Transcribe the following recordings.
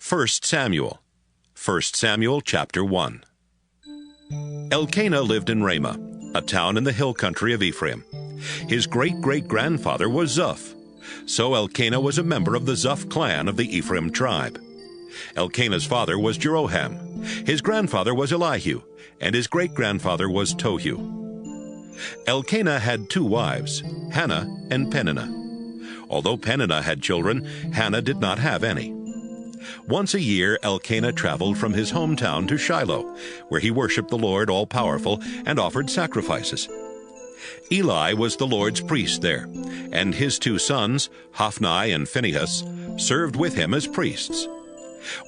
1 Samuel. 1 Samuel chapter 1. Elkanah lived in Ramah, a town in the hill country of Ephraim. His great-great-grandfather was Zuph. So Elkanah was a member of the Zuph clan of the Ephraim tribe. Elkanah's father was Jeroham. His grandfather was Elihu, and his great-grandfather was Tohu. Elkanah had two wives, Hannah and Peninnah. Although Peninnah had children, Hannah did not have any. Once a year, Elkanah traveled from his hometown to Shiloh, where he worshipped the Lord all-powerful and offered sacrifices. Eli was the Lord's priest there, and his two sons, Hophni and Phinehas, served with him as priests.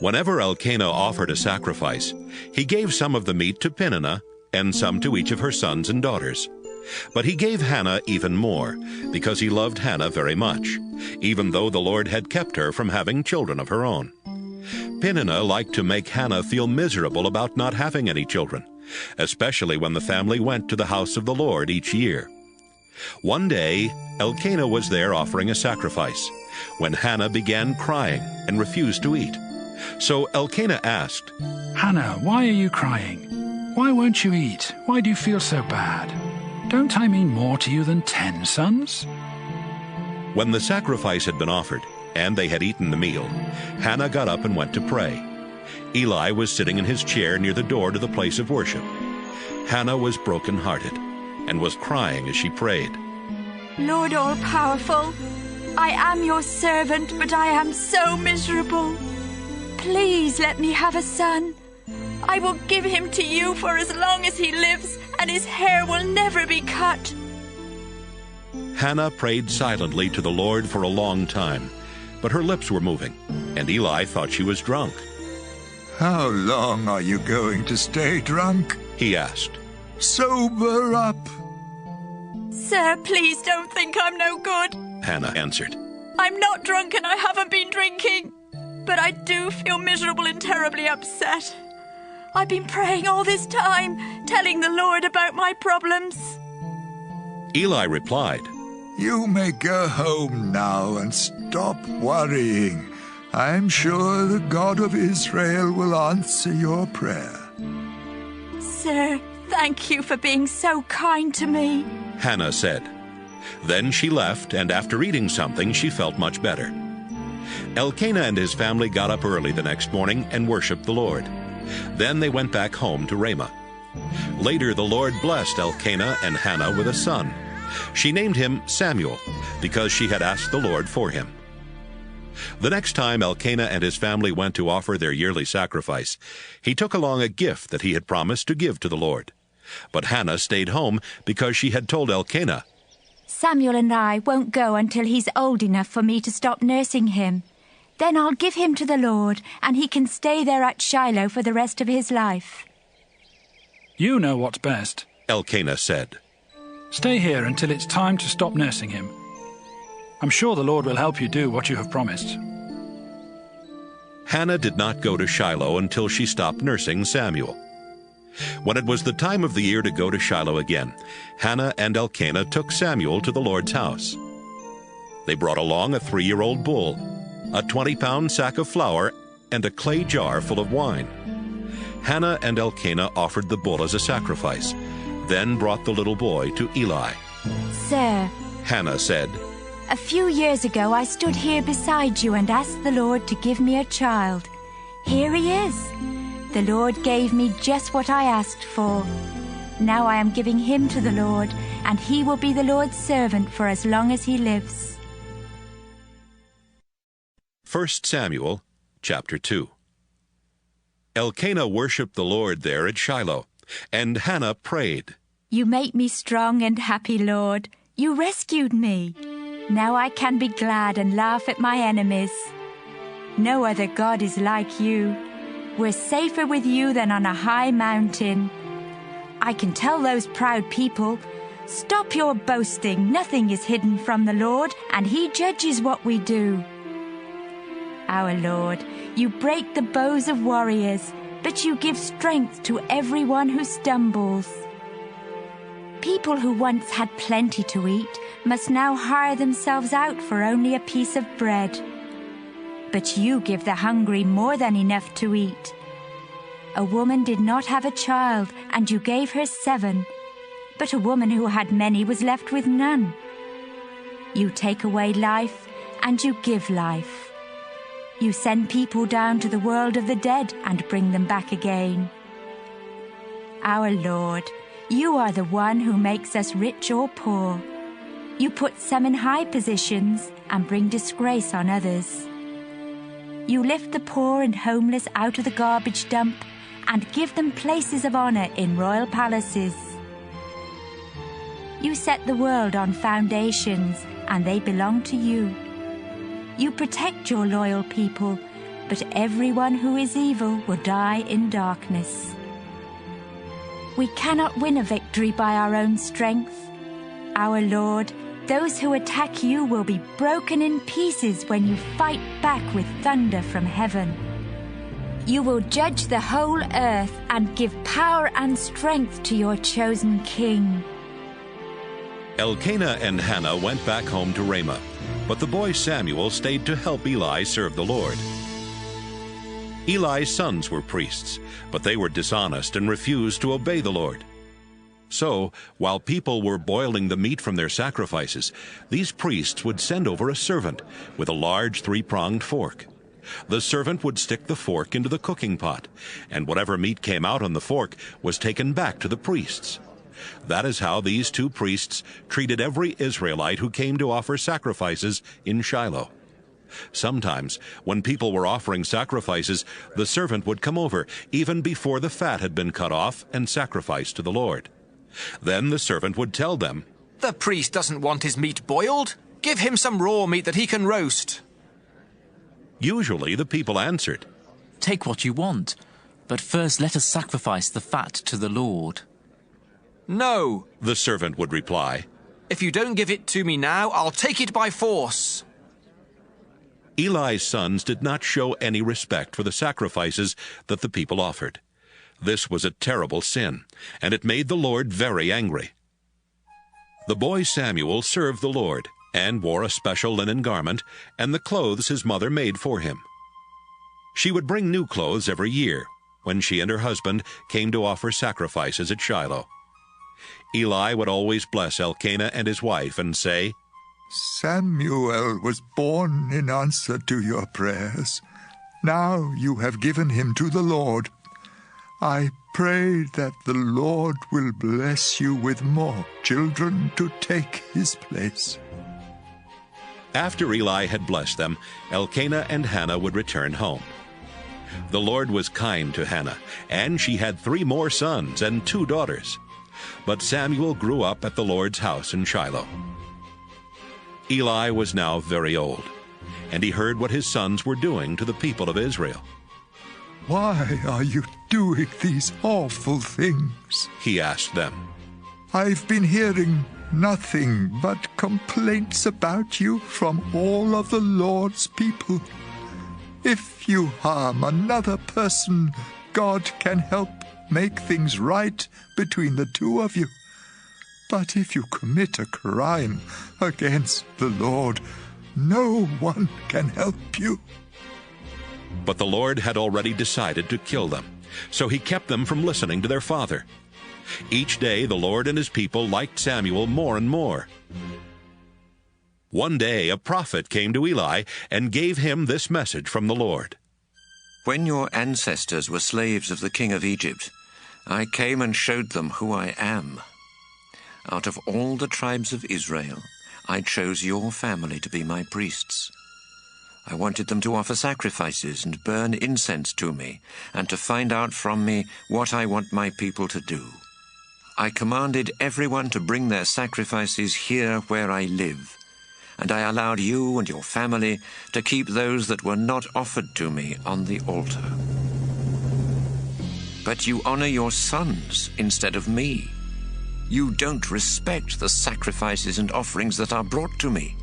Whenever Elkanah offered a sacrifice, he gave some of the meat to Peninnah and some to each of her sons and daughters. But he gave Hannah even more, because he loved Hannah very much, even though the Lord had kept her from having children of her own. Peninnah liked to make Hannah feel miserable about not having any children, especially when the family went to the house of the Lord each year. One day, Elkanah was there offering a sacrifice, when Hannah began crying and refused to eat. So Elkanah asked, "Hannah, why are you crying? Why won't you eat? Why do you feel so bad? Don't I mean more to you than 10 sons?" When the sacrifice had been offered, and they had eaten the meal, Hannah got up and went to pray. Eli was sitting in his chair near the door to the place of worship. Hannah was broken-hearted and was crying as she prayed. "Lord all-powerful, I am your servant, but I am so miserable. Please let me have a son. I will give him to you for as long as he lives, and his hair will never be cut." Hannah prayed silently to the Lord for a long time, but her lips were moving, and Eli thought she was drunk. "How long are you going to stay drunk?" he asked. "Sober up." "Sir, please don't think I'm no good," Hannah answered. "I'm not drunk and I haven't been drinking. But I do feel miserable and terribly upset. I've been praying all this time, telling the Lord about my problems." Eli replied, "You may go home now and stop worrying. I'm sure the God of Israel will answer your prayer." "Sir, thank you for being so kind to me," Hannah said. Then she left, and after eating something, she felt much better. Elkanah and his family got up early the next morning and worshipped the Lord. Then they went back home to Ramah. Later the Lord blessed Elkanah and Hannah with a son. She named him Samuel, because she had asked the Lord for him. The next time Elkanah and his family went to offer their yearly sacrifice, he took along a gift that he had promised to give to the Lord. But Hannah stayed home because she had told Elkanah, "Samuel and I won't go until he's old enough for me to stop nursing him. Then I'll give him to the Lord, and he can stay there at Shiloh for the rest of his life." "You know what's best," Elkanah said. "Stay here until it's time to stop nursing him. I'm sure the Lord will help you do what you have promised." Hannah did not go to Shiloh until she stopped nursing Samuel. When it was the time of the year to go to Shiloh again, Hannah and Elkanah took Samuel to the Lord's house. They brought along a 3-year-old bull, a 20-pound sack of flour, and a clay jar full of wine. Hannah and Elkanah offered the bull as a sacrifice, then brought the little boy to Eli. "Sir," Hannah said, "a few years ago I stood here beside you and asked the Lord to give me a child. Here he is. The Lord gave me just what I asked for. Now I am giving him to the Lord, and he will be the Lord's servant for as long as he lives." 1 Samuel chapter 2. Elkanah worshipped the Lord there at Shiloh, and Hannah prayed, "You make me strong and happy, Lord. You rescued me. Now I can be glad and laugh at my enemies. No other God is like you. We're safer with you than on a high mountain. I can tell those proud people, 'Stop your boasting. Nothing is hidden from the Lord, and he judges what we do.' Our Lord, you break the bows of warriors, but you give strength to everyone who stumbles. People who once had plenty to eat must now hire themselves out for only a piece of bread. but you give the hungry more than enough to eat. A woman did not have a child, and you gave her 7, but a woman who had many was left with none. You take away life, and you give life. You send people down to the world of the dead and bring them back again. Our Lord, you are the one who makes us rich or poor. You put some in high positions and bring disgrace on others. You lift the poor and homeless out of the garbage dump and give them places of honor in royal palaces. You set the world on foundations, and they belong to you. You protect your loyal people, but everyone who is evil will die in darkness. We cannot win a victory by our own strength. Our Lord, those who attack you will be broken in pieces when you fight back with thunder from heaven. You will judge the whole earth and give power and strength to your chosen king. Elkanah and Hannah went back home to Ramah, but the boy Samuel stayed to help Eli serve the Lord. Eli's sons were priests, but they were dishonest and refused to obey the Lord. So, while people were boiling the meat from their sacrifices, these priests would send over a servant with a large 3-pronged fork. The servant would stick the fork into the cooking pot, and whatever meat came out on the fork was taken back to the priests. That is how these 2 priests treated every Israelite who came to offer sacrifices in Shiloh. Sometimes, when people were offering sacrifices, the servant would come over, even before the fat had been cut off and sacrificed to the Lord. Then the servant would tell them, "The priest doesn't want his meat boiled. Give him some raw meat that he can roast." Usually the people answered, "Take what you want, but first let us sacrifice the fat to the Lord." "No," the servant would reply. "If you don't give it to me now, I'll take it by force." Eli's sons did not show any respect for the sacrifices that the people offered. This was a terrible sin, and it made the Lord very angry. The boy Samuel served the Lord, and wore a special linen garment and the clothes his mother made for him. She would bring new clothes every year when she and her husband came to offer sacrifices at Shiloh. Eli would always bless Elkanah and his wife and say, Samuel was born in answer to your prayers. Now you have given him to the Lord. I pray that the Lord will bless you with more children to take his place. After Eli had blessed them, Elkanah and Hannah would return home. The Lord was kind to Hannah, and she had 3 more sons and 2 daughters. But Samuel grew up at the Lord's house in Shiloh. Eli was now very old, and he heard what his sons were doing to the people of Israel. Why are you doing these awful things? He asked them. I've been hearing nothing but complaints about you from all of the Lord's people. If you harm another person, God can help make things right between the 2 of you. But if you commit a crime against the Lord, no one can help you. But the Lord had already decided to kill them, so he kept them from listening to their father. Each day the Lord and his people liked Samuel more and more. One day a prophet came to Eli and gave him this message from the Lord. When your ancestors were slaves of the king of Egypt, I came and showed them who I am. Out of all the tribes of Israel, I chose your family to be my priests. I wanted them to offer sacrifices and burn incense to me, and to find out from me what I want my people to do. I commanded everyone to bring their sacrifices here where I live, and I allowed you and your family to keep those that were not offered to me on the altar. But you honor your sons instead of me. You don't respect the sacrifices and offerings that are brought to me,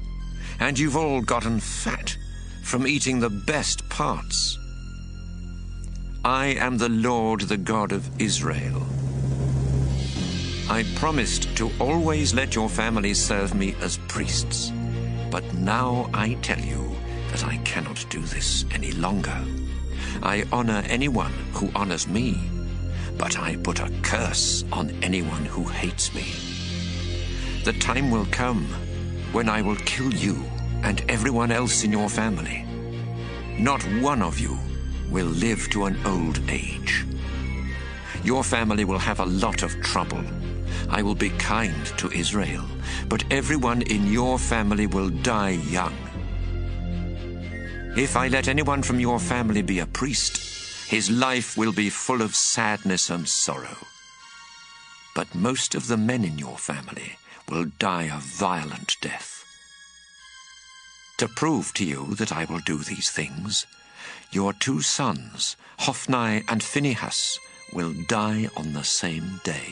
and you've all gotten fat from eating the best parts. I am the Lord, the God of Israel. I promised to always let your families serve me as priests, but now I tell you that I cannot do this any longer. I honor anyone who honors me, but I put a curse on anyone who hates me. The time will come when I will kill you and everyone else in your family. Not one of you will live to an old age. Your family will have a lot of trouble. I will be kind to Israel, but everyone in your family will die young. If I let anyone from your family be a priest, his life will be full of sadness and sorrow. But most of the men in your family will die a violent death. To prove to you that I will do these things, your 2 sons, Hophni and Phinehas, will die on the same day.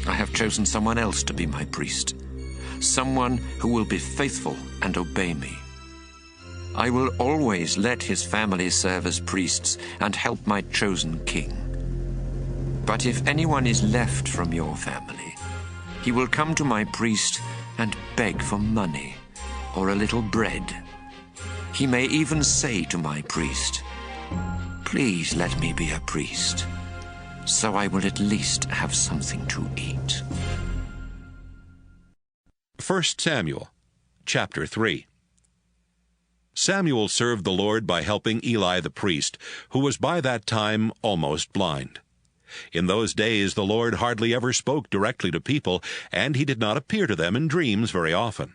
I have chosen someone else to be my priest, someone who will be faithful and obey me. I will always let his family serve as priests and help my chosen king. But if anyone is left from your family, he will come to my priest and beg for money or a little bread. He may even say to my priest, "Please let me be a priest, so I will at least have something to eat." 1 Samuel, chapter 3. Samuel served the Lord by helping Eli the priest, who was by that time almost blind. In those days the Lord hardly ever spoke directly to people, and he did not appear to them in dreams very often.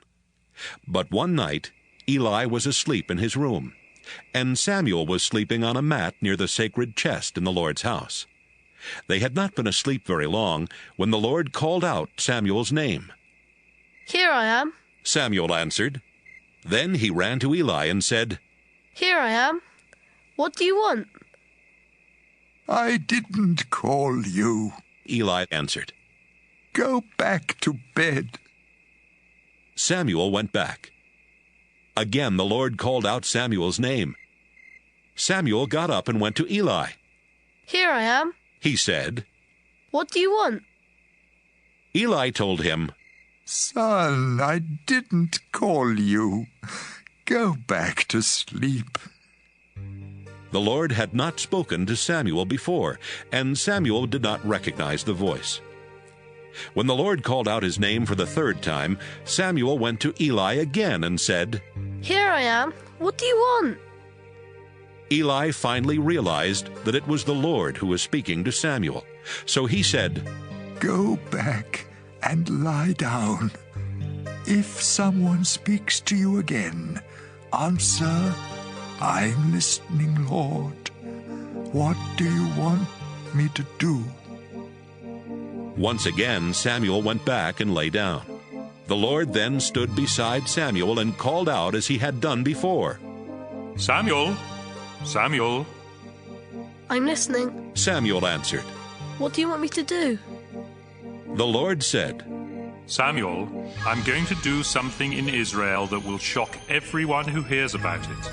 But one night Eli was asleep in his room, and Samuel was sleeping on a mat near the sacred chest in the Lord's house. They had not been asleep very long when the Lord called out Samuel's name. "Here I am," Samuel answered. Then he ran to Eli and said, "Here I am. What do you want?" I didn't call you. Eli answered. Go back to bed. Samuel went back. Again the Lord called out Samuel's name. Samuel got up and went to Eli. "Here I am," he said. "What do you want?" Eli told him, Son, I didn't call you. Go back to sleep. The Lord had not spoken to Samuel before, and Samuel did not recognize the voice. When the Lord called out his name for the 3rd time, Samuel went to Eli again and said, "Here I am. What do you want?" Eli finally realized that it was the Lord who was speaking to Samuel. So he said, Go back and lie down. If someone speaks to you again, answer, I'm listening, Lord. What do you want me to do? Once again Samuel went back and lay down. The Lord then stood beside Samuel and called out as he had done before. Samuel! Samuel! "I'm listening." Samuel answered. "What do you want me to do?" The Lord said, Samuel, I'm going to do something in Israel that will shock everyone who hears about it.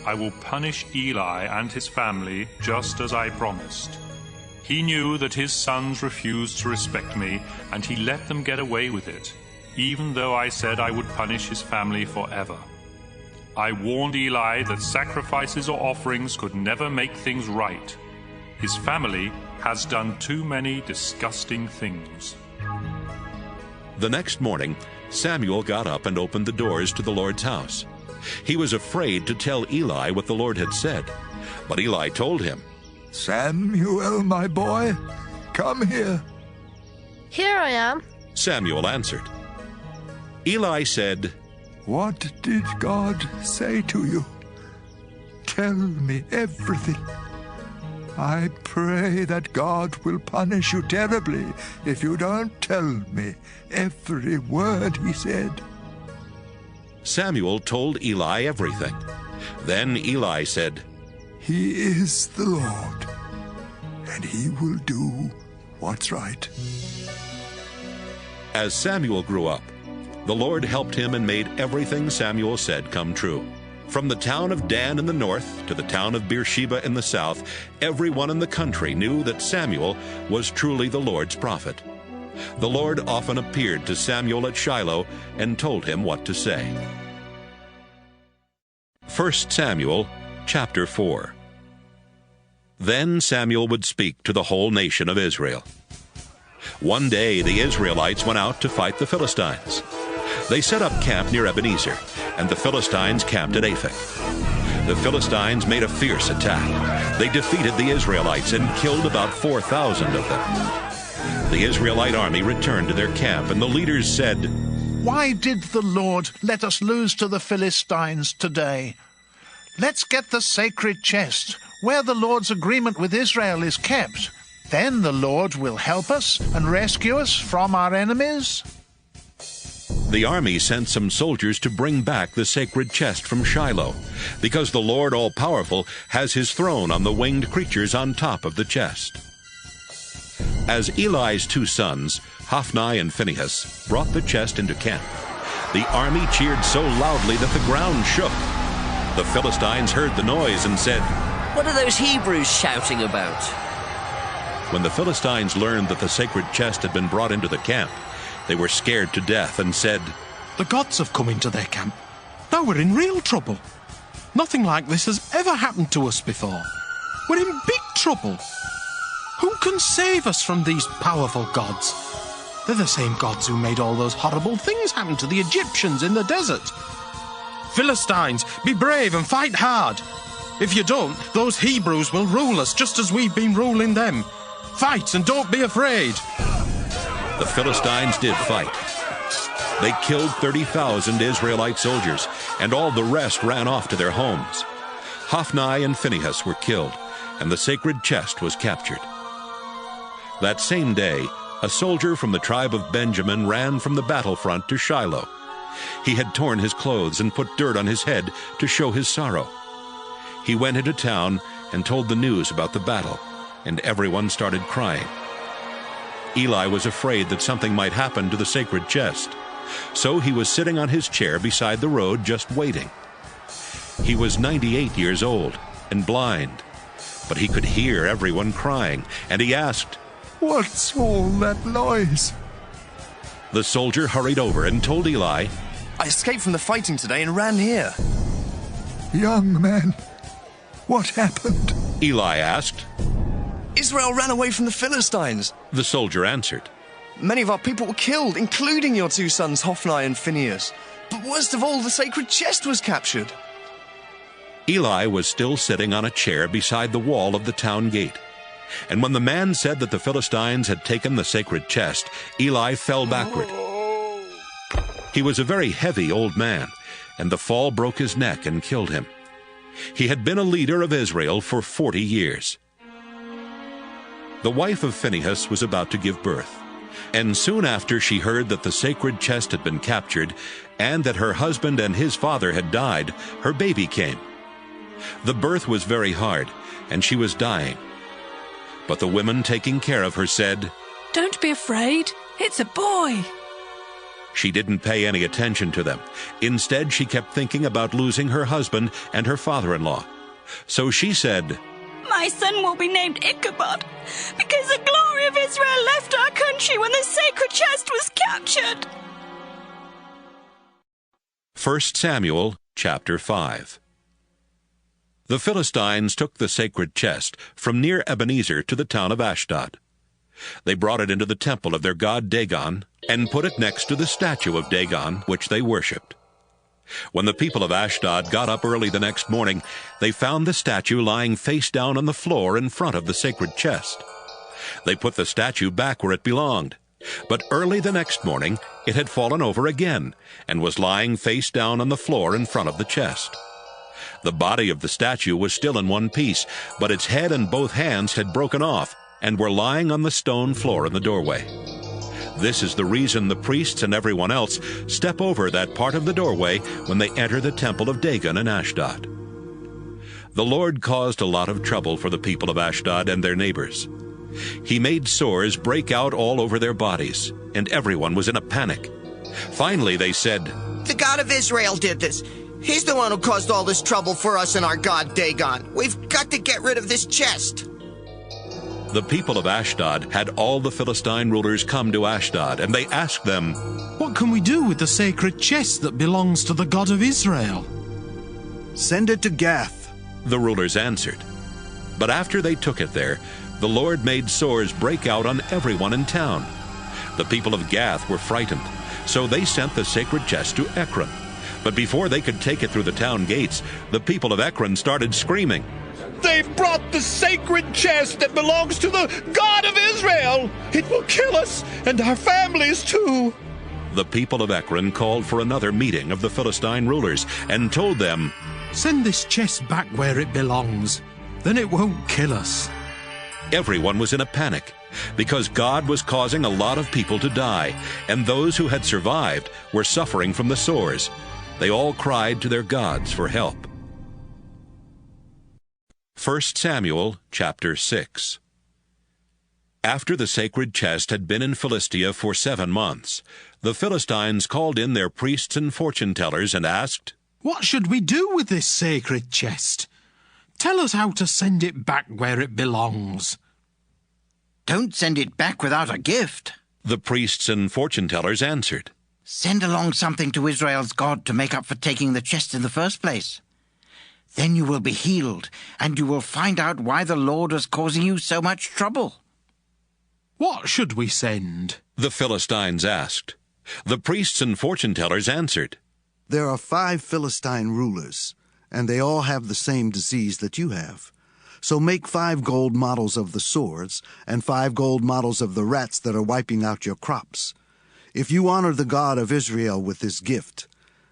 I will punish Eli and his family just as I promised. He knew that his sons refused to respect me, and he let them get away with it, even though I said I would punish his family forever. I warned Eli that sacrifices or offerings could never make things right. His family has done too many disgusting things. The next morning, Samuel got up and opened the doors to the Lord's house. He was afraid to tell Eli what the Lord had said, but Eli told him, Samuel, my boy, come here. "Here I am." Samuel answered. Eli said, What did God say to you? Tell me everything. I pray that God will punish you terribly if you don't tell me every word he said. Samuel told Eli everything. Then Eli said, He is the Lord, and he will do what's right. As Samuel grew up, the Lord helped him and made everything Samuel said come true. From the town of Dan in the north to the town of Beersheba in the south, everyone in the country knew that Samuel was truly the Lord's prophet. The Lord often appeared to Samuel at Shiloh and told him what to say. 1 Samuel chapter 4. Then Samuel would speak to the whole nation of Israel. One day the Israelites went out to fight the Philistines. They set up camp near Ebenezer, and the Philistines camped at Aphek. The Philistines made a fierce attack. They defeated the Israelites and killed about 4,000 of them. The Israelite army returned to their camp, and the leaders said, "Why did the Lord let us lose to the Philistines today? Let's get the sacred chest, where the Lord's agreement with Israel is kept. Then the Lord will help us and rescue us from our enemies." The army sent some soldiers to bring back the sacred chest from Shiloh, because the Lord All-Powerful has his throne on the winged creatures on top of the chest. As Eli's 2 sons, Hophni and Phinehas, brought the chest into camp, the army cheered so loudly that the ground shook. The Philistines heard the noise and said, "What are those Hebrews shouting about?" When the Philistines learned that the sacred chest had been brought into the camp, they were scared to death and said, "The gods have come into their camp. Now we're in real trouble. Nothing like this has ever happened to us before. We're in big trouble. Who can save us from these powerful gods? They're the same gods who made all those horrible things happen to the Egyptians in the desert. Philistines, be brave and fight hard. If you don't, those Hebrews will rule us just as we've been ruling them. Fight and don't be afraid." The Philistines did fight. They killed 30,000 Israelite soldiers, and all the rest ran off to their homes. Hophni and Phinehas were killed, and the sacred chest was captured. That same day, a soldier from the tribe of Benjamin ran from the battlefront to Shiloh. He had torn his clothes and put dirt on his head to show his sorrow. He went into town and told the news about the battle, and everyone started crying. Eli was afraid that something might happen to the sacred chest, so he was sitting on his chair beside the road just waiting. He was 98 years old and blind, but he could hear everyone crying, and he asked, "What's all that noise?" The soldier hurried over and told Eli, "I escaped from the fighting today and ran here." "Young man, what happened?" Eli asked. "Israel ran away from the Philistines," the soldier answered. "Many of our people were killed, including your 2 sons, Hophni and Phinehas. But worst of all, the sacred chest was captured." Eli was still sitting on a chair beside the wall of the town gate. And when the man said that the Philistines had taken the sacred chest, Eli fell backward. He was a very heavy old man, and the fall broke his neck and killed him. He had been a leader of Israel for 40 years. The wife of Phinehas was about to give birth, and soon after she heard that the sacred chest had been captured and that her husband and his father had died, her baby came. The birth was very hard, and she was dying. But the women taking care of her said, "Don't be afraid, it's a boy." She didn't pay any attention to them. Instead, she kept thinking about losing her husband and her father-in-law. So she said, "My son will be named Ichabod, because the glory of Israel left our country when the sacred chest was captured." 1 Samuel chapter 5. The Philistines took the sacred chest from near Ebenezer to the town of Ashdod. They brought it into the temple of their god Dagon and put it next to the statue of Dagon, which they worshipped. When the people of Ashdod got up early the next morning, they found the statue lying face down on the floor in front of the sacred chest. They put the statue back where it belonged, but early the next morning it had fallen over again and was lying face down on the floor in front of the chest. The body of the statue was still in one piece, but its head and both hands had broken off and were lying on the stone floor in the doorway. This is the reason the priests and everyone else step over that part of the doorway when they enter the temple of Dagon in Ashdod. The Lord caused a lot of trouble for the people of Ashdod and their neighbors. He made sores break out all over their bodies, and everyone was in a panic. Finally, they said, "The God of Israel did this. He's the one who caused all this trouble for us and our god Dagon. We've got to get rid of this chest." The people of Ashdod had all the Philistine rulers come to Ashdod, and they asked them, "What can we do with the sacred chest that belongs to the God of Israel?" Send it to Gath. The rulers answered. But after they took it there, the Lord made sores break out on everyone in town. The people of Gath were frightened, so they sent the sacred chest to Ekron. But before they could take it through the town gates, the people of Ekron started screaming, "They've brought the sacred chest that belongs to the God of Israel! It will kill us and our families too!" The people of Ekron called for another meeting of the Philistine rulers and told them, "Send this chest back where it belongs. Then it won't kill us." Everyone was in a panic because God was causing a lot of people to die, and those who had survived were suffering from the sores. They all cried to their gods for help. 1 Samuel chapter 6. After the sacred chest had been in Philistia for 7 months, the Philistines called in their priests and fortune-tellers and asked, "What should we do with this sacred chest? Tell us how to send it back where it belongs." "Don't send it back without a gift," the priests and fortune-tellers answered. "Send along something to Israel's God to make up for taking the chest in the first place. Then you will be healed, and you will find out why the Lord is causing you so much trouble." "What should we send?" the Philistines asked. The priests and fortune-tellers answered, "There are 5 Philistine rulers, and they all have the same disease that you have. So make 5 gold models of the swords and 5 gold models of the rats that are wiping out your crops. If you honor the God of Israel with this gift,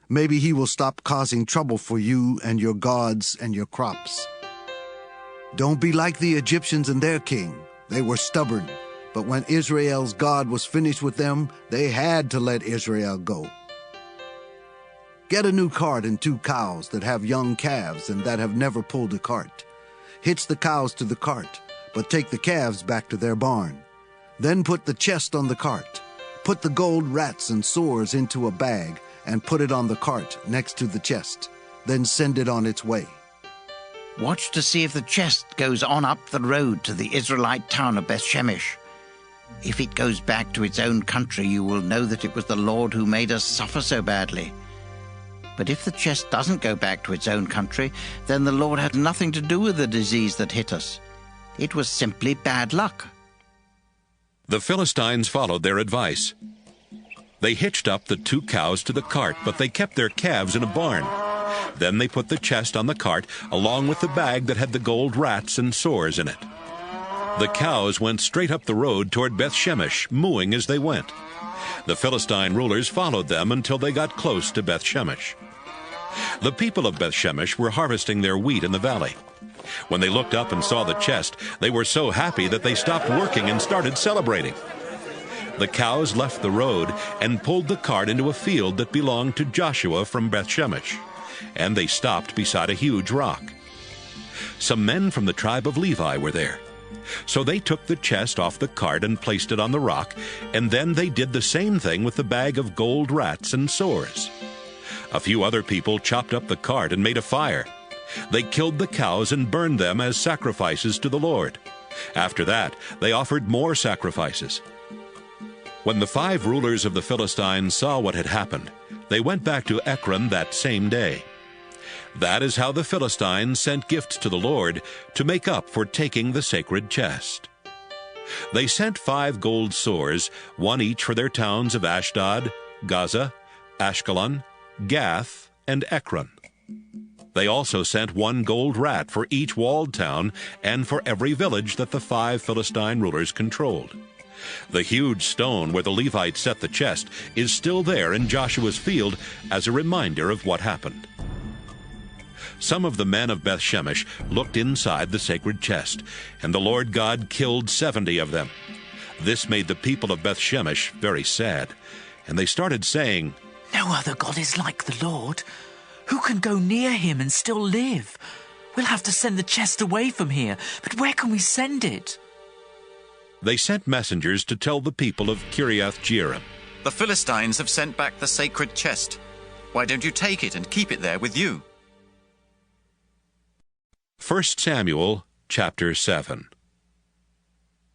maybe he will stop causing trouble for you and your gods and your crops. Don't be like the Egyptians and their king. They were stubborn, but when Israel's God was finished with them, they had to let Israel go. Get a new cart and 2 cows that have young calves and that have never pulled a cart. Hitch the cows to the cart, but take the calves back to their barn. Then put the chest on the cart. Put the gold rats and sores into a bag and put it on the cart next to the chest. Then send it on its way." Watch to see if the chest goes on up the road to the Israelite town of Bethshemesh. If it goes back to its own country, you will know that it was the Lord who made us suffer so badly. But if the chest doesn't go back to its own country, then the Lord had nothing to do with the disease that hit us. It was simply bad luck. The Philistines followed their advice. They hitched up the 2 cows to the cart, but they kept their calves in a barn. Then they put the chest on the cart, along with the bag that had the gold rats and sores in it. The cows went straight up the road toward Bethshemesh, mooing as they went. The Philistine rulers followed them until they got close to Bethshemesh. The people of Bethshemesh were harvesting their wheat in the valley. When they looked up and saw the chest, they were so happy that they stopped working and started celebrating. The cows left the road and pulled the cart into a field that belonged to Joshua from Bethshemesh, and they stopped beside a huge rock. Some men from the tribe of Levi were there. So they took the chest off the cart and placed it on the rock, and then they did the same thing with the bag of gold rats and sores. A few other people chopped up the cart and made a fire. They killed the cows and burned them as sacrifices to the Lord. After that, they offered more sacrifices. When the 5 rulers of the Philistines saw what had happened, they went back to Ekron that same day. That is how the Philistines sent gifts to the Lord to make up for taking the sacred chest. They sent 5 gold sores, 1 each for their towns of Ashdod, Gaza, Ashkelon, Gath, and Ekron. They also sent 1 gold rat for each walled town and for every village that the 5 Philistine rulers controlled. The huge stone where the Levites set the chest is still there in Joshua's field as a reminder of what happened. Some of the men of Bethshemesh looked inside the sacred chest, and the Lord God killed 70 of them. This made the people of Bethshemesh very sad, and they started saying, "No other God is like the Lord. Who can go near him and still live? We'll have to send the chest away from here, but where can we send it?" They sent messengers to tell the people of Kiriath-Jearim, "The Philistines have sent back the sacred chest. Why don't you take it and keep it there with you?" 1 Samuel chapter 7.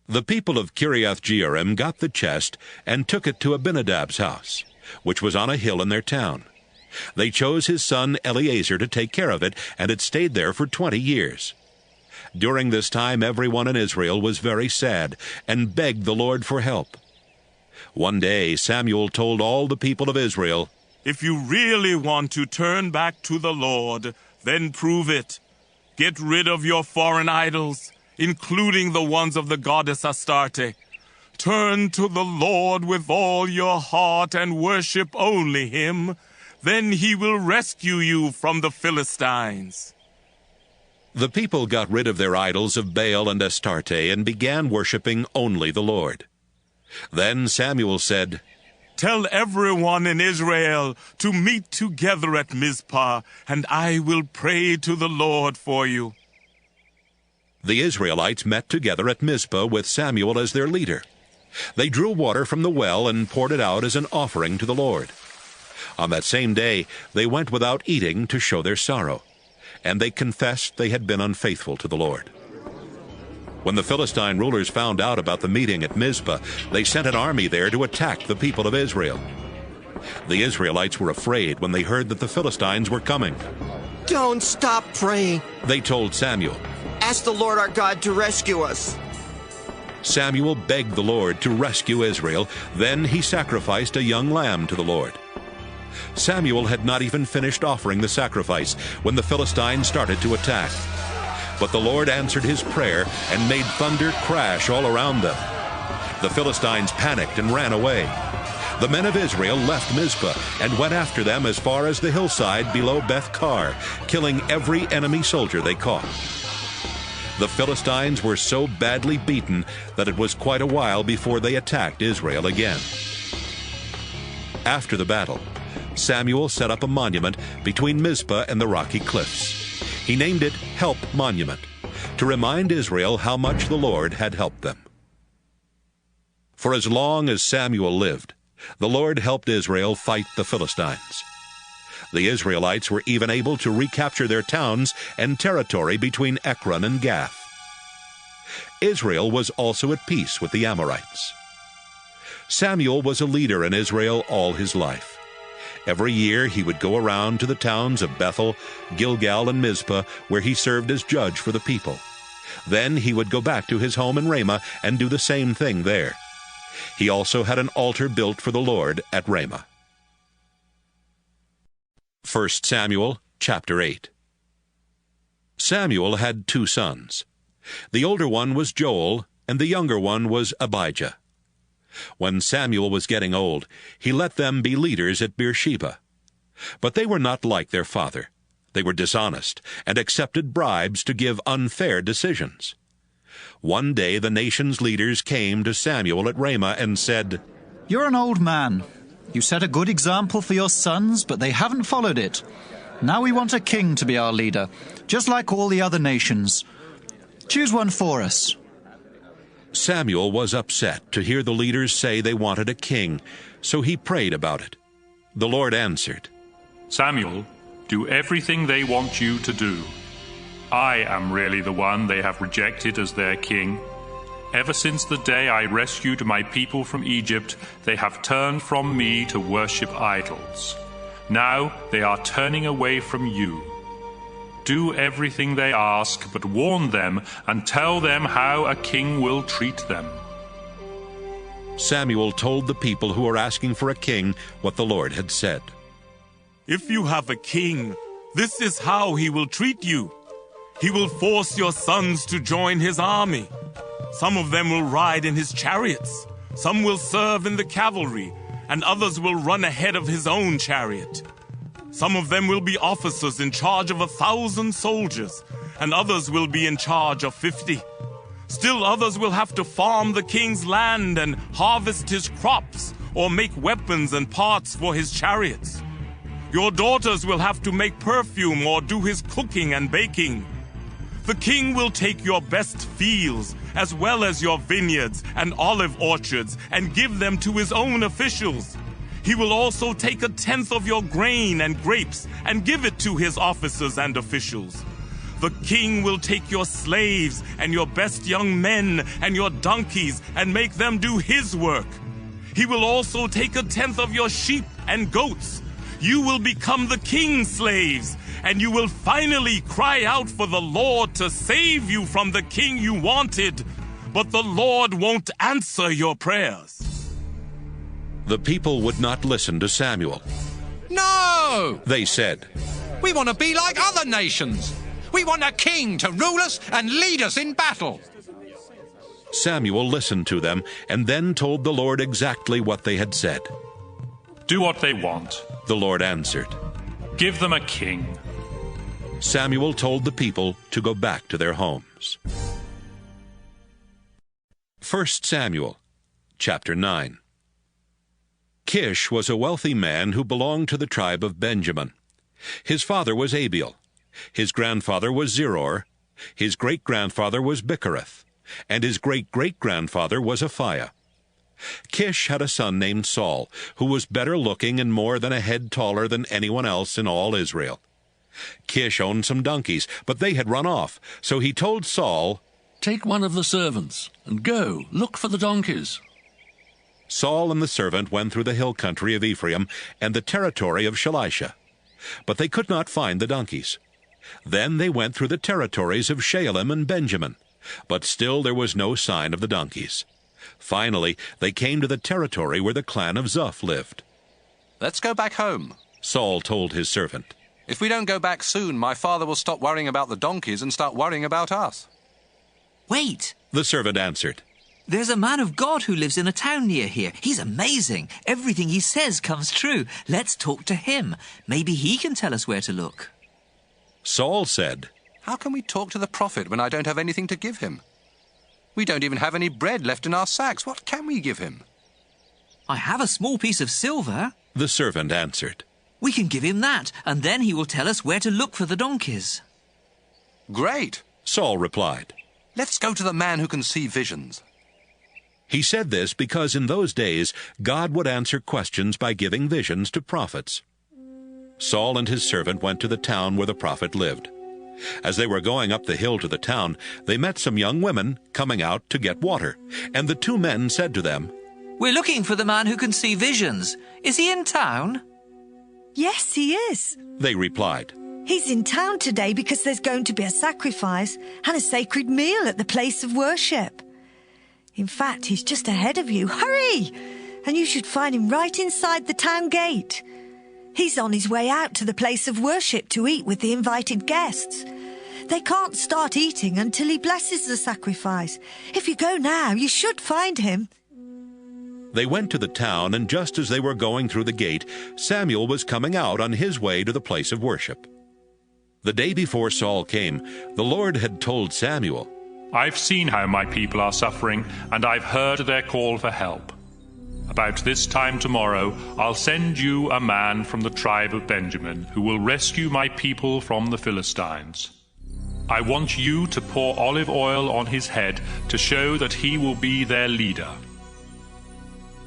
The people of Kiriath-Jearim got the chest and took it to Abinadab's house, which was on a hill in their town. They chose his son Eleazar to take care of it, and it stayed there for 20 years. During this time, everyone in Israel was very sad and begged the Lord for help. One day, Samuel told all the people of Israel, "If you really want to turn back to the Lord, then prove it. Get rid of your foreign idols, including the ones of the goddess Astarte. Turn to the Lord with all your heart and worship only him. Then he will rescue you from the Philistines." The people got rid of their idols of Baal and Astarte and began worshiping only the Lord. Then Samuel said, "Tell everyone in Israel to meet together at Mizpah, and I will pray to the Lord for you." The Israelites met together at Mizpah with Samuel as their leader. They drew water from the well and poured it out as an offering to the Lord. On that same day, they went without eating to show their sorrow, and they confessed they had been unfaithful to the Lord. When the Philistine rulers found out about the meeting at Mizpah, they sent an army there to attack the people of Israel. The Israelites were afraid when they heard that the Philistines were coming. "Don't stop praying," they told Samuel. "Ask the Lord our God to rescue us." Samuel begged the Lord to rescue Israel. Then he sacrificed a young lamb to the Lord. Samuel had not even finished offering the sacrifice when the Philistines started to attack. But the Lord answered his prayer and made thunder crash all around them. The Philistines panicked and ran away. The men of Israel left Mizpah and went after them as far as the hillside below Beth-kar, killing every enemy soldier they caught. The Philistines were so badly beaten that it was quite a while before they attacked Israel again. After the battle, Samuel set up a monument between Mizpah and the rocky cliffs. He named it Help Monument, to remind Israel how much the Lord had helped them. For as long as Samuel lived, the Lord helped Israel fight the Philistines. The Israelites were even able to recapture their towns and territory between Ekron and Gath. Israel was also at peace with the Amorites. Samuel was a leader in Israel all his life. Every year he would go around to the towns of Bethel, Gilgal, and Mizpah, where he served as judge for the people. Then he would go back to his home in Ramah and do the same thing there. He also had an altar built for the Lord at Ramah. 1 Samuel chapter 8. Samuel had 2 sons. The older one was Joel, and the younger one was Abijah. When Samuel was getting old, he let them be leaders at Beersheba. But they were not like their father. They were dishonest and accepted bribes to give unfair decisions. One day the nation's leaders came to Samuel at Ramah and said, "You're an old man. You set a good example for your sons, but they haven't followed it. Now we want a king to be our leader, just like all the other nations. Choose one for us." Samuel was upset to hear the leaders say they wanted a king, so he prayed about it. The Lord answered, "Samuel, do everything they want you to do. I am really the one they have rejected as their king. Ever since the day I rescued my people from Egypt, they have turned from me to worship idols. Now they are turning away from you. Do everything they ask, but warn them and tell them how a king will treat them." Samuel told the people who were asking for a king what the Lord had said. "If you have a king, this is how he will treat you. He will force your sons to join his army. Some of them will ride in his chariots, some will serve in the cavalry, and others will run ahead of his own chariot. Some of them will be officers in charge of 1,000 soldiers, and others will be in charge of 50. Still others will have to farm the king's land and harvest his crops, or make weapons and parts for his chariots. Your daughters will have to make perfume or do his cooking and baking. The king will take your best fields, as well as your vineyards and olive orchards, and give them to his own officials. He will also take 1/10 of your grain and grapes and give it to his officers and officials. The king will take your slaves and your best young men and your donkeys and make them do his work. He will also take 1/10 of your sheep and goats. you will become the king's slaves, and you will finally cry out for the Lord to save you from the king you wanted. But the Lord won't answer your prayers." The people would not listen to Samuel. "No!" They said, "We want to be like other nations. We want a king to rule us and lead us in battle." Samuel listened to them and then told the Lord exactly what they had said. "Do what they want," the Lord answered. "Give them a king." Samuel told the people to go back to their homes. 1 Samuel, chapter 9. Kish was a wealthy man who belonged to the tribe of Benjamin. His father was Abiel. His grandfather was Zeror. His great-grandfather was Bichereth. And his great-great-grandfather was Aphiah. Kish had a son named Saul, who was better looking and more than a head taller than anyone else in all Israel. Kish owned some donkeys, but they had run off, so he told Saul, "Take one of the servants, and go, look for the donkeys." Saul and the servant went through the hill country of Ephraim and the territory of Shalisha, but they could not find the donkeys. Then they went through the territories of Shaalim and Benjamin, but still there was no sign of the donkeys. Finally, they came to the territory where the clan of Zuph lived. "Let's go back home," Saul told his servant. "If we don't go back soon, my father will stop worrying about the donkeys and start worrying about us." "Wait," the servant answered. "There's a man of God who lives in a town near here. He's amazing. Everything he says comes true. Let's talk to him. Maybe he can tell us where to look." Saul said, "How can we talk to the prophet when I don't have anything to give him? We don't even have any bread left in our sacks. What can we give him?" "I have a small piece of silver," the servant answered. "We can give him that, and then he will tell us where to look for the donkeys." "Great," Saul replied. "Let's go to the man who can see visions." He said this because in those days God would answer questions by giving visions to prophets. Saul and his servant went to the town where the prophet lived. As they were going up the hill to the town, they met some young women coming out to get water, and the two men said to them, "We're looking for the man who can see visions. Is he in town?" "Yes, he is," they replied. "He's in town today because there's going to be a sacrifice and a sacred meal at the place of worship. In fact, he's just ahead of you. Hurry! And you should find him right inside the town gate. He's on his way out to the place of worship to eat with the invited guests. They can't start eating until he blesses the sacrifice. If you go now, you should find him." They went to the town, and just as they were going through the gate, Samuel was coming out on his way to the place of worship. The day before Saul came, the Lord had told Samuel, "I've seen how my people are suffering, and I've heard their call for help. About this time tomorrow, I'll send you a man from the tribe of Benjamin who will rescue my people from the Philistines. I want you to pour olive oil on his head to show that he will be their leader."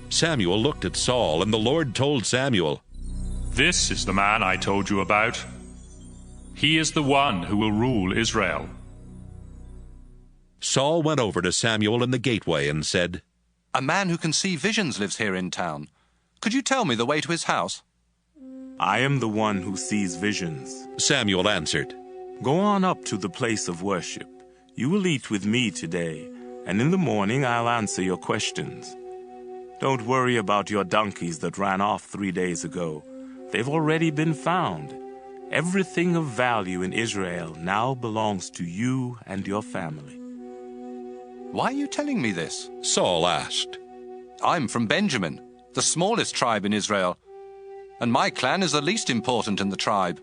Samuel looked at Saul, and the Lord told Samuel, "This is the man I told you about. He is the one who will rule Israel." Saul went over to Samuel in the gateway and said, "A man who can see visions lives here in town. Could you tell me the way to his house?" "I am the one who sees visions," Samuel answered. "Go on up to the place of worship. You will eat with me today, and in the morning I'll answer your questions. Don't worry about your donkeys that ran off 3 days ago. They've already been found. Everything of value in Israel now belongs to you and your family." "Why are you telling me this?" Saul asked. "I'm from Benjamin, the smallest tribe in Israel, and my clan is the least important in the tribe."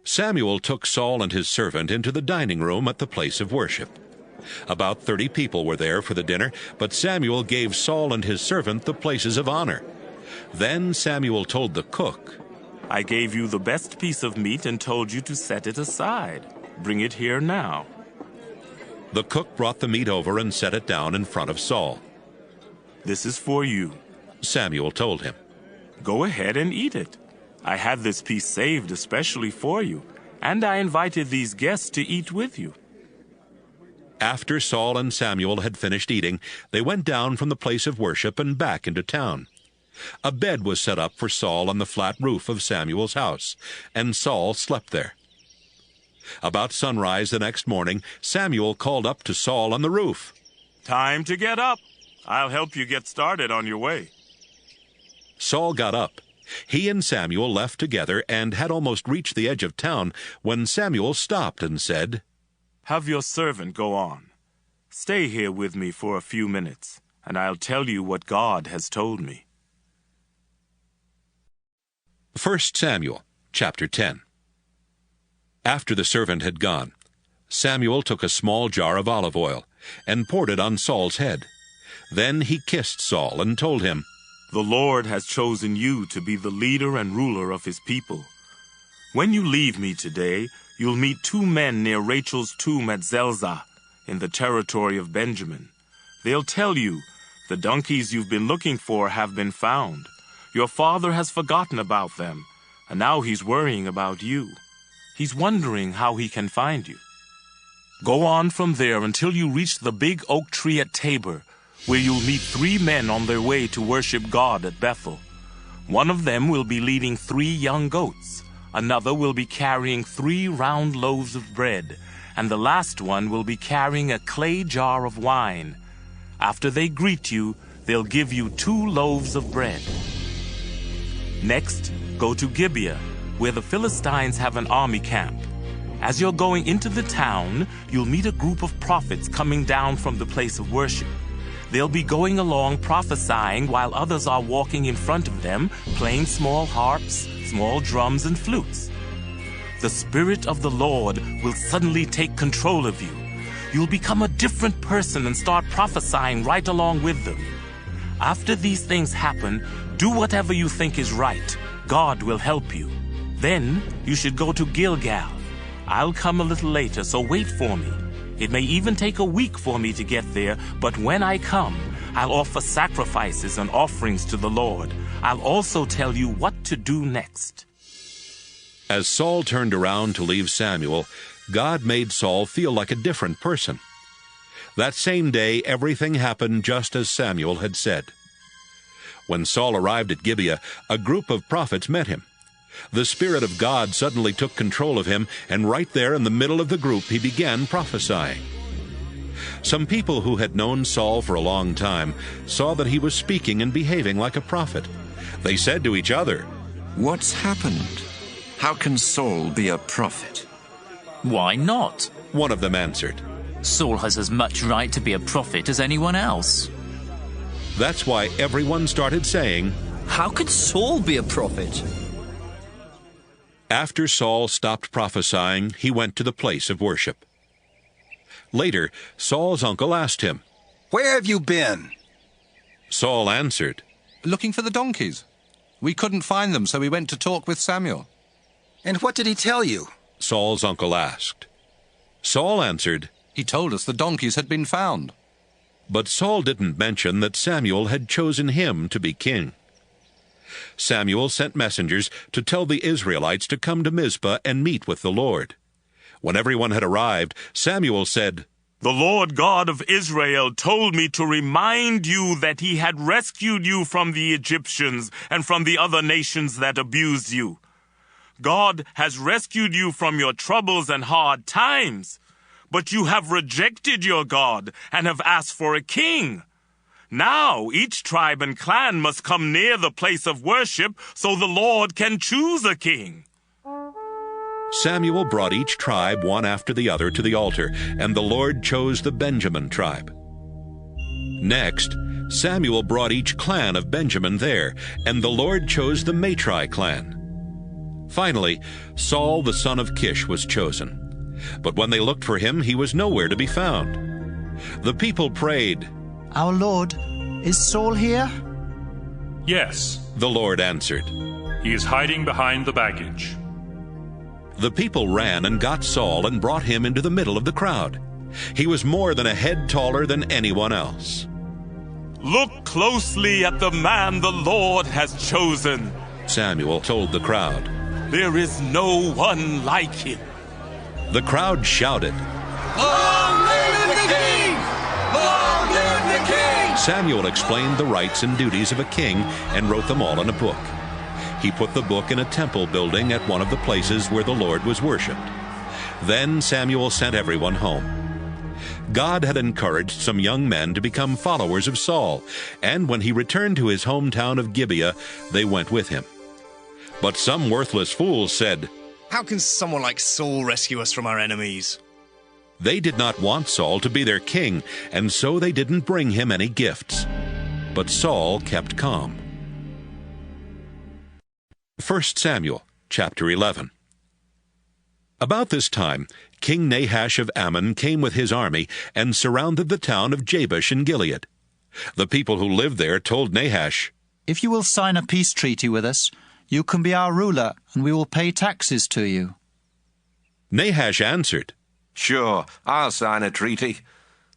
Samuel took Saul and his servant into the dining room at the place of worship. About 30 people were there for the dinner, but Samuel gave Saul and his servant the places of honor. Then Samuel told the cook, "I gave you the best piece of meat and told you to set it aside. Bring it here now." The cook brought the meat over and set it down in front of Saul. "This is for you," Samuel told him. "Go ahead and eat it. I had this piece saved especially for you, and I invited these guests to eat with you." After Saul and Samuel had finished eating, they went down from the place of worship and back into town. A bed was set up for Saul on the flat roof of Samuel's house, and Saul slept there. About sunrise the next morning, Samuel called up to Saul on the roof. "Time to get up. I'll help you get started on your way." Saul got up. He and Samuel left together and had almost reached the edge of town when Samuel stopped and said, "Have your servant go on. Stay here with me for a few minutes, and I'll tell you what God has told me." 1 Samuel chapter 10. After the servant had gone, Samuel took a small jar of olive oil and poured it on Saul's head. Then he kissed Saul and told him, "The Lord has chosen you to be the leader and ruler of his people. When you leave me today, you'll meet 2 men near Rachel's tomb at Zelzah, in the territory of Benjamin. They'll tell you, the donkeys you've been looking for have been found. Your father has forgotten about them, and now he's worrying about you. He's wondering how he can find you. Go on from there until you reach the big oak tree at Tabor, where you'll meet 3 men on their way to worship God at Bethel. One of them will be leading 3 young goats. Another will be carrying 3 round loaves of bread, and the last one will be carrying a clay jar of wine. After they greet you, they'll give you 2 loaves of bread. Next, go to Gibeah, where the Philistines have an army camp. As you're going into the town, you'll meet a group of prophets coming down from the place of worship. They'll be going along prophesying while others are walking in front of them, playing small harps, small drums, and flutes. The Spirit of the Lord will suddenly take control of you. You'll become a different person and start prophesying right along with them. After these things happen, do whatever you think is right. God will help you. Then you should go to Gilgal. I'll come a little later, so wait for me. It may even take a week for me to get there, but when I come, I'll offer sacrifices and offerings to the Lord. I'll also tell you what to do next." As Saul turned around to leave Samuel, God made Saul feel like a different person. That same day, everything happened just as Samuel had said. When Saul arrived at Gibeah, a group of prophets met him. The Spirit of God suddenly took control of him, and right there in the middle of the group he began prophesying. Some people who had known Saul for a long time saw that he was speaking and behaving like a prophet. They said to each other, "What's happened? How can Saul be a prophet?" "Why not?" one of them answered. "Saul has as much right to be a prophet as anyone else." That's why everyone started saying, "How could Saul be a prophet?" After Saul stopped prophesying, he went to the place of worship. Later, Saul's uncle asked him, "Where have you been?" Saul answered, "Looking for the donkeys. We couldn't find them, so we went to talk with Samuel." "And what did he tell you?" Saul's uncle asked. Saul answered, "He told us the donkeys had been found." But Saul didn't mention that Samuel had chosen him to be king. Samuel sent messengers to tell the Israelites to come to Mizpah and meet with the Lord. When everyone had arrived, Samuel said, "The Lord God of Israel told me to remind you that he had rescued you from the Egyptians and from the other nations that abused you. God has rescued you from your troubles and hard times, but you have rejected your God and have asked for a king. Now each tribe and clan must come near the place of worship so the Lord can choose a king." Samuel brought each tribe one after the other to the altar, and the Lord chose the Benjamin tribe. Next, Samuel brought each clan of Benjamin there, and the Lord chose the Matri clan. Finally, Saul the son of Kish was chosen. But when they looked for him, he was nowhere to be found. The people prayed, "Our Lord, is Saul here?" "Yes," the Lord answered. "He is hiding behind the baggage." The people ran and got Saul and brought him into the middle of the crowd. He was more than a head taller than anyone else. "Look closely at the man the Lord has chosen," Samuel told the crowd. "There is no one like him." The crowd shouted, "Long live the king! Long live the king!" Samuel explained the rights and duties of a king and wrote them all in a book. He put the book in a temple building at one of the places where the Lord was worshipped. Then Samuel sent everyone home. God had encouraged some young men to become followers of Saul, and when he returned to his hometown of Gibeah, they went with him. But some worthless fools said, "How can someone like Saul rescue us from our enemies?" They did not want Saul to be their king, and so they didn't bring him any gifts. But Saul kept calm. 1 Samuel chapter 11. About this time, King Nahash of Ammon came with his army and surrounded the town of Jabesh in Gilead. The people who lived there told Nahash, "If you will sign a peace treaty with us, you can be our ruler, and we will pay taxes to you." Nahash answered, "Sure, I'll sign a treaty,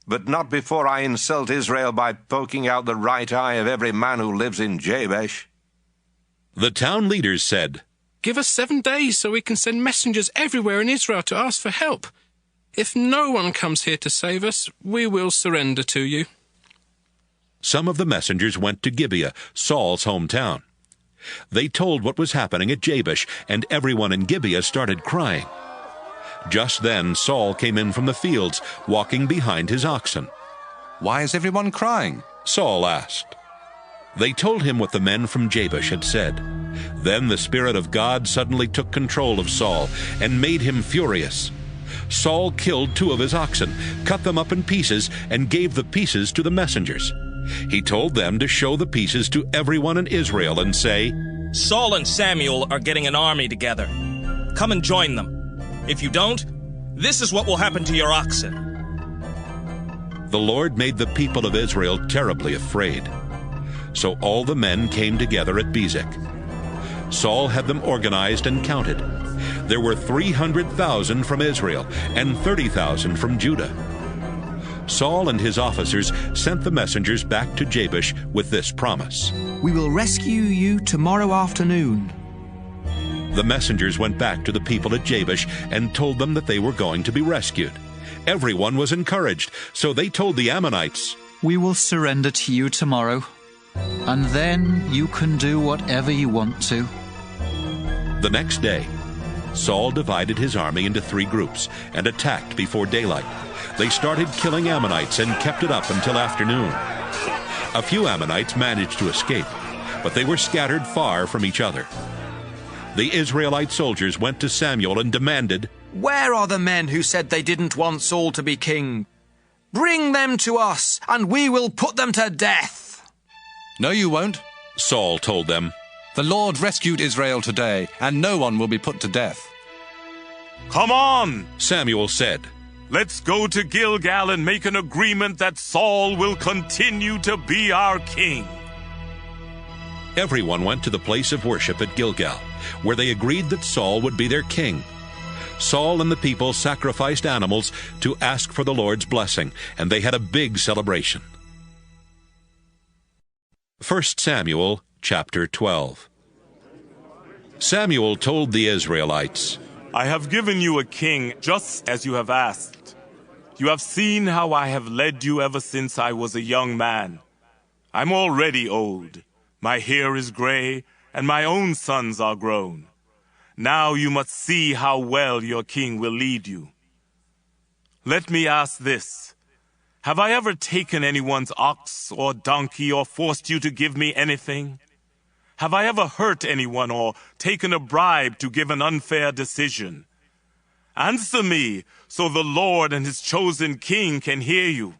but not before I insult Israel by poking out the right eye of every man who lives in Jabesh." The town leaders said, "Give us 7 days so we can send messengers everywhere in Israel to ask for help. If no one comes here to save us, we will surrender to you." Some of the messengers went to Gibeah, Saul's hometown. They told what was happening at Jabesh, and everyone in Gibeah started crying. Just then Saul came in from the fields, walking behind his oxen. "Why is everyone crying?" Saul asked. They told him what the men from Jabesh had said. Then the Spirit of God suddenly took control of Saul and made him furious. Saul killed 2 of his oxen, cut them up in pieces, and gave the pieces to the messengers. He told them to show the pieces to everyone in Israel and say, "Saul and Samuel are getting an army together. Come and join them. If you don't, this is what will happen to your oxen." The Lord made the people of Israel terribly afraid. So all the men came together at Bezek. Saul had them organized and counted. There were 300,000 from Israel and 30,000 from Judah. Saul and his officers sent the messengers back to Jabesh with this promise, "We will rescue you tomorrow afternoon." The messengers went back to the people at Jabesh and told them that they were going to be rescued. Everyone was encouraged, so they told the Ammonites, "We will surrender to you tomorrow, and then you can do whatever you want to." The next day, Saul divided his army into 3 groups and attacked before daylight. They started killing Ammonites and kept it up until afternoon. A few Ammonites managed to escape, but they were scattered far from each other. The Israelite soldiers went to Samuel and demanded, "Where are the men who said they didn't want Saul to be king? Bring them to us, and we will put them to death." "No, you won't," Saul told them. "The Lord rescued Israel today, and no one will be put to death." "Come on," Samuel said. "Let's go to Gilgal and make an agreement that Saul will continue to be our king." Everyone went to the place of worship at Gilgal, where they agreed that Saul would be their king. Saul and the people sacrificed animals to ask for the Lord's blessing, and they had a big celebration. 1 Samuel chapter 12. Samuel told the Israelites, "I have given you a king just as you have asked. You have seen how I have led you ever since I was a young man. I'm already old. My hair is gray, and my own sons are grown. Now you must see how well your king will lead you. Let me ask this. Have I ever taken anyone's ox or donkey or forced you to give me anything? Have I ever hurt anyone or taken a bribe to give an unfair decision? Answer me, so the Lord and his chosen king can hear you.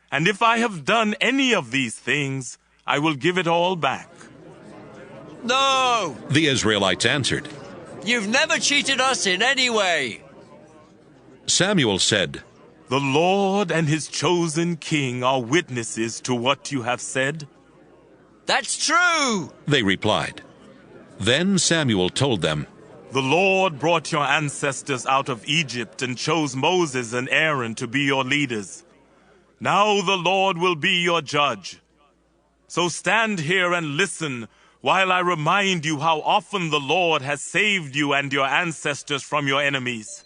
And if I have done any of these things, I will give it all back." "No!" the Israelites answered. "You've never cheated us in any way." Samuel said, "The Lord and his chosen king are witnesses to what you have said." "That's true," they replied. Then Samuel told them, "The Lord brought your ancestors out of Egypt and chose Moses and Aaron to be your leaders. Now the Lord will be your judge. So stand here and listen while I remind you how often the Lord has saved you and your ancestors from your enemies.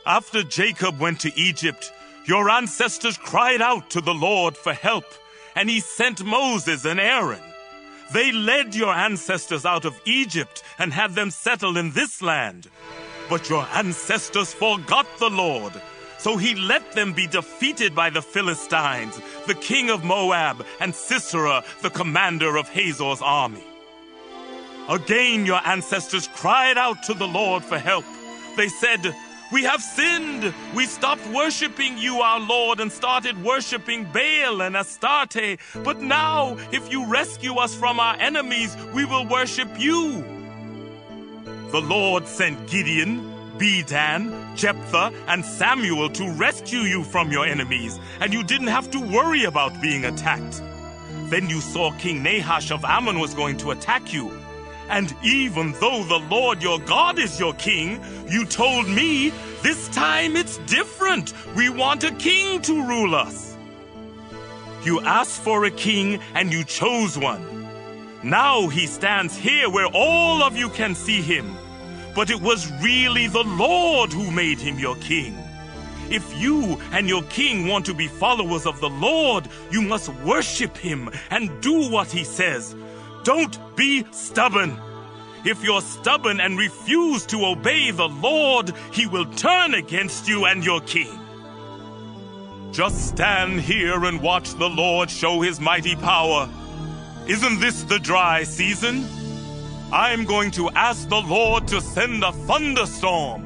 After Jacob went to Egypt, Your ancestors cried out to the Lord for help, and he sent Moses and Aaron. They led your ancestors out of Egypt and had them settle in this land. But your ancestors forgot the Lord, so he let them be defeated by the Philistines, the king of Moab, and Sisera, the commander of Hazor's army. Again your ancestors cried out to the Lord for help. They said, "We have sinned. We stopped worshiping you, our Lord, and started worshiping Baal and Astarte. But now, if you rescue us from our enemies, we will worship you." The Lord sent Gideon, Bedan, Jephthah, and Samuel to rescue you from your enemies, and you didn't have to worry about being attacked. Then you saw King Nahash of Ammon was going to attack you. And even though the Lord your God is your king, you told me, "This time it's different. We want a king to rule us." You asked for a king and you chose one. Now he stands here where all of you can see him. But it was really the Lord who made him your king. If you and your king want to be followers of the Lord, you must worship him and do what he says. Don't be stubborn. If you're stubborn and refuse to obey the Lord, he will turn against you and your king. Just stand here and watch the Lord show his mighty power. Isn't this the dry season? I'm going to ask the Lord to send a thunderstorm.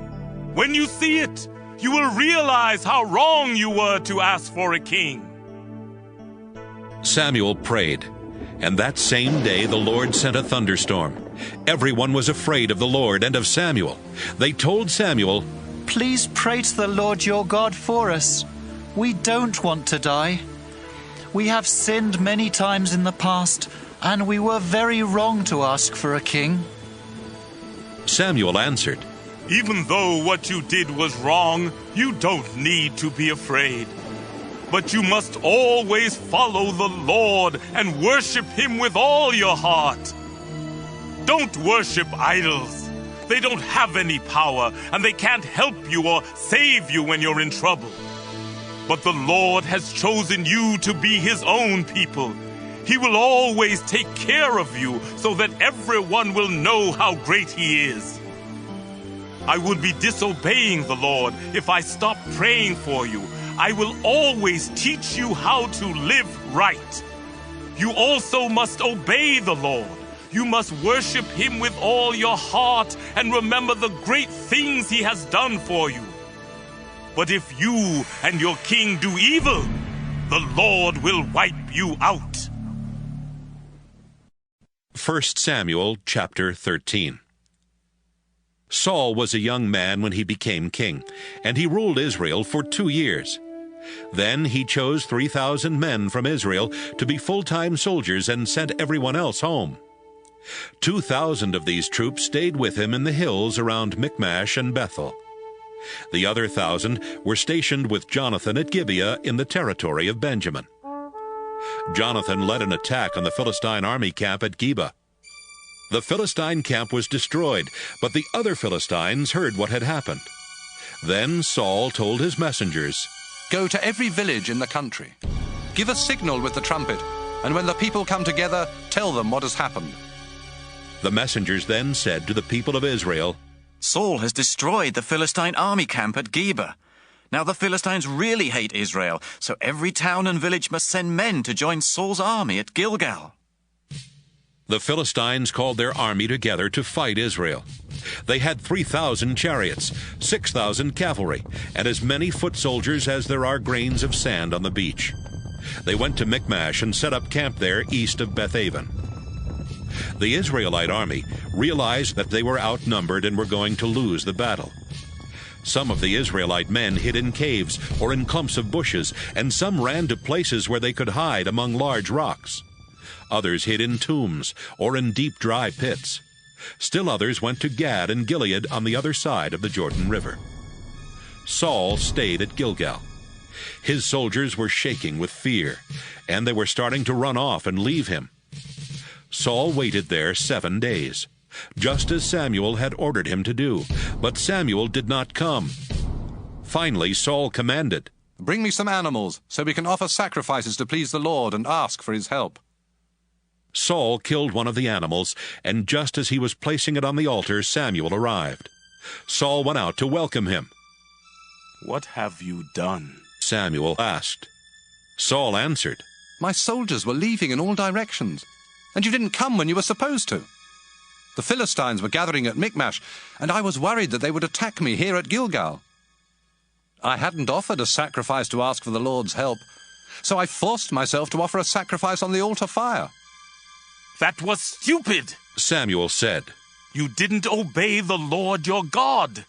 When you see it, you will realize how wrong you were to ask for a king. Samuel prayed, and that same day the Lord sent a thunderstorm. Everyone was afraid of the Lord and of Samuel. They told Samuel, "Please pray to the Lord your God for us. We don't want to die. We have sinned many times in the past, and we were very wrong to ask for a king." Samuel answered, "Even though what you did was wrong, you don't need to be afraid. But you must always follow the Lord and worship him with all your heart. Don't worship idols. They don't have any power, and they can't help you or save you when you're in trouble. But the Lord has chosen you to be his own people. He will always take care of you so that everyone will know how great he is. I would be disobeying the Lord if I stopped praying for you. I will always teach you how to live right. You also must obey the Lord. You must worship him with all your heart and remember the great things he has done for you. But if you and your king do evil, the Lord will wipe you out." 1 Samuel chapter 13. Saul was a young man when he became king, and he ruled Israel for 2 years. Then he chose 3,000 men from Israel to be full-time soldiers and sent everyone else home. 2,000 of these troops stayed with him in the hills around Michmash and Bethel. The other 1,000 were stationed with Jonathan at Gibeah in the territory of Benjamin. Jonathan led an attack on the Philistine army camp at Geba. The Philistine camp was destroyed, but the other Philistines heard what had happened. Then Saul told his messengers, "Go to every village in the country. Give a signal with the trumpet, and when the people come together, tell them what has happened." The messengers then said to the people of Israel, "Saul has destroyed the Philistine army camp at Geba. Now the Philistines really hate Israel, so every town and village must send men to join Saul's army at Gilgal." The Philistines called their army together to fight Israel. They had 3,000 chariots, 6,000 cavalry, and as many foot soldiers as there are grains of sand on the beach. They went to Michmash and set up camp there east of Bethaven. The Israelite army realized that they were outnumbered and were going to lose the battle. Some of the Israelite men hid in caves or in clumps of bushes, and some ran to places where they could hide among large rocks. Others hid in tombs or in deep dry pits. Still others went to Gad and Gilead on the other side of the Jordan River. Saul stayed at Gilgal. His soldiers were shaking with fear, and they were starting to run off and leave him. Saul waited there 7 days, just as Samuel had ordered him to do, but Samuel did not come. Finally Saul commanded, Bring me some animals, so we can offer sacrifices to please the Lord and ask for his help." Saul killed one of the animals, and just as he was placing it on the altar, Samuel arrived. Saul went out to welcome him. "What have you done?" Samuel asked. Saul answered, "My soldiers were leaving in all directions, and you didn't come when you were supposed to. The Philistines were gathering at Michmash, and I was worried that they would attack me here at Gilgal. I hadn't offered a sacrifice to ask for the Lord's help, so I forced myself to offer a sacrifice on the altar fire." "That was stupid," Samuel said. "You didn't obey the Lord your God.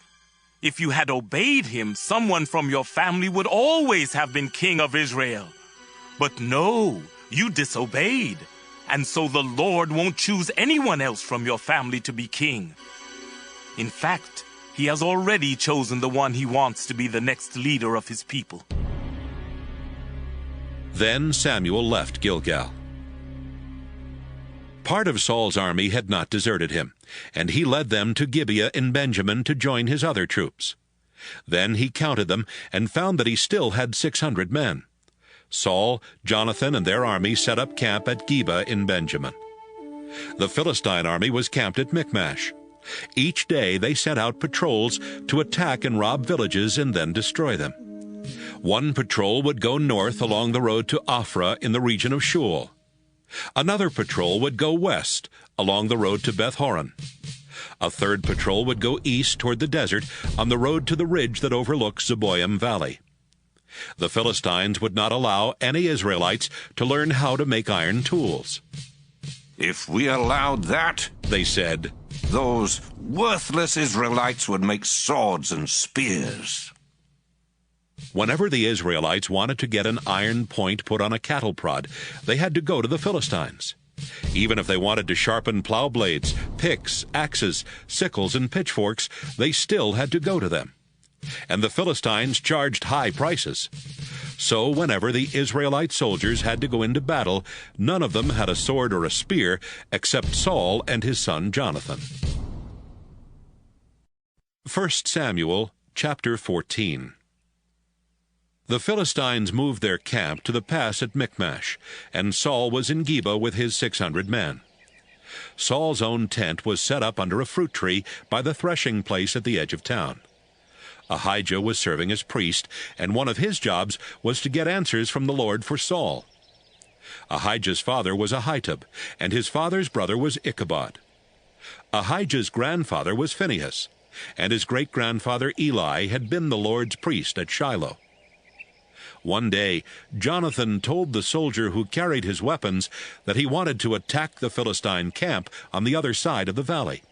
If you had obeyed him, someone from your family would always have been king of Israel. But no, you disobeyed, and so the Lord won't choose anyone else from your family to be king. In fact, he has already chosen the one he wants to be the next leader of his people." Then Samuel left Gilgal. Part of Saul's army had not deserted him, and he led them to Gibeah in Benjamin to join his other troops. Then he counted them and found that he still had 600 men. Saul, Jonathan, and their army set up camp at Gibeah in Benjamin. The Philistine army was camped at Michmash. Each day they sent out patrols to attack and rob villages and then destroy them. One patrol would go north along the road to Ophrah in the region of Shul. Another patrol would go west along the road to Beth-horon. A third patrol would go east toward the desert on the road to the ridge that overlooks Zeboim Valley. The Philistines would not allow any Israelites to learn how to make iron tools. "If we allowed that," they said, "those worthless Israelites would make swords and spears." Whenever the Israelites wanted to get an iron point put on a cattle prod, they had to go to the Philistines. Even if they wanted to sharpen plow blades, picks, axes, sickles, and pitchforks, they still had to go to them. And the Philistines charged high prices. So whenever the Israelite soldiers had to go into battle, none of them had a sword or a spear except Saul and his son Jonathan. 1 Samuel chapter 14. The Philistines moved their camp to the pass at Michmash, and Saul was in Gibeah with his 600 men. Saul's own tent was set up under a fruit tree by the threshing place at the edge of town. Ahijah was serving as priest, and one of his jobs was to get answers from the Lord for Saul. Ahijah's father was Ahitub, and his father's brother was Ichabod. Ahijah's grandfather was Phinehas, and his great-grandfather Eli had been the Lord's priest at Shiloh. One day, Jonathan told the soldier who carried his weapons that he wanted to attack the Philistine camp on the other side of the valley.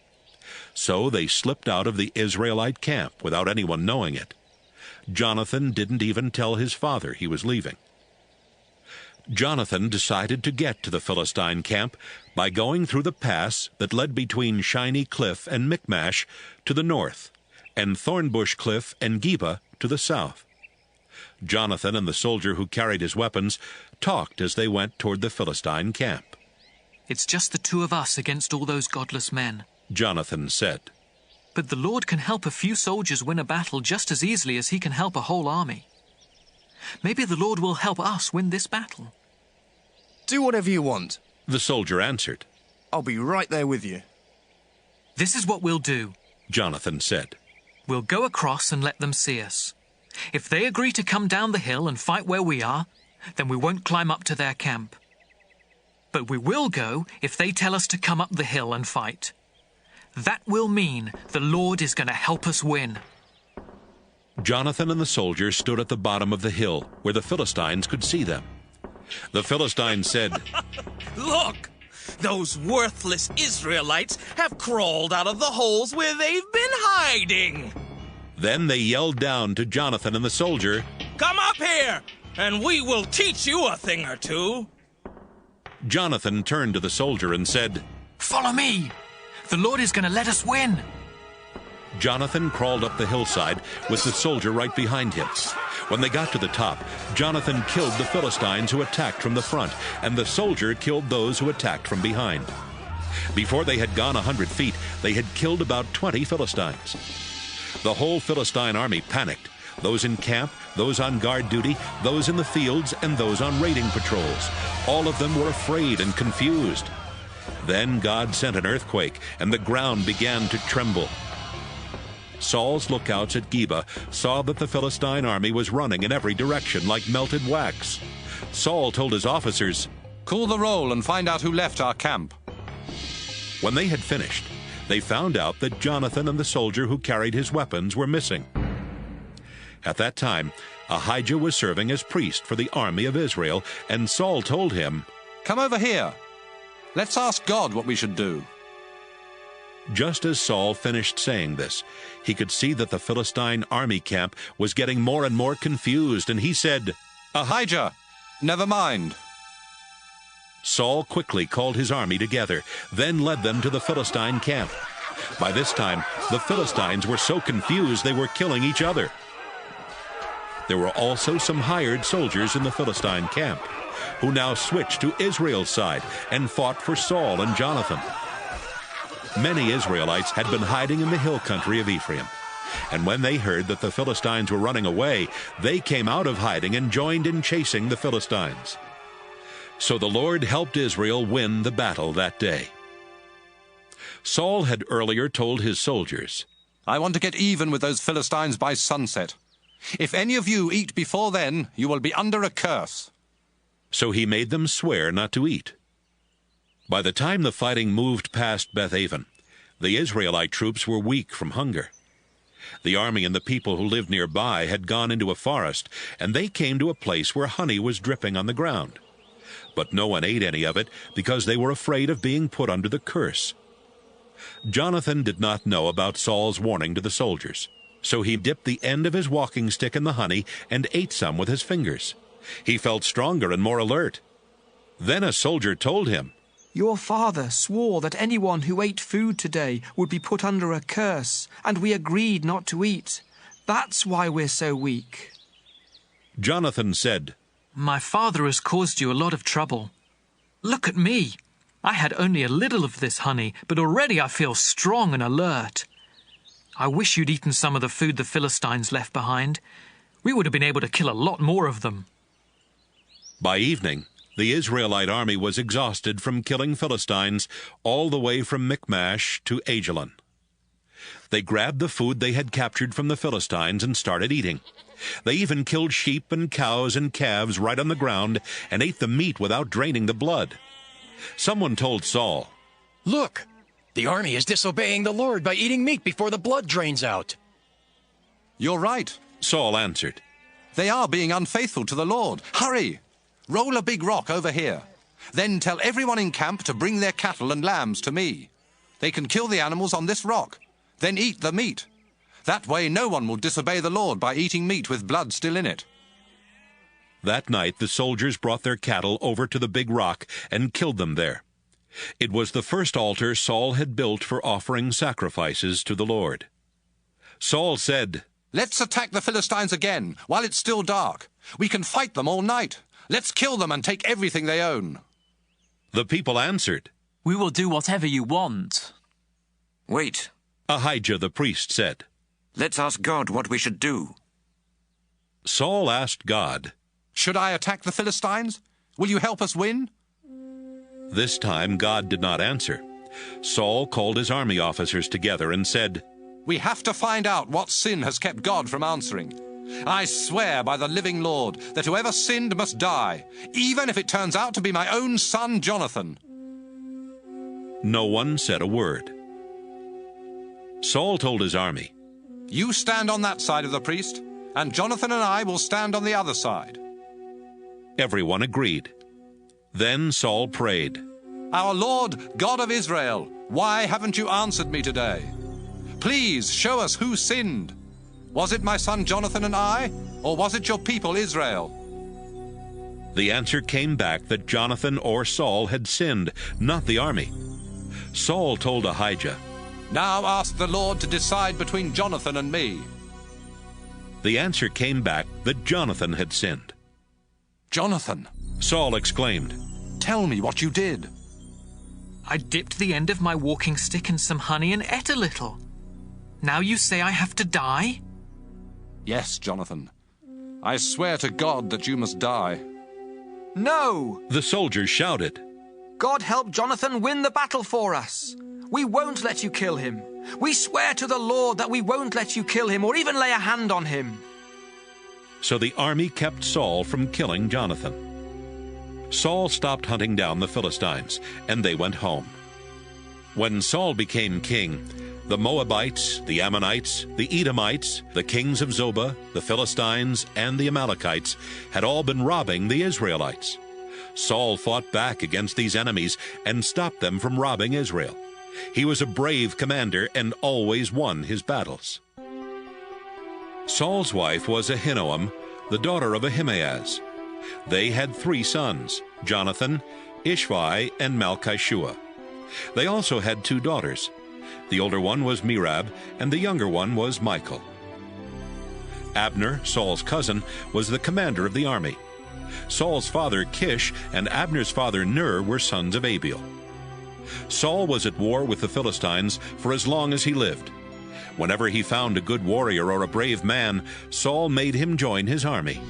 So they slipped out of the Israelite camp without anyone knowing it. Jonathan didn't even tell his father he was leaving. Jonathan decided to get to the Philistine camp by going through the pass that led between Shiny Cliff and Michmash to the north, and Thornbush Cliff and Gibeah to the south. Jonathan and the soldier who carried his weapons talked as they went toward the Philistine camp. "It's just the two of us against all those godless men," Jonathan said. "But the Lord can help a few soldiers win a battle just as easily as he can help a whole army. Maybe the Lord will help us win this battle." "Do whatever you want," the soldier answered. "I'll be right there with you." "This is what we'll do," Jonathan said. "We'll go across and let them see us. If they agree to come down the hill and fight where we are, then we won't climb up to their camp. But we will go if they tell us to come up the hill and fight. That will mean the Lord is going to help us win." Jonathan and the soldier stood at the bottom of the hill where the Philistines could see them. The Philistines said, "Look! Those worthless Israelites have crawled out of the holes where they've been hiding." Then they yelled down to Jonathan and the soldier, "Come up here, and we will teach you a thing or two." Jonathan turned to the soldier and said, "Follow me. The Lord is going to let us win." Jonathan crawled up the hillside with the soldier right behind him. When they got to the top, Jonathan killed the Philistines who attacked from the front, and the soldier killed those who attacked from behind. Before they had gone 100 feet, they had killed about 20 Philistines. The whole Philistine army panicked. those in camp, those on guard duty, those in the fields, and those on raiding patrols. All of them were afraid and confused. Then God sent an earthquake, and the ground began to tremble. Saul's lookouts at Geba saw that the Philistine army was running in every direction like melted wax. Saul told his officers, "Call the roll and find out who left our camp." When they had finished, they found out that Jonathan and the soldier who carried his weapons were missing. At that time, Ahijah was serving as priest for the army of Israel, and Saul told him, "Come over here. Let's ask God what we should do." Just as Saul finished saying this, he could see that the Philistine army camp was getting more and more confused, and he said, "Ahijah, never mind." Saul quickly called his army together, then led them to the Philistine camp. By this time, the Philistines were so confused they were killing each other. There were also some hired soldiers in the Philistine camp, who now switched to Israel's side and fought for Saul and Jonathan. Many Israelites had been hiding in the hill country of Ephraim, and when they heard that the Philistines were running away, they came out of hiding and joined in chasing the Philistines. So the Lord helped Israel win the battle that day. Saul had earlier told his soldiers, "I want to get even with those Philistines by sunset. If any of you eat before then, you will be under a curse." So he made them swear not to eat. By the time the fighting moved past Beth-aven, the Israelite troops were weak from hunger. The army and the people who lived nearby had gone into a forest, and they came to a place where honey was dripping on the ground. But no one ate any of it because they were afraid of being put under the curse. Jonathan did not know about Saul's warning to the soldiers, so he dipped the end of his walking stick in the honey and ate some with his fingers. He felt stronger and more alert. Then a soldier told him, "Your father swore that anyone who ate food today would be put under a curse, and we agreed not to eat. That's why we're so weak." Jonathan said, "My father has caused you a lot of trouble. Look at me. I had only a little of this honey, but already I feel strong and alert. I wish you'd eaten some of the food the Philistines left behind. We would have been able to kill a lot more of them." By evening, the Israelite army was exhausted from killing Philistines all the way from Michmash to Ajalon. They grabbed the food they had captured from the Philistines and started eating. They even killed sheep and cows and calves right on the ground and ate the meat without draining the blood. Someone told Saul, "Look, the army is disobeying the Lord by eating meat before the blood drains out." "You're right," Saul answered. "They are being unfaithful to the Lord. Hurry! Roll a big rock over here. Then tell everyone in camp to bring their cattle and lambs to me. They can kill the animals on this rock, then eat the meat. That way no one will disobey the Lord by eating meat with blood still in it." That night the soldiers brought their cattle over to the big rock and killed them there. It was the first altar Saul had built for offering sacrifices to the Lord. Saul said, "Let's attack the Philistines again while it's still dark. We can fight them all night. Let's kill them and take everything they own." The people answered, "We will do whatever you want." "Wait," Ahijah the priest said. "Let's ask God what we should do." Saul asked God, "Should I attack the Philistines? Will you help us win?" This time God did not answer. Saul called his army officers together and said, "We have to find out what sin has kept God from answering. I swear by the living Lord that whoever sinned must die, even if it turns out to be my own son Jonathan." No one said a word. Saul told his army, "You stand on that side of the priest, and Jonathan and I will stand on the other side." Everyone agreed. Then Saul prayed, "Our Lord, God of Israel, why haven't you answered me today? Please show us who sinned. Was it my son Jonathan and I, or was it your people Israel?" The answer came back that Jonathan or Saul had sinned, not the army. Saul told Ahijah, "Now ask the Lord to decide between Jonathan and me." The answer came back that Jonathan had sinned. "Jonathan," Saul exclaimed, "tell me what you did." "I dipped the end of my walking stick in some honey and ate a little. Now you say I have to die?" Yes, Jonathan. I swear to God that you must die. No! The soldiers shouted. God help Jonathan win the battle for us. We won't let you kill him. We swear to the Lord that we won't let you kill him or even lay a hand on him. So the army kept Saul from killing Jonathan. Saul stopped hunting down the Philistines, and they went home. When Saul became king, the Moabites, the Ammonites, the Edomites, the kings of Zobah, the Philistines, and the Amalekites had all been robbing the Israelites. Saul fought back against these enemies and stopped them from robbing Israel. He was a brave commander and always won his battles. Saul's wife was Ahinoam, the daughter of Ahimaaz. They had 3 sons, Jonathan, Ishvi, and Malchishua. They also had 2 daughters. The older one was Merab, and the younger one was Michal. Abner, Saul's cousin, was the commander of the army. Saul's father Kish and Abner's father Ner were sons of Abiel. Saul was at war with the Philistines for as long as he lived. Whenever he found a good warrior or a brave man, Saul made him join his army.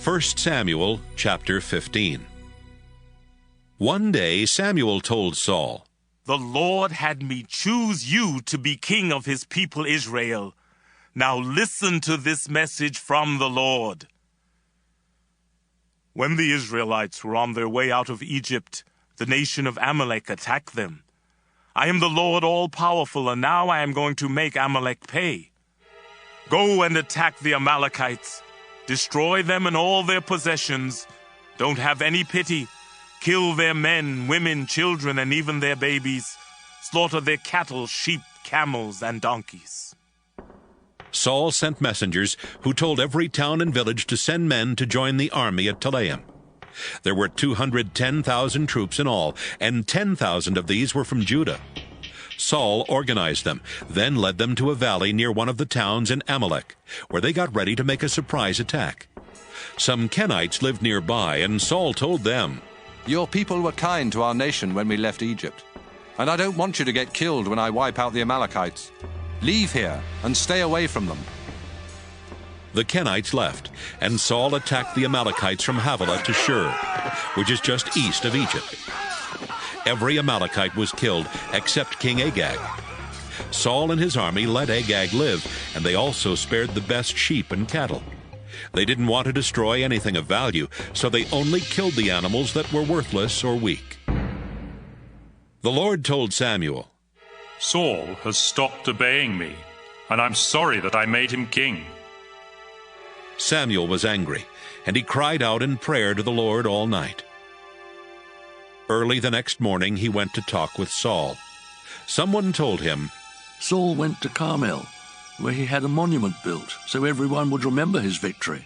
1 Samuel chapter 15. One day Samuel told Saul, "The Lord had me choose you to be king of his people Israel. Now listen to this message from the Lord. When the Israelites were on their way out of Egypt, the nation of Amalek attacked them. I am the Lord all-powerful, and now I am going to make Amalek pay. Go and attack the Amalekites. Destroy them and all their possessions. Don't have any pity. Kill their men, women, children, and even their babies. Slaughter their cattle, sheep, camels, and donkeys." Saul sent messengers who told every town and village to send men to join the army at Telaim. There were 210,000 troops in all, and 10,000 of these were from Judah. Saul organized them, then led them to a valley near one of the towns in Amalek, where they got ready to make a surprise attack. Some Kenites lived nearby, and Saul told them, "Your people were kind to our nation when we left Egypt, and I don't want you to get killed when I wipe out the Amalekites. Leave here and stay away from them." The Kenites left, and Saul attacked the Amalekites from Havilah to Shur, which is just east of Egypt. Every Amalekite was killed except King Agag. Saul and his army let Agag live, and they also spared the best sheep and cattle. They didn't want to destroy anything of value, so they only killed the animals that were worthless or weak. The Lord told Samuel, "Saul has stopped obeying me, and I'm sorry that I made him king." Samuel was angry, and he cried out in prayer to the Lord all night. Early the next morning he went to talk with Saul. Someone told him, "Saul went to Carmel, where he had a monument built so everyone would remember his victory.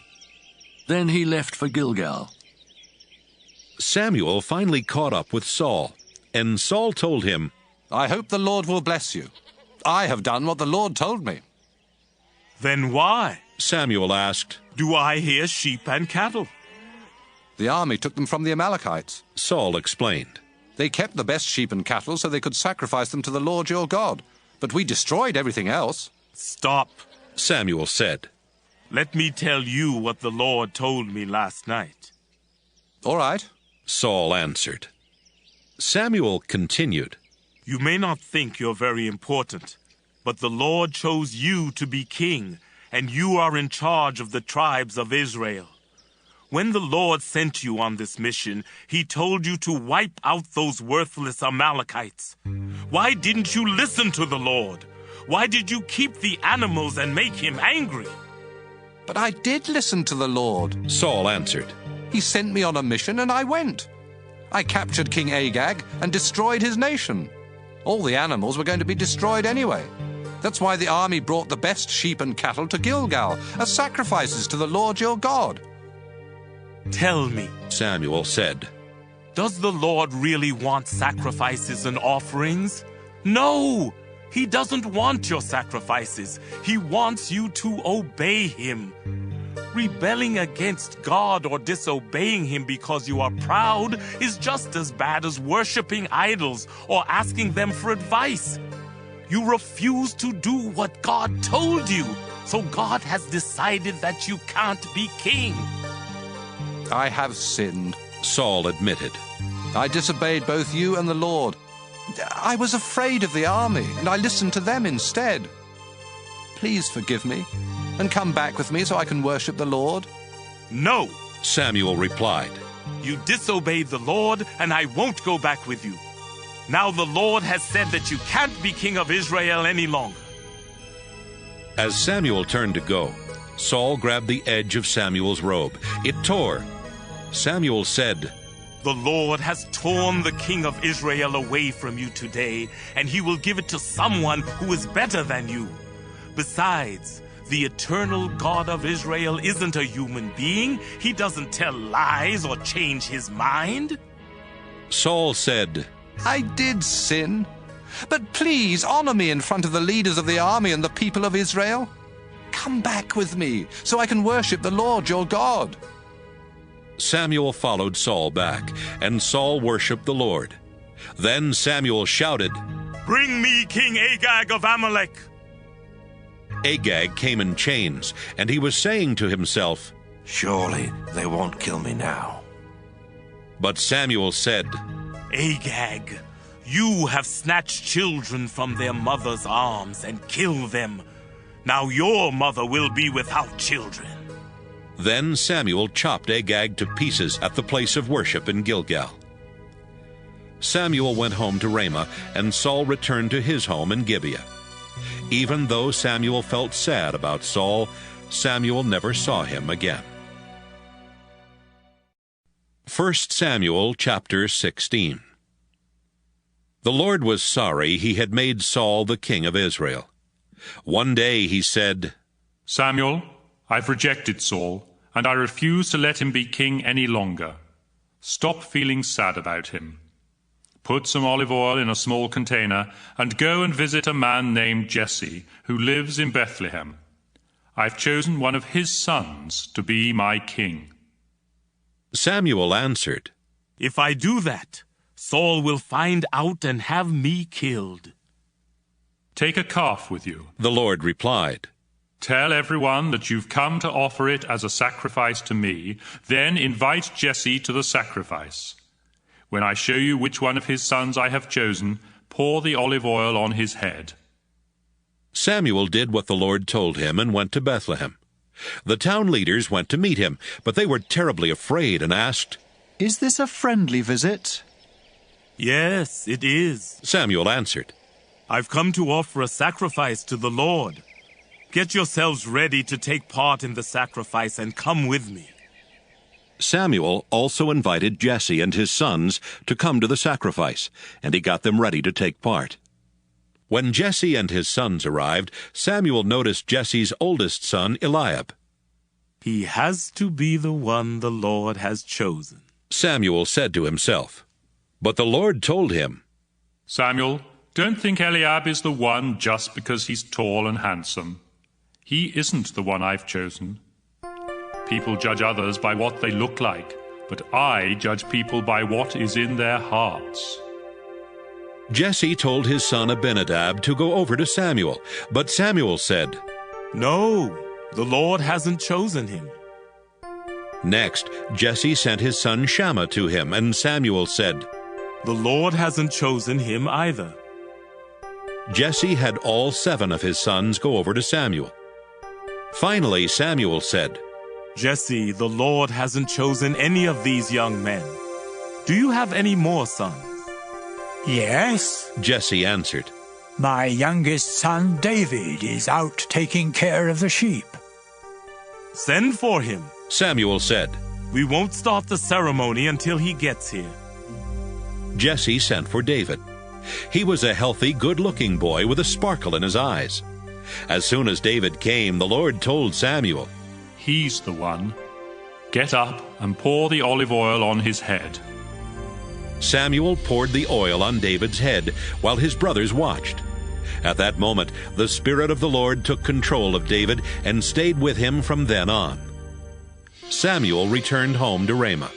Then he left for Gilgal." Samuel finally caught up with Saul, and Saul told him, "I hope the Lord will bless you. I have done what the Lord told me." "Then why," Samuel asked, "do I hear sheep and cattle?" "The army took them from the Amalekites," Saul explained. "They kept the best sheep and cattle so they could sacrifice them to the Lord your God. But we destroyed everything else." "Stop," Samuel said. "Let me tell you what the Lord told me last night." "All right," Saul answered. Samuel continued, "You may not think you're very important, but the Lord chose you to be king, and you are in charge of the tribes of Israel. When the Lord sent you on this mission, he told you to wipe out those worthless Amalekites. Why didn't you listen to the Lord? Why did you keep the animals and make him angry?" "But I did listen to the Lord," Saul answered. "He sent me on a mission and I went. I captured King Agag and destroyed his nation. All the animals were going to be destroyed anyway. That's why the army brought the best sheep and cattle to Gilgal as sacrifices to the Lord your God." "Tell me," Samuel said, "does the Lord really want sacrifices and offerings? No! He doesn't want your sacrifices. He wants you to obey him. Rebelling against God or disobeying him because you are proud is just as bad as worshiping idols or asking them for advice. You refuse to do what God told you, so God has decided that you can't be king. I have sinned, Saul admitted. I disobeyed both you and the Lord. I was afraid of the army, and I listened to them instead. Please forgive me, and come back with me so I can worship the Lord. No, Samuel replied. You disobeyed the Lord, and I won't go back with you. Now the Lord has said that you can't be king of Israel any longer. As Samuel turned to go, Saul grabbed the edge of Samuel's robe. It tore. Samuel said, The Lord has torn the king of Israel away from you today, and he will give it to someone who is better than you. Besides, the eternal God of Israel isn't a human being. He doesn't tell lies or change his mind. Saul said, I did sin, but please honor me in front of the leaders of the army and the people of Israel. Come back with me so I can worship the Lord your God. Samuel followed Saul back, and Saul worshipped the Lord. Then Samuel shouted, Bring me King Agag of Amalek. Agag came in chains, and he was saying to himself, Surely they won't kill me now. But Samuel said, Agag, you have snatched children from their mother's arms and killed them. Now your mother will be without children. Then Samuel chopped Agag to pieces at the place of worship in Gilgal. Samuel went home to Ramah, and Saul returned to his home in Gibeah. Even though Samuel felt sad about Saul, Samuel never saw him again. 1 Samuel chapter 16. The Lord was sorry he had made Saul the king of Israel. One day he said, Samuel, I've rejected Saul, and I refuse to let him be king any longer. Stop feeling sad about him. Put some olive oil in a small container, and go and visit a man named Jesse, who lives in Bethlehem. I've chosen one of his sons to be my king. Samuel answered, If I do that, Saul will find out and have me killed. Take a calf with you, the Lord replied. Tell everyone that you've come to offer it as a sacrifice to me, then invite Jesse to the sacrifice. When I show you which one of his sons I have chosen, pour the olive oil on his head. Samuel did what the Lord told him and went to Bethlehem. The town leaders went to meet him, but they were terribly afraid and asked, Is this a friendly visit? Yes, it is, Samuel answered. I've come to offer a sacrifice to the Lord. Get yourselves ready to take part in the sacrifice and come with me. Samuel also invited Jesse and his sons to come to the sacrifice, and he got them ready to take part. When Jesse and his sons arrived, Samuel noticed Jesse's oldest son, Eliab. He has to be the one the Lord has chosen, Samuel said to himself. But the Lord told him, Samuel, don't think Eliab is the one just because he's tall and handsome. He isn't the one I've chosen. People judge others by what they look like, but I judge people by what is in their hearts. Jesse told his son Abinadab to go over to Samuel, but Samuel said, No, the Lord hasn't chosen him. Next, Jesse sent his son Shammah to him, and Samuel said, The Lord hasn't chosen him either. Jesse had all 7 of his sons go over to Samuel. Finally, Samuel said, Jesse, the Lord hasn't chosen any of these young men. Do you have any more sons? Yes, Jesse answered. My youngest son David is out taking care of the sheep. Send for him, Samuel said. We won't start the ceremony until he gets here. Jesse sent for David. He was a healthy, good-looking boy with a sparkle in his eyes. As soon as David came, the Lord told Samuel, He's the one. Get up and pour the olive oil on his head. Samuel poured the oil on David's head while his brothers watched. At that moment, the Spirit of the Lord took control of David and stayed with him from then on. Samuel returned home to Ramah.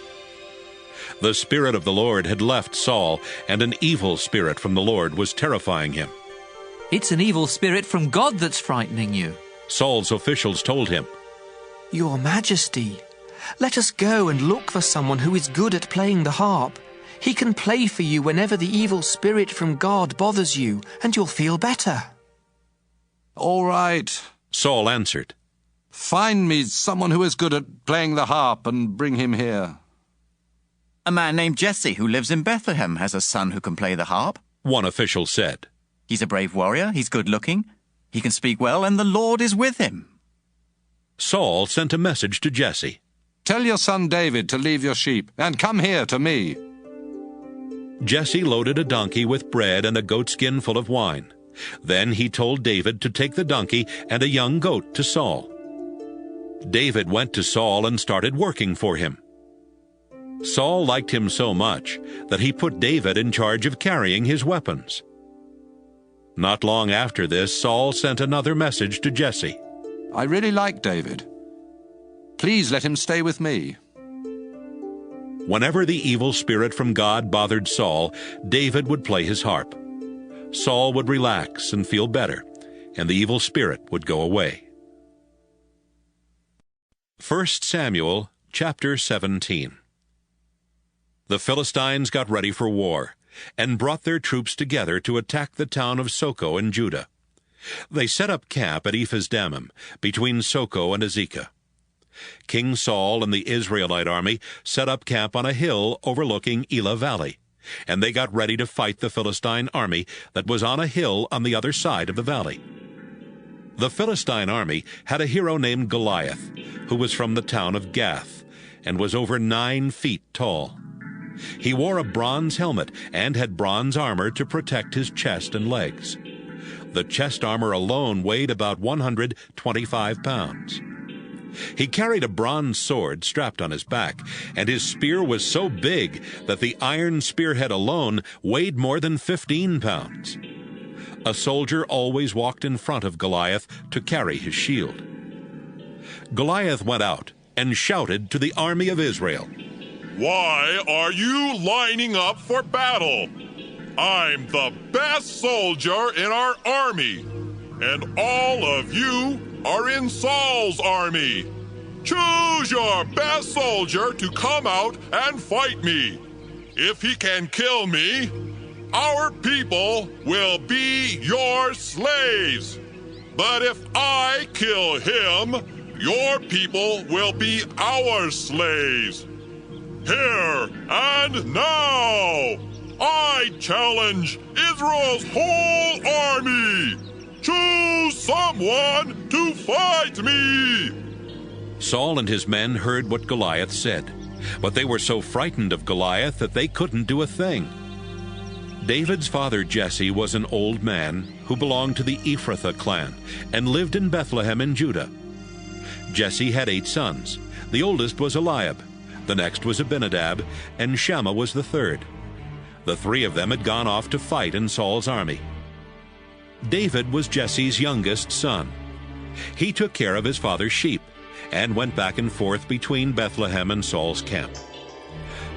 The Spirit of the Lord had left Saul, and an evil spirit from the Lord was terrifying him. It's an evil spirit from God that's frightening you. Saul's officials told him, Your Majesty, let us go and look for someone who is good at playing the harp. He can play for you whenever the evil spirit from God bothers you, and you'll feel better. All right, Saul answered. Find me someone who is good at playing the harp and bring him here. A man named Jesse who lives in Bethlehem has a son who can play the harp. One official said. He's a brave warrior, he's good-looking, he can speak well, and the Lord is with him. Saul sent a message to Jesse. Tell your son David to leave your sheep and come here to me. Jesse loaded a donkey with bread and a goatskin full of wine. Then he told David to take the donkey and a young goat to Saul. David went to Saul and started working for him. Saul liked him so much that he put David in charge of carrying his weapons. Not long after this, Saul sent another message to Jesse. I really like David. Please let him stay with me. Whenever the evil spirit from God bothered Saul, David would play his harp. Saul would relax and feel better, and the evil spirit would go away. 1 Samuel chapter 17. The Philistines got ready for war, and brought their troops together to attack the town of Soko in Judah. They set up camp at Ephes-dammim, between Soko and Azekah. King Saul and the Israelite army set up camp on a hill overlooking Elah Valley, and they got ready to fight the Philistine army that was on a hill on the other side of the valley. The Philistine army had a hero named Goliath, who was from the town of Gath, and was over 9 feet tall. He wore a bronze helmet and had bronze armor to protect his chest and legs. The chest armor alone weighed about 125 pounds. He carried a bronze sword strapped on his back, and his spear was so big that the iron spearhead alone weighed more than 15 pounds. A soldier always walked in front of Goliath to carry his shield. Goliath went out and shouted to the army of Israel, Why are you lining up for battle? I'm the best soldier in our army, and all of you are in Saul's army. Choose your best soldier to come out and fight me. If he can kill me, our people will be your slaves. But if I kill him, your people will be our slaves. Here and now, I challenge Israel's whole army. Choose someone to fight me. Saul and his men heard what Goliath said, but they were so frightened of Goliath that they couldn't do a thing. David's father Jesse was an old man who belonged to the Ephrathah clan and lived in Bethlehem in Judah. Jesse had 8 sons. The oldest was Eliab, the next was Abinadab, and Shammah was the third. The 3 of them had gone off to fight in Saul's army. David was Jesse's youngest son. He took care of his father's sheep and went back and forth between Bethlehem and Saul's camp.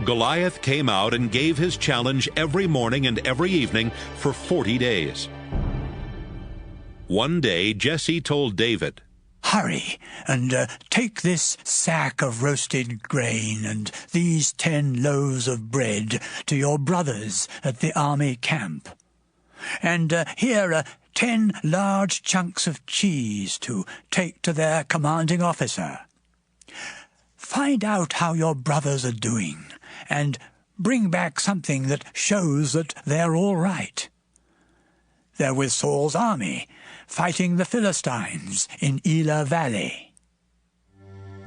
Goliath came out and gave his challenge every morning and every evening for 40 days. One day Jesse told David, Hurry and take this sack of roasted grain and these 10 loaves of bread to your brothers at the army camp. And here are 10 large chunks of cheese to take to their commanding officer. Find out how your brothers are doing and bring back something that shows that they're all right. They're with Saul's army, fighting the Philistines in Elah Valley.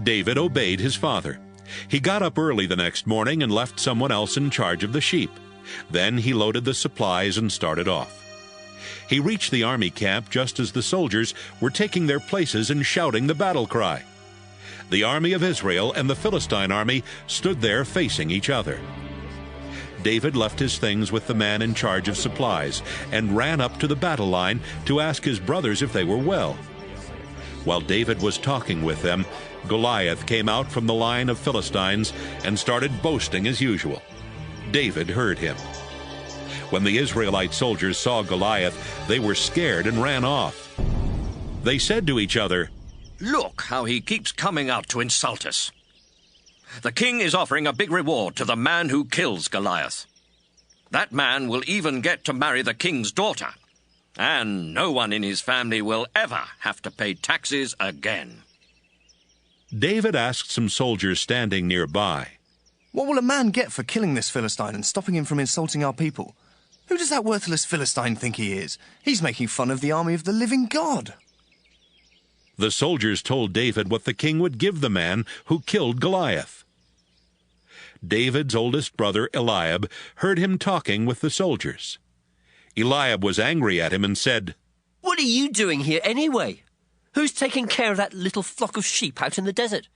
David obeyed his father. He got up early the next morning and left someone else in charge of the sheep. Then he loaded the supplies and started off. He reached the army camp just as the soldiers were taking their places and shouting the battle cry. The army of Israel and the Philistine army stood there facing each other. David left his things with the man in charge of supplies and ran up to the battle line to ask his brothers if they were well. While David was talking with them, Goliath came out from the line of Philistines and started boasting as usual. David heard him. When the Israelite soldiers saw Goliath, they were scared and ran off. They said to each other, "Look how he keeps coming out to insult us. The king is offering a big reward to the man who kills Goliath. That man will even get to marry the king's daughter, and no one in his family will ever have to pay taxes again." David asked some soldiers standing nearby, "What will a man get for killing this Philistine and stopping him from insulting our people? Who does that worthless Philistine think he is? He's making fun of the army of the living God." The soldiers told David what the king would give the man who killed Goliath. David's oldest brother Eliab heard him talking with the soldiers. Eliab was angry at him and said, "What are you doing here anyway? Who's taking care of that little flock of sheep out in the desert?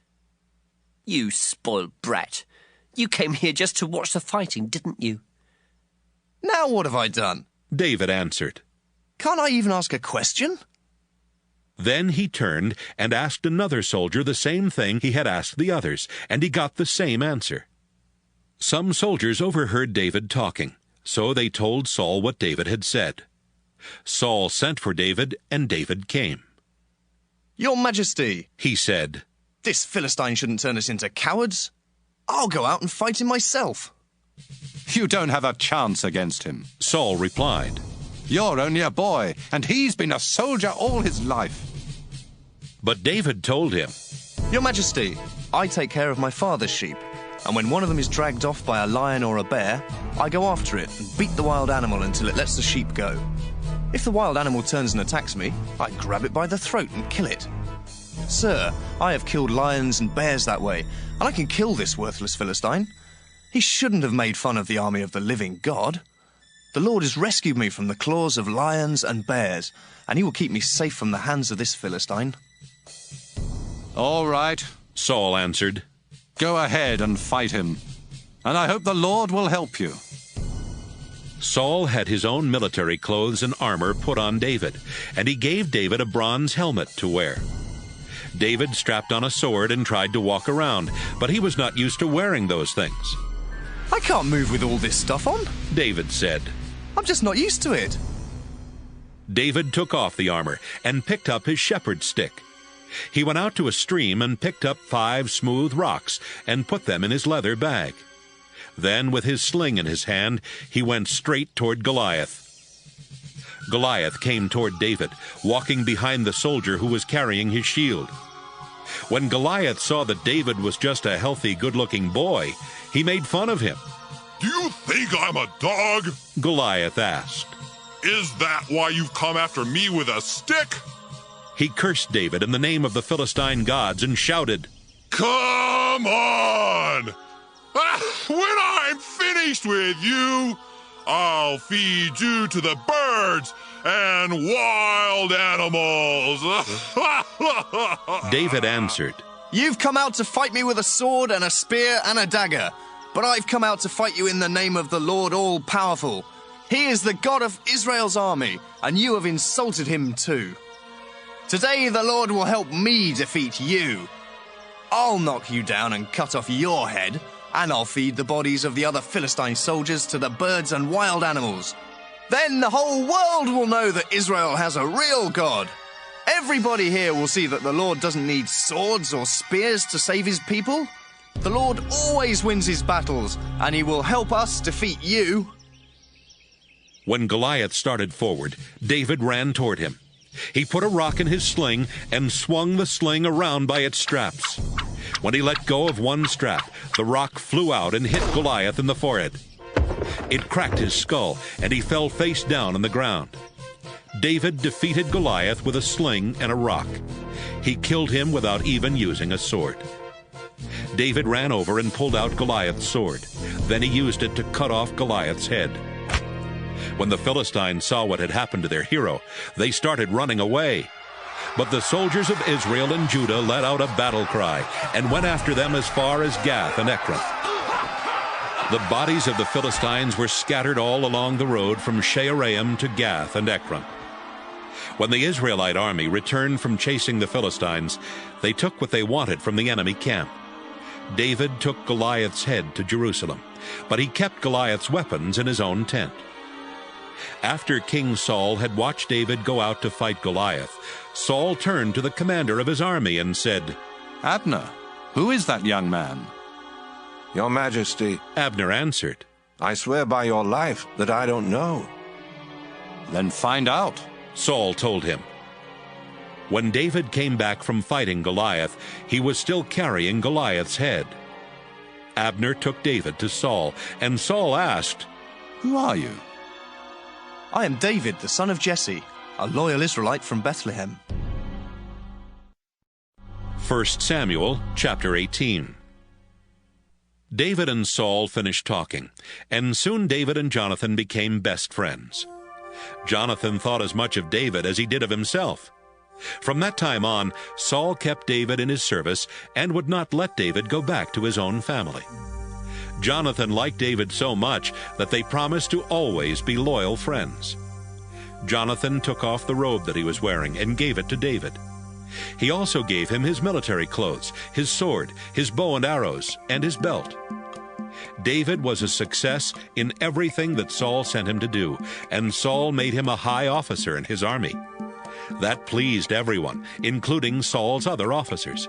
You spoiled brat. You came here just to watch the fighting, didn't you?" "Now what have I done?" David answered. "Can't I even ask a question?" Then he turned and asked another soldier the same thing he had asked the others, and he got the same answer. Some soldiers overheard David talking, so they told Saul what David had said. Saul sent for David, and David came. "Your Majesty," he said, "this Philistine shouldn't turn us into cowards. I'll go out and fight him myself." "You don't have a chance against him," Saul replied. "You're only a boy, and he's been a soldier all his life." But David told him, "Your Majesty, I take care of my father's sheep, and when one of them is dragged off by a lion or a bear, I go after it and beat the wild animal until it lets the sheep go. If the wild animal turns and attacks me, I grab it by the throat and kill it. Sir, I have killed lions and bears that way, and I can kill this worthless Philistine. He shouldn't have made fun of the army of the living God. The Lord has rescued me from the claws of lions and bears, and he will keep me safe from the hands of this Philistine." "All right," Saul answered. "Go ahead and fight him, and I hope the Lord will help you." Saul had his own military clothes and armor put on David, and he gave David a bronze helmet to wear. David strapped on a sword and tried to walk around, but he was not used to wearing those things. "I can't move with all this stuff on," David said. "I'm just not used to it." David took off the armor and picked up his shepherd's stick. He went out to a stream and picked up 5 smooth rocks and put them in his leather bag. Then, with his sling in his hand, he went straight toward Goliath. Goliath came toward David, walking behind the soldier who was carrying his shield. When Goliath saw that David was just a healthy, good-looking boy, he made fun of him. "Do you think I'm a dog?" Goliath asked. "Is that why you've come after me with a stick?" He cursed David in the name of the Philistine gods and shouted, "Come on! When I'm finished with you, I'll feed you to the birds and wild animals." David answered, "You've come out to fight me with a sword and a spear and a dagger, but I've come out to fight you in the name of the Lord all-powerful. He is the God of Israel's army, and you have insulted him too. Today the Lord will help me defeat you. I'll knock you down and cut off your head, and I'll feed the bodies of the other Philistine soldiers to the birds and wild animals. Then the whole world will know that Israel has a real God. Everybody here will see that the Lord doesn't need swords or spears to save his people. The Lord always wins his battles, and he will help us defeat you." When Goliath started forward, David ran toward him. He put a rock in his sling and swung the sling around by its straps. When he let go of one strap, the rock flew out and hit Goliath in the forehead. It cracked his skull, and he fell face down on the ground. David defeated Goliath with a sling and a rock. He killed him without even using a sword. David ran over and pulled out Goliath's sword. Then he used it to cut off Goliath's head. When the Philistines saw what had happened to their hero, they started running away. But the soldiers of Israel and Judah let out a battle cry and went after them as far as Gath and Ekron. The bodies of the Philistines were scattered all along the road from Shaaraim to Gath and Ekron. When the Israelite army returned from chasing the Philistines, they took what they wanted from the enemy camp. David took Goliath's head to Jerusalem, but he kept Goliath's weapons in his own tent. After King Saul had watched David go out to fight Goliath, Saul turned to the commander of his army and said, Abner, who is that young man? Your Majesty, Abner answered, I swear by your life that I don't know. Then find out, Saul told him. When David came back from fighting Goliath, he was still carrying Goliath's head. Abner took David to Saul, and Saul asked, Who are you? I am David, the son of Jesse, a loyal Israelite from Bethlehem. 1 Samuel chapter 18. David and Saul finished talking, and soon David and Jonathan became best friends. Jonathan thought as much of David as he did of himself. From that time on, Saul kept David in his service and would not let David go back to his own family. Jonathan liked David so much that they promised to always be loyal friends. Jonathan took off the robe that he was wearing and gave it to David. He also gave him his military clothes, his sword, his bow and arrows, and his belt. David was a success in everything that Saul sent him to do, and Saul made him a high officer in his army. That pleased everyone, including Saul's other officers.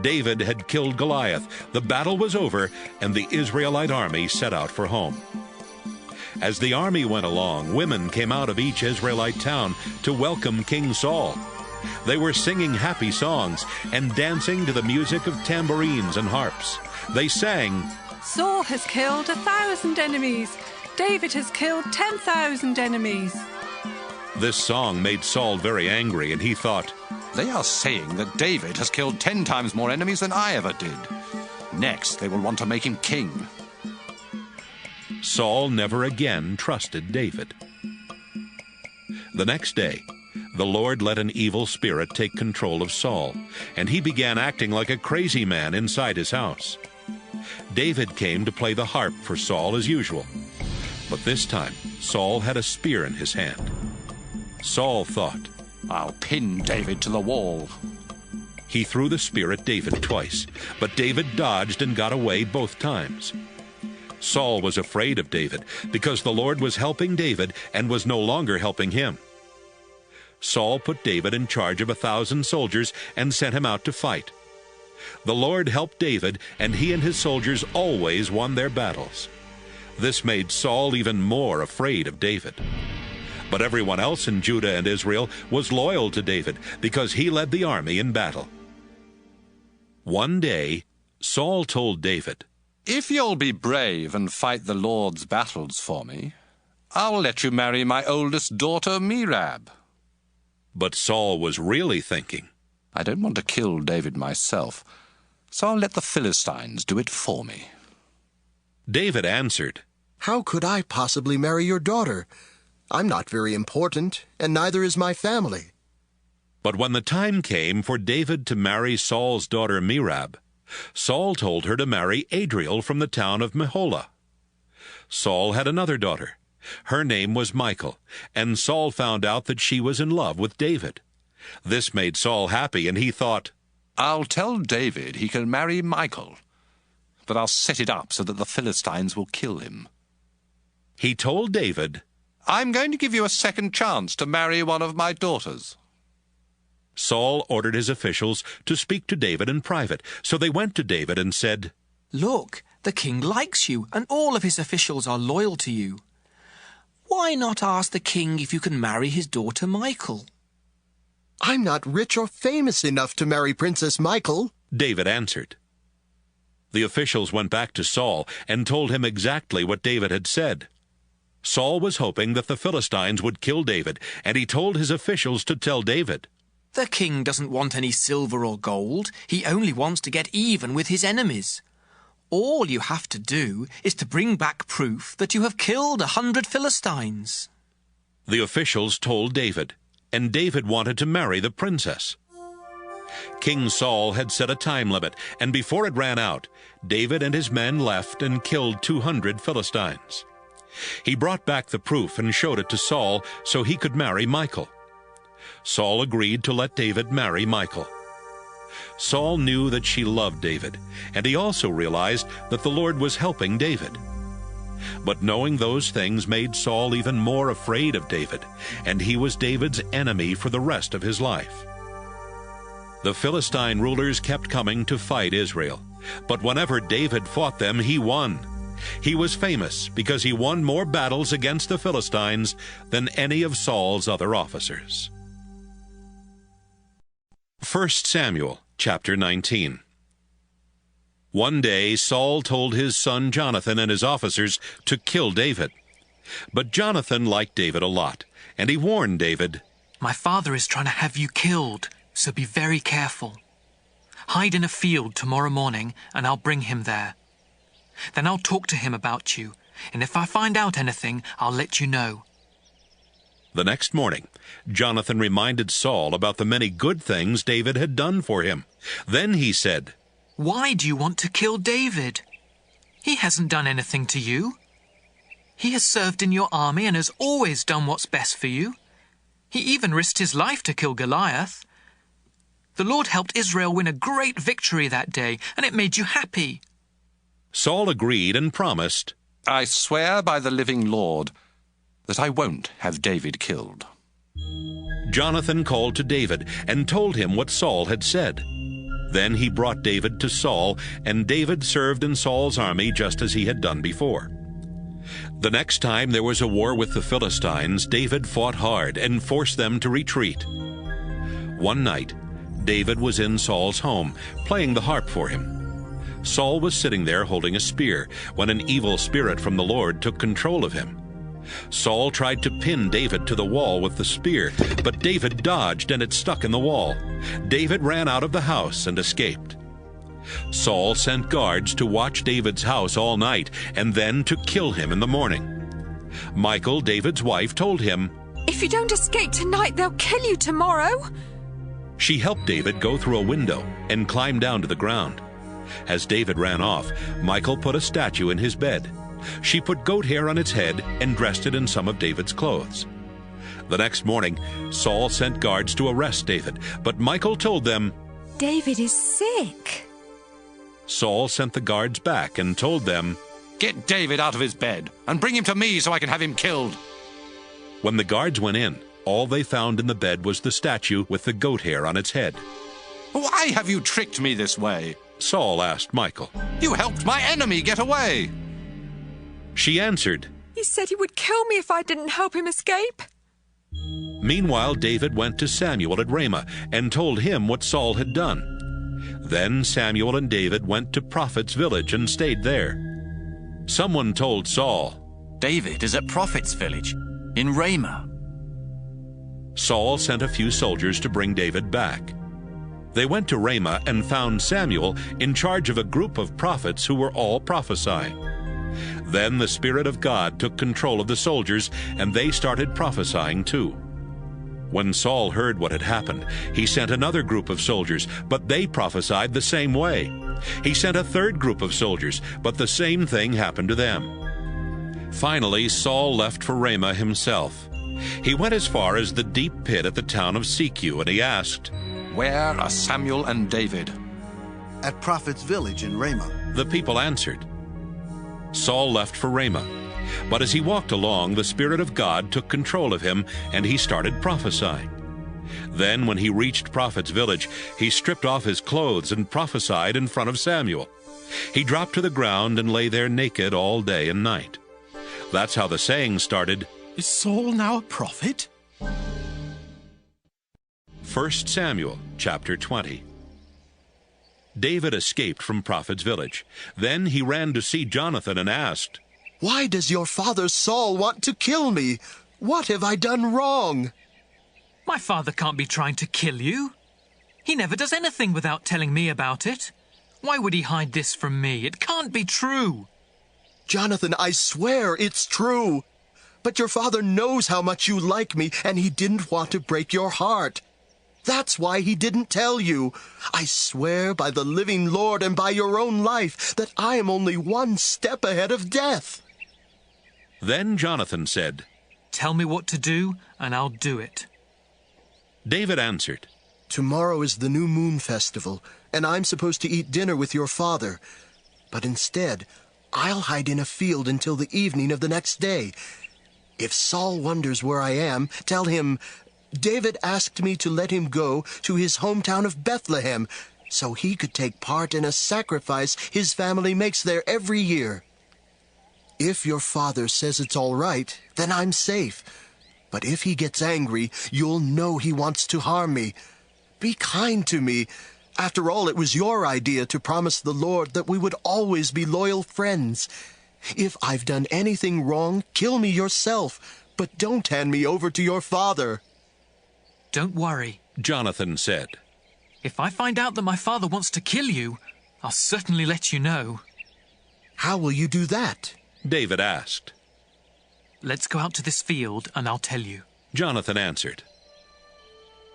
David had killed Goliath, the battle was over, and the Israelite army set out for home. As the army went along, women came out of each Israelite town to welcome King Saul. They were singing happy songs and dancing to the music of tambourines and harps. They sang, Saul has killed 1,000 enemies. David has killed 10,000 enemies. This song made Saul very angry, and he thought, They are saying that David has killed 10 times more enemies than I ever did. Next, they will want to make him king. Saul never again trusted David. The next day, the Lord let an evil spirit take control of Saul, and he began acting like a crazy man inside his house. David came to play the harp for Saul as usual, but this time Saul had a spear in his hand. Saul thought, I'll pin David to the wall. He threw the spear at David twice, but David dodged and got away both times. Saul was afraid of David because the Lord was helping David and was no longer helping him. Saul put David in charge of 1,000 soldiers and sent him out to fight. The Lord helped David, and he and his soldiers always won their battles. This made Saul even more afraid of David. But everyone else in Judah and Israel was loyal to David because he led the army in battle. One day, Saul told David, If you'll be brave and fight the Lord's battles for me, I'll let you marry my oldest daughter, Merab. But Saul was really thinking, I don't want to kill David myself, so I'll let the Philistines do it for me. David answered, How could I possibly marry your daughter? I'm not very important, and neither is my family. But when the time came for David to marry Saul's daughter Merab, Saul told her to marry Adriel from the town of Meholah. Saul had another daughter. Her name was Michal, and Saul found out that she was in love with David. This made Saul happy, and he thought, I'll tell David he can marry Michal, but I'll set it up so that the Philistines will kill him. He told David, I'm going to give you a second chance to marry one of my daughters. Saul ordered his officials to speak to David in private, so they went to David and said, Look, the king likes you, and all of his officials are loyal to you. Why not ask the king if you can marry his daughter Michal? I'm not rich or famous enough to marry Princess Michal, David answered. The officials went back to Saul and told him exactly what David had said. Saul was hoping that the Philistines would kill David, and he told his officials to tell David, The king doesn't want any silver or gold. He only wants to get even with his enemies. All you have to do is to bring back proof that you have killed 100 Philistines. The officials told David, and David wanted to marry the princess. King Saul had set a time limit, and before it ran out, David and his men left and killed 200 Philistines. He brought back the proof and showed it to Saul so he could marry Michal. Saul agreed to let David marry Michal. Saul knew that she loved David, and he also realized that the Lord was helping David. But knowing those things made Saul even more afraid of David, and he was David's enemy for the rest of his life. The Philistine rulers kept coming to fight Israel, but whenever David fought them, he won. He was famous because he won more battles against the Philistines than any of Saul's other officers. 1 Samuel chapter 19. One day Saul told his son Jonathan and his officers to kill David. But Jonathan liked David a lot, and he warned David, "My father is trying to have you killed, so be very careful. Hide in a field tomorrow morning, and I'll bring him there. Then I'll talk to him about you, and if I find out anything, I'll let you know." The next morning, Jonathan reminded Saul about the many good things David had done for him. Then he said, "Why do you want to kill David? He hasn't done anything to you. He has served in your army and has always done what's best for you. He even risked his life to kill Goliath. The Lord helped Israel win a great victory that day, and it made you happy." Saul agreed and promised, "I swear by the living Lord that I won't have David killed." Jonathan called to David and told him what Saul had said. Then he brought David to Saul, and David served in Saul's army just as he had done before. The next time there was a war with the Philistines, David fought hard and forced them to retreat. One night, David was in Saul's home, playing the harp for him. Saul was sitting there holding a spear when an evil spirit from the Lord took control of him. Saul tried to pin David to the wall with the spear, but David dodged and it stuck in the wall. David ran out of the house and escaped. Saul sent guards to watch David's house all night and then to kill him in the morning. Michal, David's wife, told him, "If you don't escape tonight, they'll kill you tomorrow." She helped David go through a window and climb down to the ground. As David ran off, Michal put a statue in his bed. She put goat hair on its head and dressed it in some of David's clothes. The next morning, Saul sent guards to arrest David, but Michal told them, "David is sick." Saul sent the guards back and told them, "Get David out of his bed and bring him to me so I can have him killed." When the guards went in, all they found in the bed was the statue with the goat hair on its head. "Why have you tricked me this way?" Saul asked Michal. "You helped my enemy get away." She answered, "He said he would kill me if I didn't help him escape." Meanwhile, David went to Samuel at Ramah and told him what Saul had done. Then Samuel and David went to Prophet's village and stayed there. Someone told Saul, "David is at Prophet's village, in Ramah." Saul sent a few soldiers to bring David back. They went to Ramah and found Samuel in charge of a group of prophets who were all prophesying. Then the Spirit of God took control of the soldiers, and they started prophesying too. When Saul heard what had happened, he sent another group of soldiers, but they prophesied the same way. He sent a third group of soldiers, but the same thing happened to them. Finally, Saul left for Ramah himself. He went as far as the deep pit at the town of Seku, and he asked, "Where are Samuel and David?" "At Prophet's village in Ramah." The people answered. Saul left for Ramah, but as he walked along, the Spirit of God took control of him, and he started prophesying. Then, when he reached Prophet's village, he stripped off his clothes and prophesied in front of Samuel. He dropped to the ground and lay there naked all day and night. That's how the saying started, "Is Saul now a prophet?" 1 Samuel chapter 20. David escaped from Prophet's village. Then he ran to see Jonathan and asked, "Why does your father Saul want to kill me? What have I done wrong?" "My father can't be trying to kill you. He never does anything without telling me about it. Why would he hide this from me? It can't be true." "Jonathan, I swear it's true. But your father knows how much you like me, and he didn't want to break your heart. That's why he didn't tell you. I swear by the living Lord and by your own life that I am only one step ahead of death." Then Jonathan said, "Tell me what to do, and I'll do it." David answered, "Tomorrow is the new moon festival, and I'm supposed to eat dinner with your father. But instead, I'll hide in a field until the evening of the next day. If Saul wonders where I am, tell him, David asked me to let him go to his hometown of Bethlehem, so he could take part in a sacrifice his family makes there every year. If your father says it's all right, then I'm safe. But if he gets angry, you'll know he wants to harm me. Be kind to me. After all, it was your idea to promise the Lord that we would always be loyal friends. If I've done anything wrong, kill me yourself, but don't hand me over to your father. Don't worry, Jonathan said. If I find out that my father wants to kill you, I'll certainly let you know. How will you do that? David asked. Let's go out to this field and I'll tell you. Jonathan answered.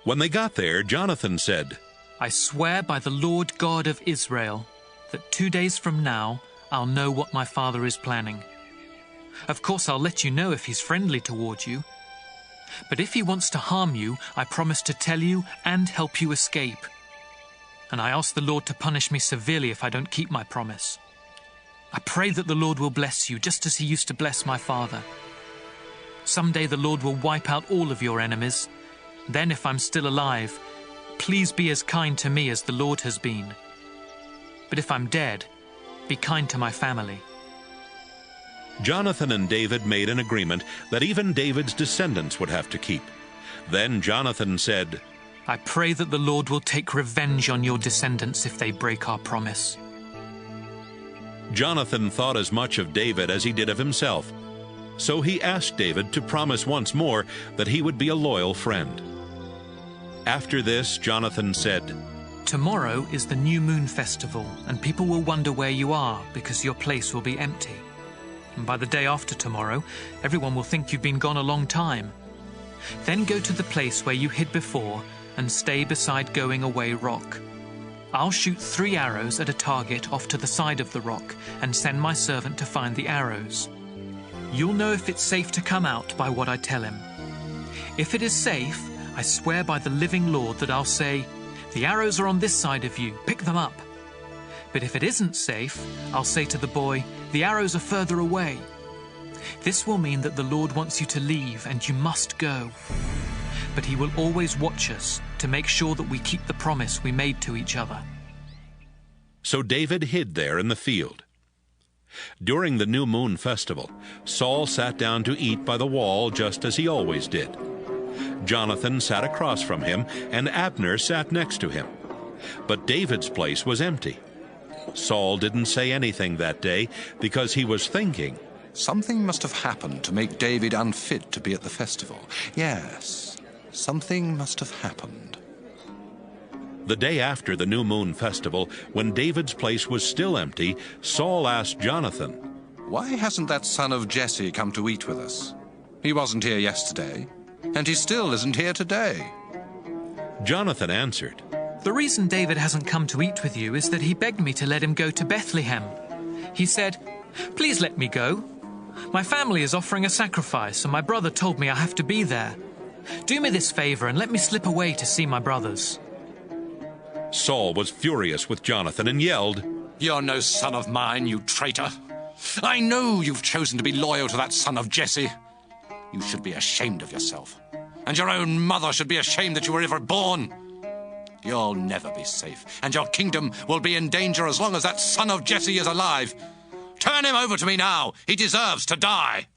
When they got there, Jonathan said, I swear by the Lord God of Israel that 2 days from now I'll know what my father is planning. Of course, I'll let you know if he's friendly toward you. But if he wants to harm you, I promise to tell you and help you escape. And I ask the Lord to punish me severely if I don't keep my promise. I pray that the Lord will bless you, just as he used to bless my father. Someday the Lord will wipe out all of your enemies. Then, if I'm still alive, please be as kind to me as the Lord has been. But if I'm dead, be kind to my family. Jonathan and David made an agreement that even David's descendants would have to keep. Then Jonathan said, I pray that the Lord will take revenge on your descendants if they break our promise. Jonathan thought as much of David as he did of himself. So he asked David to promise once more that he would be a loyal friend. After this, Jonathan said, Tomorrow is the New Moon Festival, and people will wonder where you are because your place will be empty. And by the day after tomorrow, everyone will think you've been gone a long time. Then go to the place where you hid before and stay beside Going Away Rock. I'll shoot 3 arrows at a target off to the side of the rock and send my servant to find the arrows. You'll know if it's safe to come out by what I tell him. If it is safe, I swear by the living Lord that I'll say, the arrows are on this side of you, pick them up. But if it isn't safe, I'll say to the boy, the arrows are further away. This will mean that the Lord wants you to leave and you must go. But he will always watch us to make sure that we keep the promise we made to each other. So David hid there in the field. During the New Moon Festival, Saul sat down to eat by the wall just as he always did. Jonathan sat across from him, and Abner sat next to him. But David's place was empty. Saul didn't say anything that day because he was thinking, something must have happened to make David unfit to be at the festival. Yes, something must have happened. The day after the New Moon Festival, when David's place was still empty, Saul asked Jonathan, Why hasn't that son of Jesse come to eat with us? He wasn't here yesterday, and he still isn't here today. Jonathan answered, The reason David hasn't come to eat with you is that he begged me to let him go to Bethlehem. He said, Please let me go. My family is offering a sacrifice, and my brother told me I have to be there. Do me this favor and let me slip away to see my brothers. Saul was furious with Jonathan and yelled, You're no son of mine, you traitor. I know you've chosen to be loyal to that son of Jesse. You should be ashamed of yourself. And your own mother should be ashamed that you were ever born. You'll never be safe, and your kingdom will be in danger as long as that son of Jesse is alive. Turn him over to me now. He deserves to die.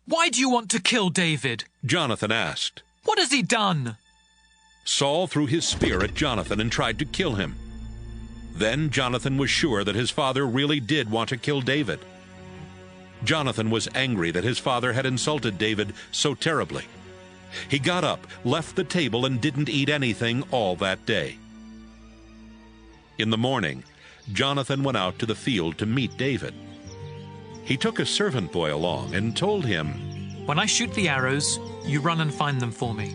Why do you want to kill David? Jonathan asked. What has he done? Saul threw his spear at Jonathan and tried to kill him. Then Jonathan was sure that his father really did want to kill David. Jonathan was angry that his father had insulted David so terribly. He got up, left the table, and didn't eat anything all that day. In the morning, Jonathan went out to the field to meet David. He took a servant boy along and told him, When I shoot the arrows, you run and find them for me.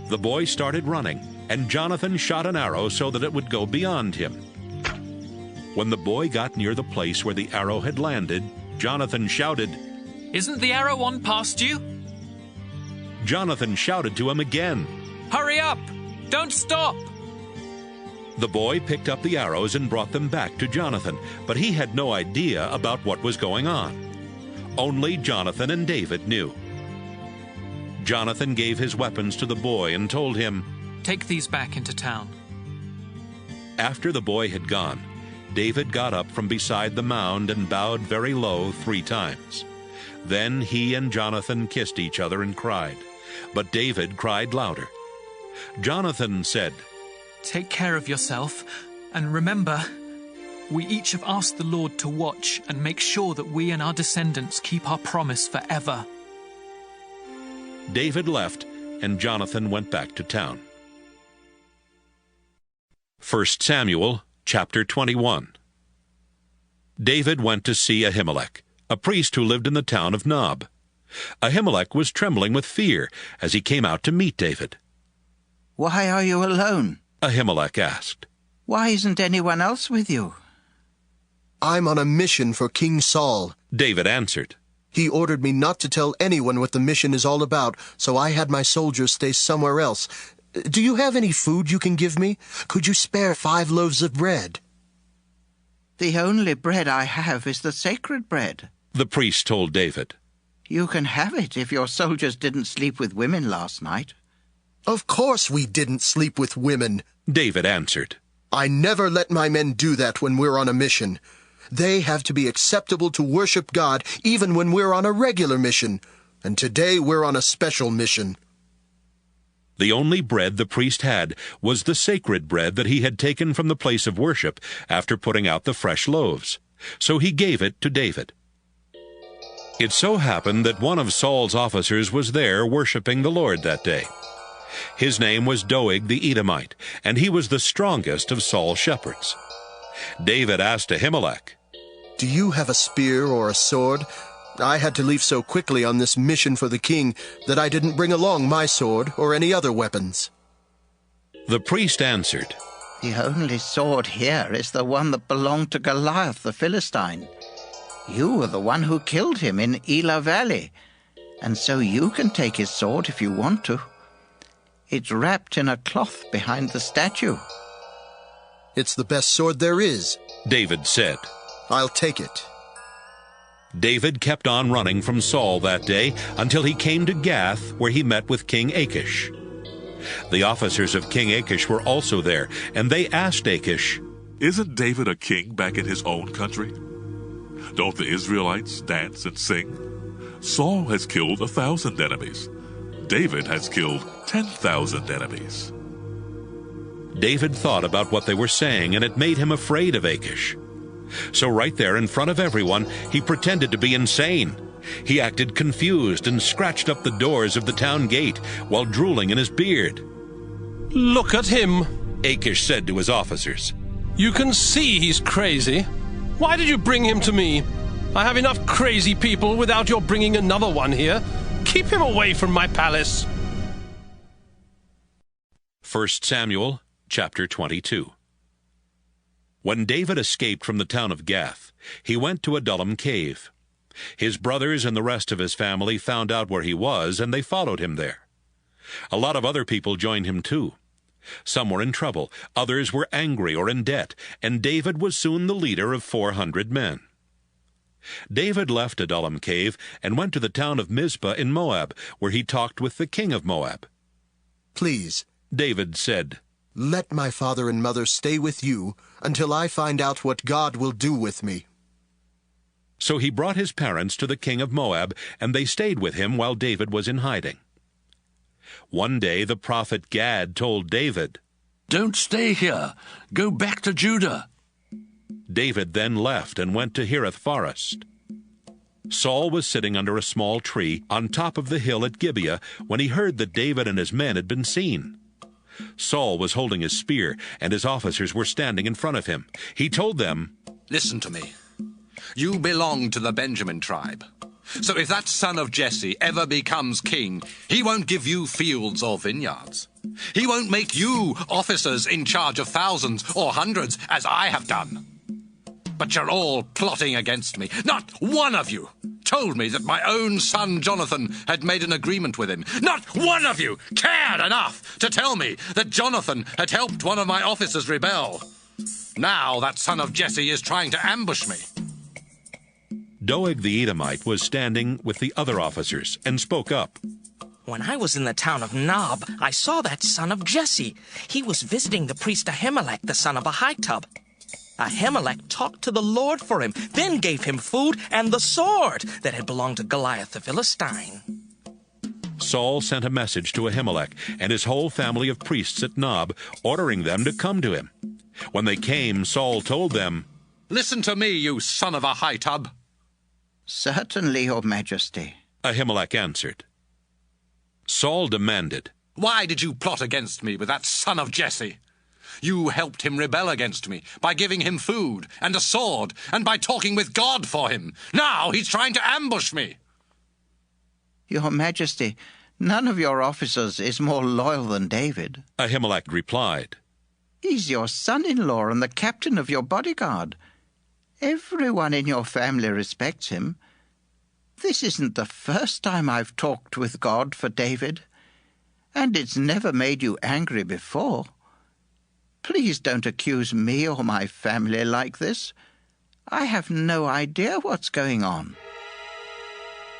The boy started running, and Jonathan shot an arrow so that it would go beyond him. When the boy got near the place where the arrow had landed, Jonathan shouted, Isn't the arrow on past you? Jonathan shouted to him again, Hurry up! Don't stop! The boy picked up the arrows and brought them back to Jonathan, but he had no idea about what was going on. Only Jonathan and David knew. Jonathan gave his weapons to the boy and told him, "Take these back into town." After the boy had gone, David got up from beside the mound and bowed very low 3 times. Then he and Jonathan kissed each other and cried, but David cried louder. Jonathan said, "Take care of yourself, and remember, we each have asked the Lord to watch and make sure that we and our descendants keep our promise forever." David left, and Jonathan went back to town. 1 Samuel chapter 21. David went to see Ahimelech, a priest who lived in the town of Nob. Ahimelech was trembling with fear as he came out to meet David. "Why are you alone?" Ahimelech asked. "Why isn't anyone else with you?" "I'm on a mission for King Saul," David answered. "He ordered me not to tell anyone what the mission is all about, so I had my soldiers stay somewhere else. Do you have any food you can give me? Could you spare 5 loaves of bread?" "The only bread I have is the sacred bread," the priest told David. "You can have it if your soldiers didn't sleep with women last night." "Of course we didn't sleep with women," David answered. "I never let my men do that when we're on a mission. They have to be acceptable to worship God even when we're on a regular mission, and today we're on a special mission." The only bread the priest had was the sacred bread that he had taken from the place of worship after putting out the fresh loaves, so he gave it to David. It so happened that one of Saul's officers was there worshiping the Lord that day. His name was Doeg the Edomite, and he was the strongest of Saul's shepherds. David asked Ahimelech, "Do you have a spear or a sword? I had to leave so quickly on this mission for the king that I didn't bring along my sword or any other weapons." The priest answered, "The only sword here is the one that belonged to Goliath the Philistine. You were the one who killed him in Elah Valley, and so you can take his sword if you want to. It's wrapped in a cloth behind the statue." "It's the best sword there is," David said. "I'll take it." David kept on running from Saul that day until he came to Gath, where he met with King Achish. The officers of King Achish were also there, and they asked Achish, "Isn't David a king back in his own country? Don't the Israelites dance and sing? Saul has killed 1,000 enemies. David has killed 10,000 enemies." David thought about what they were saying, and it made him afraid of Achish. So right there in front of everyone, he pretended to be insane. He acted confused and scratched up the doors of the town gate while drooling in his beard. "Look at him," Achish said to his officers. "You can see he's crazy. Why did you bring him to me? I have enough crazy people without your bringing another one here. Keep him away from my palace." 1 Samuel chapter 22. When David escaped from the town of Gath, he went to Adullam cave. His brothers and the rest of his family found out where he was, and they followed him there. A lot of other people joined him too. Some were in trouble, others were angry or in debt, and David was soon the leader of 400 men. David left Adullam cave and went to the town of Mizpah in Moab, where he talked with the king of Moab. "Please," David said, "let my father and mother stay with you until I find out what God will do with me." So he brought his parents to the king of Moab, and they stayed with him while David was in hiding. One day the prophet Gad told David, "Don't stay here. Go back to Judah." David then left and went to Hereth Forest. Saul was sitting under a small tree on top of the hill at Gibeah when he heard that David and his men had been seen. Saul was holding his spear, and his officers were standing in front of him. He told them, "Listen to me. You belong to the Benjamin tribe. So if that son of Jesse ever becomes king, he won't give you fields or vineyards. He won't make you officers in charge of thousands or hundreds, as I have done. But you're all plotting against me. Not one of you told me that my own son Jonathan had made an agreement with him. Not one of you cared enough to tell me that Jonathan had helped one of my officers rebel. Now that son of Jesse is trying to ambush me. Doeg the Edomite was standing with the other officers and spoke up. When I was in the town of Nob, I saw that son of Jesse. He was visiting the priest Ahimelech, the son of Ahitub. Ahimelech talked to the Lord for him, then gave him food and the sword that had belonged to Goliath the Philistine. Saul sent a message to Ahimelech and his whole family of priests at Nob, ordering them to come to him. When they came, Saul told them, "Listen to me, you son of Ahitub." "Certainly, Your Majesty," Ahimelech answered. Saul demanded, "Why did you plot against me with that son of Jesse? You helped him rebel against me by giving him food and a sword and by talking with God for him. Now he's trying to ambush me." "Your Majesty, none of your officers is more loyal than David," Ahimelech replied. "He's your son-in-law and the captain of your bodyguard. Everyone in your family respects him. This isn't the first time I've talked with God for David, and it's never made you angry before. Please don't accuse me or my family like this. I have no idea what's going on."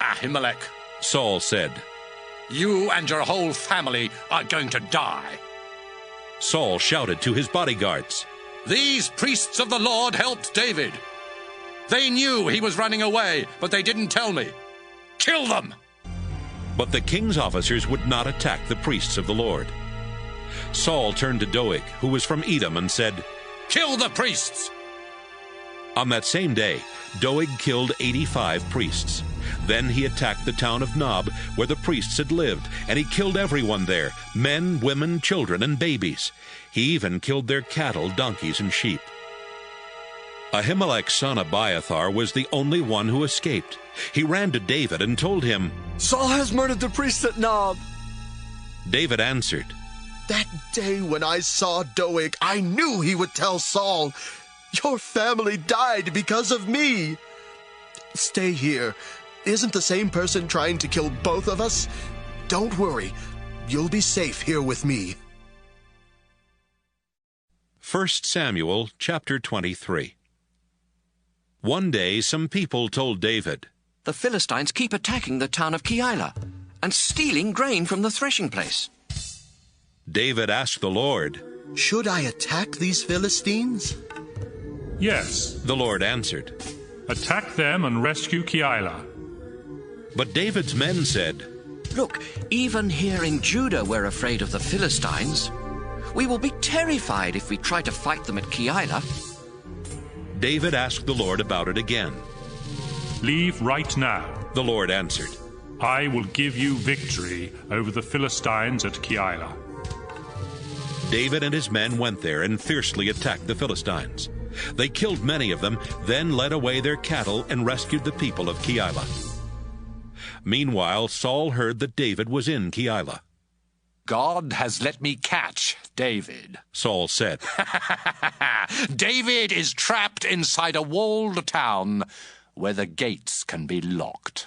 "Ahimelech," Saul said, "you and your whole family are going to die." Saul shouted to his bodyguards, "These priests of the Lord helped David. They knew he was running away, but they didn't tell me. Kill them!" But the king's officers would not attack the priests of the Lord. Saul turned to Doeg, who was from Edom, and said, "Kill the priests!" On that same day, Doeg killed 85 priests. Then he attacked the town of Nob, where the priests had lived, and he killed everyone there, men, women, children, and babies. He even killed their cattle, donkeys, and sheep. Ahimelech's son Abiathar was the only one who escaped. He ran to David and told him, "Saul has murdered the priests at Nob." David answered, "That day when I saw Doeg, I knew he would tell Saul. Your family died because of me. Stay here. Isn't the same person trying to kill both of us? Don't worry. You'll be safe here with me." 1 Samuel chapter 23. One day some people told David, "The Philistines keep attacking the town of Keilah and stealing grain from the threshing place." David asked the Lord, "Should I attack these Philistines?" "Yes," the Lord answered. "Attack them and rescue Keilah." But David's men said, "Look, even here in Judah we're afraid of the Philistines. We will be terrified if we try to fight them at Keilah." David asked the Lord about it again. "Leave right now," the Lord answered. "I will give you victory over the Philistines at Keilah." David and his men went there and fiercely attacked the Philistines. They killed many of them, then led away their cattle and rescued the people of Keilah. Meanwhile, Saul heard that David was in Keilah. "God has let me catch David," Saul said. "David is trapped inside a walled town where the gates can be locked."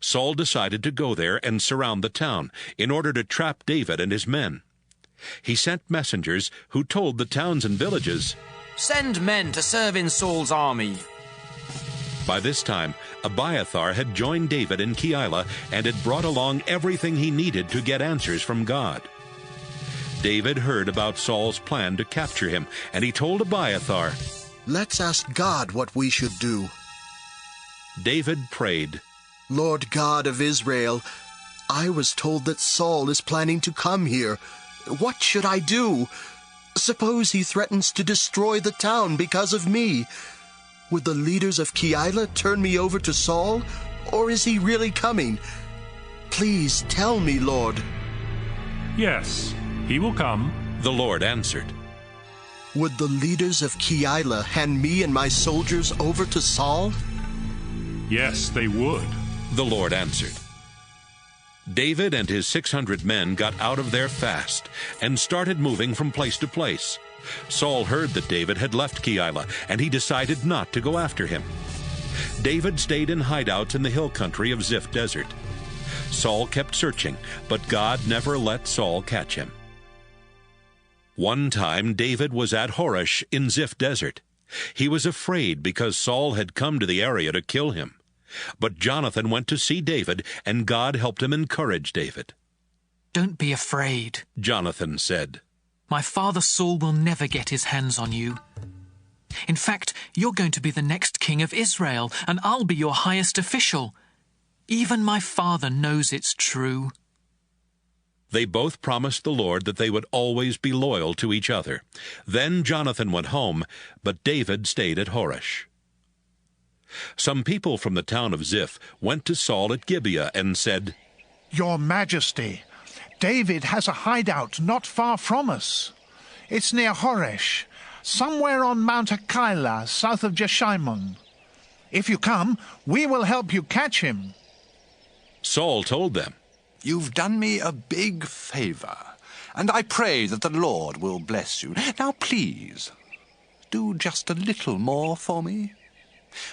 Saul decided to go there and surround the town in order to trap David and his men. He sent messengers who told the towns and villages, "Send men to serve in Saul's army." By this time, Abiathar had joined David in Keilah and had brought along everything he needed to get answers from God. David heard about Saul's plan to capture him, and he told Abiathar, "Let's ask God what we should do." David prayed, "Lord God of Israel, I was told that Saul is planning to come here. What should I do? Suppose he threatens to destroy the town because of me. Would the leaders of Keilah turn me over to Saul, or is he really coming? Please tell me, Lord." "Yes, he will come," the Lord answered. "Would the leaders of Keilah hand me and my soldiers over to Saul?" "Yes, they would," the Lord answered. David and his 600 men got out of there fast and started moving from place to place. Saul heard that David had left Keilah, and he decided not to go after him. David stayed in hideouts in the hill country of Ziph Desert. Saul kept searching, but God never let Saul catch him. One time David was at Horesh in Ziph Desert. He was afraid because Saul had come to the area to kill him. But Jonathan went to see David, and God helped him encourage David. "Don't be afraid," Jonathan said. "My father Saul will never get his hands on you. In fact, you're going to be the next king of Israel, and I'll be your highest official. Even my father knows it's true." They both promised the Lord that they would always be loyal to each other. Then Jonathan went home, but David stayed at Horesh. Some people from the town of Ziph went to Saul at Gibeah and said, "Your Majesty, David has a hideout not far from us. It's near Horesh, somewhere on Mount Hakeilah, south of Jeshimon. If you come, we will help you catch him." Saul told them, "You've done me a big favor, and I pray that the Lord will bless you. Now please, do just a little more for me.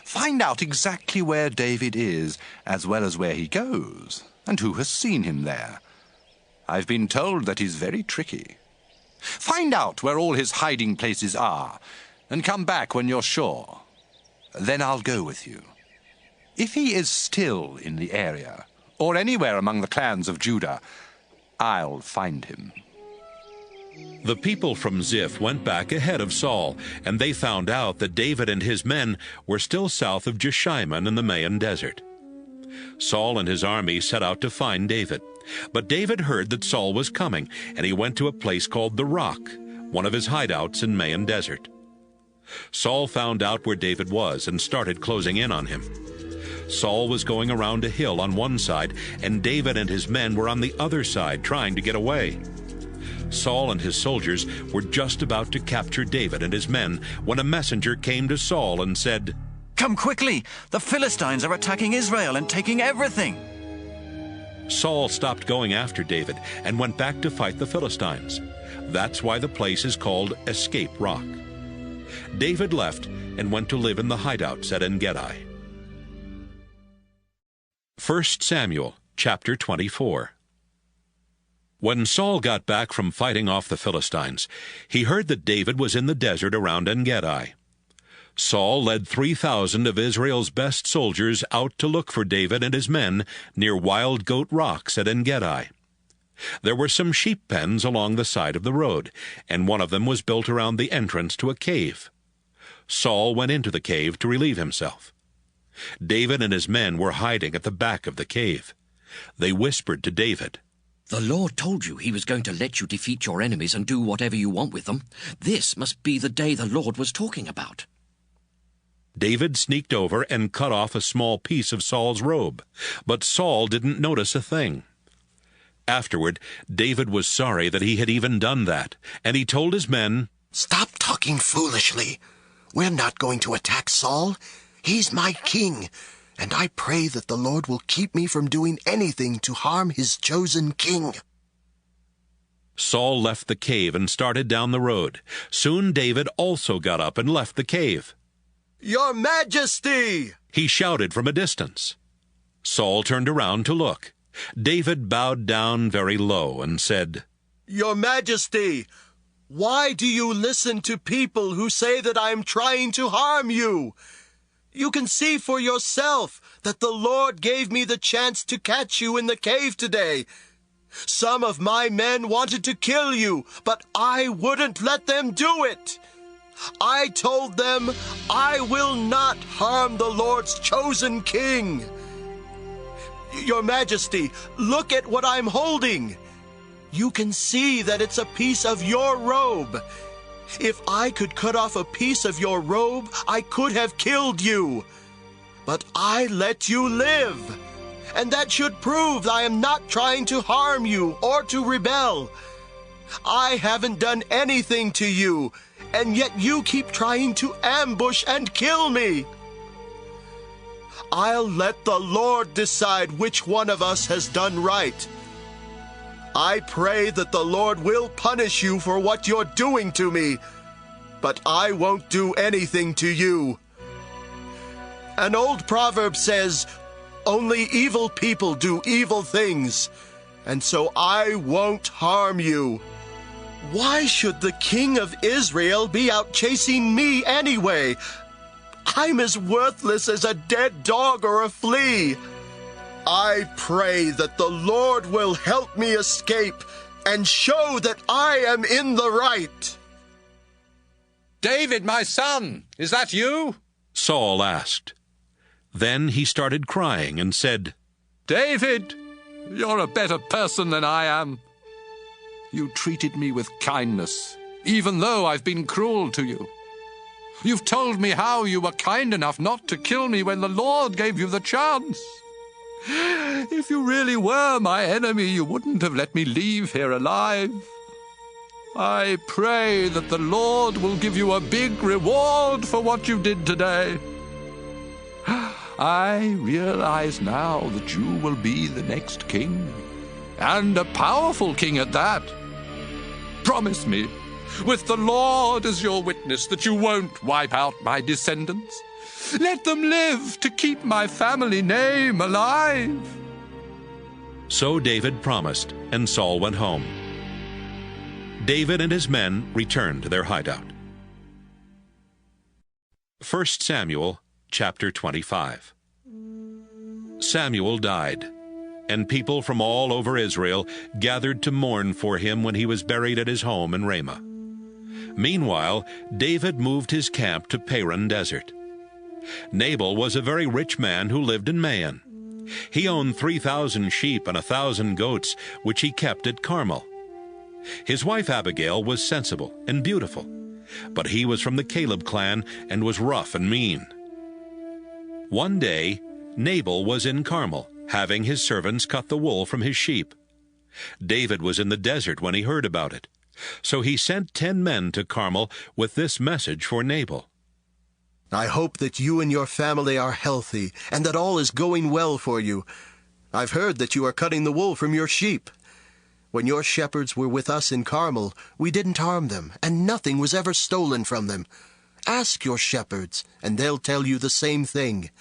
Find out exactly where David is, as well as where he goes, and who has seen him there. I've been told that he's very tricky. Find out where all his hiding places are, and come back when you're sure. Then I'll go with you. If he is still in the area, or anywhere among the clans of Judah, I'll find him." The people from Ziph went back ahead of Saul, and they found out that David and his men were still south of Jeshimon in the Maon Desert. Saul and his army set out to find David. But David heard that Saul was coming, and he went to a place called the Rock, one of his hideouts in Maon Desert. Saul found out where David was and started closing in on him. Saul was going around a hill on one side, and David and his men were on the other side trying to get away. Saul and his soldiers were just about to capture David and his men when a messenger came to Saul and said, "Come quickly! The Philistines are attacking Israel and taking everything!" Saul stopped going after David and went back to fight the Philistines. That's why the place is called Escape Rock. David left and went to live in the hideouts at En-Gedi. 1 Samuel chapter 24. When Saul got back from fighting off the Philistines, he heard that David was in the desert around En-Gedi. Saul led 3,000 of Israel's best soldiers out to look for David and his men near Wild Goat Rocks at En-Gedi. There were some sheep pens along the side of the road, and one of them was built around the entrance to a cave. Saul went into the cave to relieve himself. David and his men were hiding at the back of the cave. They whispered to David, "The Lord told you he was going to let you defeat your enemies and do whatever you want with them. This must be the day the Lord was talking about." David sneaked over and cut off a small piece of Saul's robe, but Saul didn't notice a thing. Afterward, David was sorry that he had even done that, and he told his men, "Stop talking foolishly. We're not going to attack Saul. He's my king, and I pray that the Lord will keep me from doing anything to harm his chosen king." Saul left the cave and started down the road. Soon David also got up and left the cave. "Your Majesty!" he shouted from a distance. Saul turned around to look. David bowed down very low and said, "Your Majesty, why do you listen to people who say that I am trying to harm you? You can see for yourself that the Lord gave me the chance to catch you in the cave today. Some of my men wanted to kill you, but I wouldn't let them do it. I told them, I will not harm the Lord's chosen king. Your Majesty, look at what I'm holding. You can see that it's a piece of your robe. If I could cut off a piece of your robe, I could have killed you. But I let you live. And that should prove I am not trying to harm you or to rebel. I haven't done anything to you, and yet you keep trying to ambush and kill me. I'll let the Lord decide which one of us has done right. I pray that the Lord will punish you for what you're doing to me, but I won't do anything to you. An old proverb says, only evil people do evil things, and so I won't harm you. Why should the king of Israel be out chasing me anyway? I'm as worthless as a dead dog or a flea. I pray that the Lord will help me escape and show that I am in the right. David, my son, is that you? Saul asked. Then he started crying and said, David, you're a better person than I am. You treated me with kindness, even though I've been cruel to you. You've told me how you were kind enough not to kill me when the Lord gave you the chance. If you really were my enemy, you wouldn't have let me leave here alive. I pray that the Lord will give you a big reward for what you did today. I realize now that you will be the next king, and a powerful king at that. Promise me, with the Lord as your witness, that you won't wipe out my descendants. Let them live to keep my family name alive. So David promised, and Saul went home. David and his men returned to their hideout. 1 Samuel chapter 25. Samuel died, and people from all over Israel gathered to mourn for him when he was buried at his home in Ramah. Meanwhile, David moved his camp to Paran Desert. Nabal was a very rich man who lived in Maon. He owned 3,000 sheep and 1,000 goats, which he kept at Carmel. His wife Abigail was sensible and beautiful, but he was from the Caleb clan and was rough and mean. One day, Nabal was in Carmel, having his servants cut the wool from his sheep. David was in the desert when he heard about it, so he sent 10 men to Carmel with this message for Nabal. I hope that you and your family are healthy, and that all is going well for you. I've heard that you are cutting the wool from your sheep. When your shepherds were with us in Carmel, we didn't harm them, and nothing was ever stolen from them. Ask your shepherds, and they'll tell you the same thing.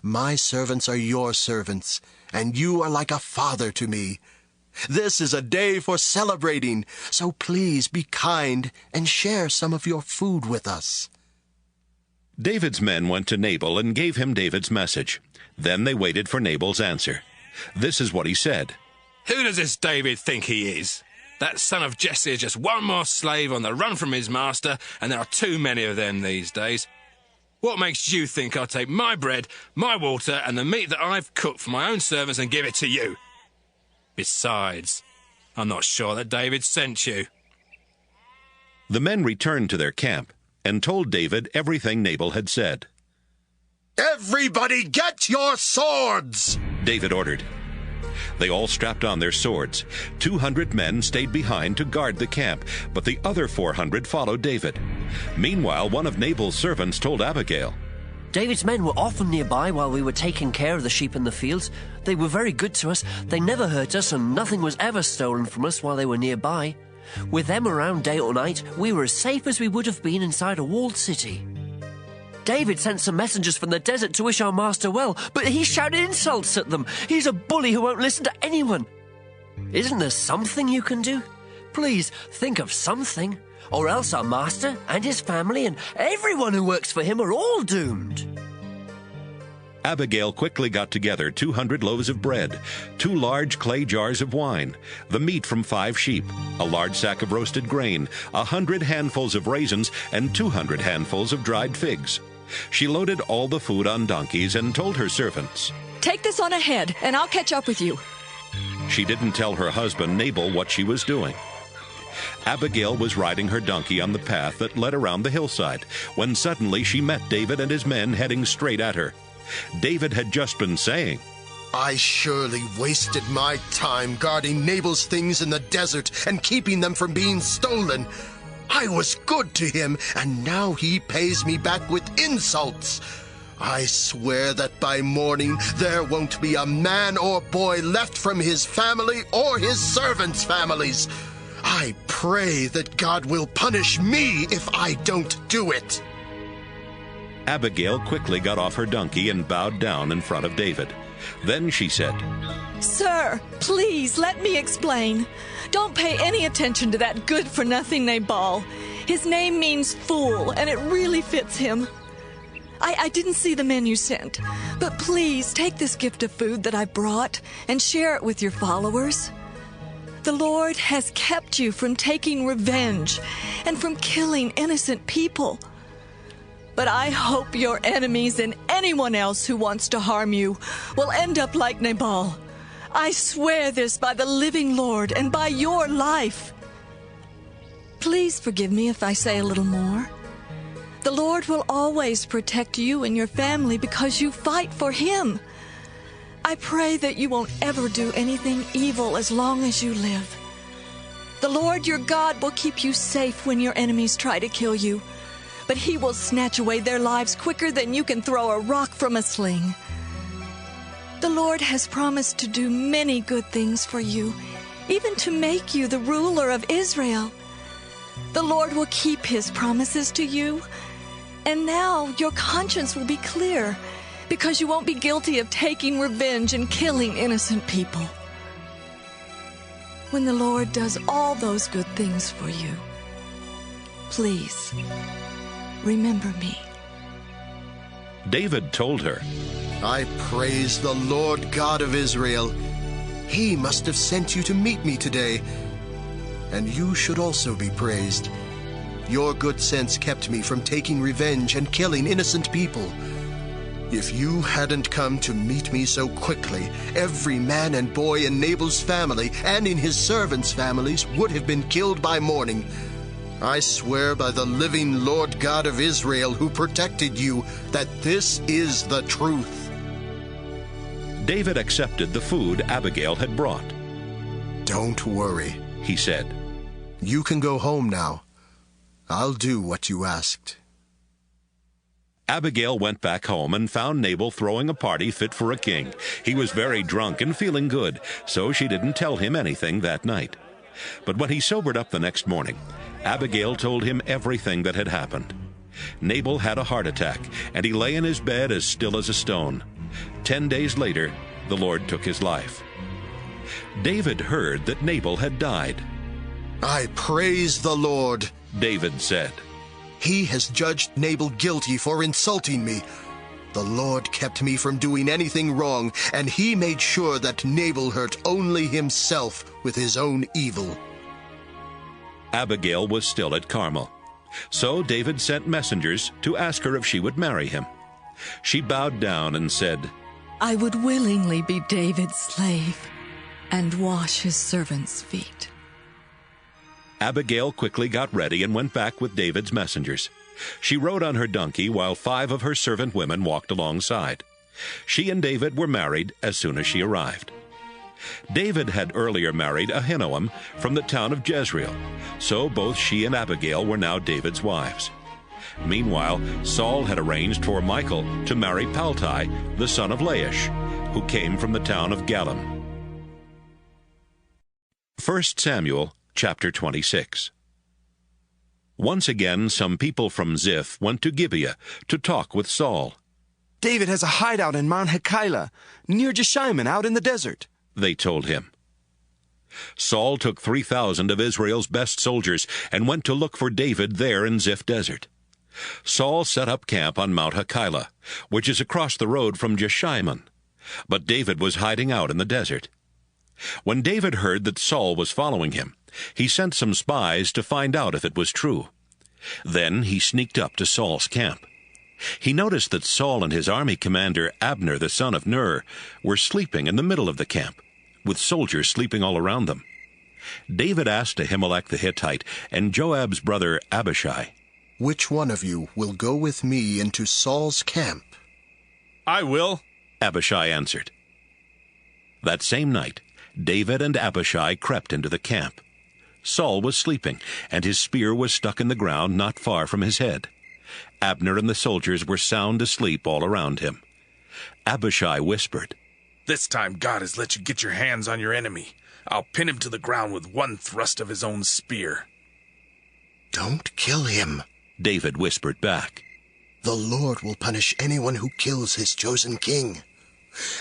My servants are your servants, and you are like a father to me. This is a day for celebrating, so please be kind and share some of your food with us. David's men went to Nabal and gave him David's message. Then they waited for Nabal's answer. This is what he said. Who does this David think he is? That son of Jesse is just one more slave on the run from his master, and there are too many of them these days. What makes you think I'll take my bread, my water, and the meat that I've cooked for my own servants and give it to you? Besides, I'm not sure that David sent you. The men returned to their camp and told David everything Nabal had said. Everybody get your swords! David ordered. They all strapped on their swords. 200 men stayed behind to guard the camp, but the other 400 followed David. Meanwhile, one of Nabal's servants told Abigail, David's men were often nearby while we were taking care of the sheep in the fields. They were very good to us. They never hurt us, and nothing was ever stolen from us while they were nearby. With them around day or night, we were as safe as we would have been inside a walled city. David sent some messengers from the desert to wish our master well, but he shouted insults at them. He's a bully who won't listen to anyone. Isn't there something you can do? Please think of something, or else our master and his family and everyone who works for him are all doomed. Abigail quickly got together 200 loaves of bread, 2 large clay jars of wine, the meat from 5 sheep, a large sack of roasted grain, 100 handfuls of raisins, and 200 handfuls of dried figs. She loaded all the food on donkeys and told her servants, "Take this on ahead, and I'll catch up with you." She didn't tell her husband Nabal what she was doing. Abigail was riding her donkey on the path that led around the hillside, when suddenly she met David and his men heading straight at her. David had just been saying, I surely wasted my time guarding Nabal's things in the desert and keeping them from being stolen. I was good to him, and now he pays me back with insults. I swear that by morning there won't be a man or boy left from his family or his servants' families. I pray that God will punish me if I don't do it. Abigail quickly got off her donkey and bowed down in front of David. Then she said, Sir, please let me explain. Don't pay any attention to that good-for-nothing Nabal. His name means fool, and it really fits him. I didn't see the men you sent, but please take this gift of food that I brought and share it with your followers. The Lord has kept you from taking revenge and from killing innocent people. But I hope your enemies and anyone else who wants to harm you will end up like Nabal. I swear this by the living Lord and by your life. Please forgive me if I say a little more. The Lord will always protect you and your family because you fight for Him. I pray that you won't ever do anything evil as long as you live. The Lord your God will keep you safe when your enemies try to kill you, but He will snatch away their lives quicker than you can throw a rock from a sling. The Lord has promised to do many good things for you, even to make you the ruler of Israel. The Lord will keep His promises to you, and now your conscience will be clear, because you won't be guilty of taking revenge and killing innocent people. When the Lord does all those good things for you, please remember me. David told her, I praise the Lord God of Israel. He must have sent you to meet me today, and you should also be praised. Your good sense kept me from taking revenge and killing innocent people. If you hadn't come to meet me so quickly, every man and boy in Nabal's family and in his servants' families would have been killed by morning. I swear by the living Lord God of Israel who protected you that this is the truth. David accepted the food Abigail had brought. Don't worry, he said. You can go home now. I'll do what you asked. Abigail went back home and found Nabal throwing a party fit for a king. He was very drunk and feeling good, so she didn't tell him anything that night. But when he sobered up the next morning, Abigail told him everything that had happened. Nabal had a heart attack, and he lay in his bed as still as a stone. 10 days later, the Lord took his life. David heard that Nabal had died. I praise the Lord, David said. He has judged Nabal guilty for insulting me. The Lord kept me from doing anything wrong, and He made sure that Nabal hurt only himself with his own evil. Abigail was still at Carmel. So David sent messengers to ask her if she would marry him. She bowed down and said, I would willingly be David's slave and wash his servants' feet. Abigail quickly got ready and went back with David's messengers. She rode on her donkey while 5 of her servant women walked alongside. She and David were married as soon as she arrived. David had earlier married Ahinoam from the town of Jezreel, so both she and Abigail were now David's wives. Meanwhile, Saul had arranged for Michal to marry Paltai, the son of Laish, who came from the town of Galim. 1 Samuel chapter 26. Once again, some people from Ziph went to Gibeah to talk with Saul. David has a hideout in Mount Hakeilah, near Jeshimon, out in the desert, they told him. Saul took 3,000 of Israel's best soldiers and went to look for David there in Ziph desert. Saul set up camp on Mount Hakeilah, which is across the road from Jeshimon, but David was hiding out in the desert. When David heard that Saul was following him, he sent some spies to find out if it was true. Then he sneaked up to Saul's camp. He noticed that Saul and his army commander Abner the son of Ner were sleeping in the middle of the camp, with soldiers sleeping all around them. David asked Ahimelech the Hittite and Joab's brother Abishai, Which one of you will go with me into Saul's camp? I will, Abishai answered. That same night, David and Abishai crept into the camp. Saul was sleeping, and his spear was stuck in the ground not far from his head. Abner and the soldiers were sound asleep all around him. Abishai whispered, This time God has let you get your hands on your enemy. I'll pin him to the ground with one thrust of his own spear. Don't kill him, David whispered back. The Lord will punish anyone who kills his chosen king.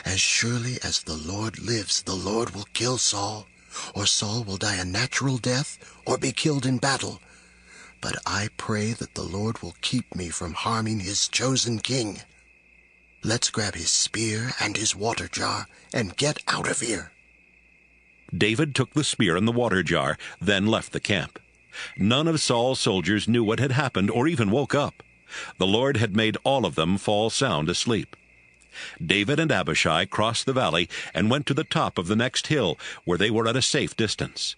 As surely as the Lord lives, the Lord will kill Saul, or Saul will die a natural death or be killed in battle. But I pray that the Lord will keep me from harming his chosen king. Let's grab his spear and his water jar and get out of here." David took the spear and the water jar, then left the camp. None of Saul's soldiers knew what had happened or even woke up. The Lord had made all of them fall sound asleep. David and Abishai crossed the valley and went to the top of the next hill, where they were at a safe distance.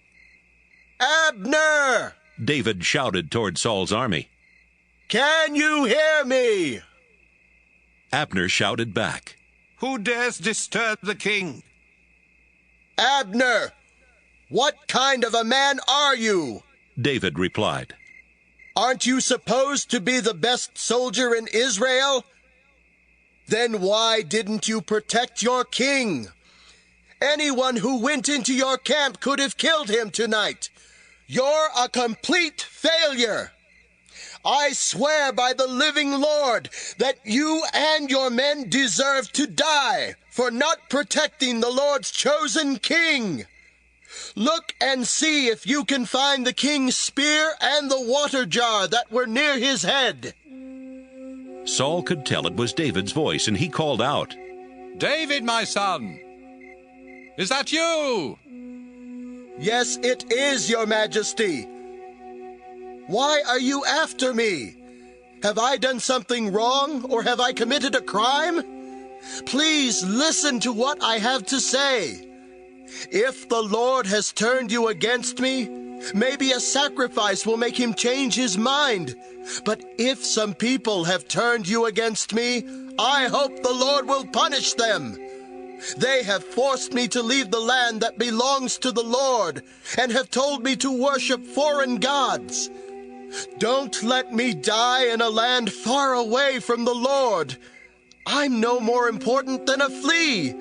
"Abner!" David shouted toward Saul's army. "Can you hear me?" Abner shouted back, "Who dares disturb the king?" "Abner, what kind of a man are you?" David replied. "Aren't you supposed to be the best soldier in Israel? Then why didn't you protect your king? Anyone who went into your camp could have killed him tonight. You're a complete failure. I swear by the living Lord that you and your men deserve to die for not protecting the Lord's chosen king. Look and see if you can find the king's spear and the water jar that were near his head." Saul could tell it was David's voice, and he called out, "David, my son! Is that you?" "Yes, it is, your majesty. Why are you after me? Have I done something wrong, or have I committed a crime? Please listen to what I have to say. If the Lord has turned you against me, maybe a sacrifice will make him change his mind. But if some people have turned you against me, I hope the Lord will punish them. They have forced me to leave the land that belongs to the Lord and have told me to worship foreign gods. Don't let me die in a land far away from the Lord. I'm no more important than a flea.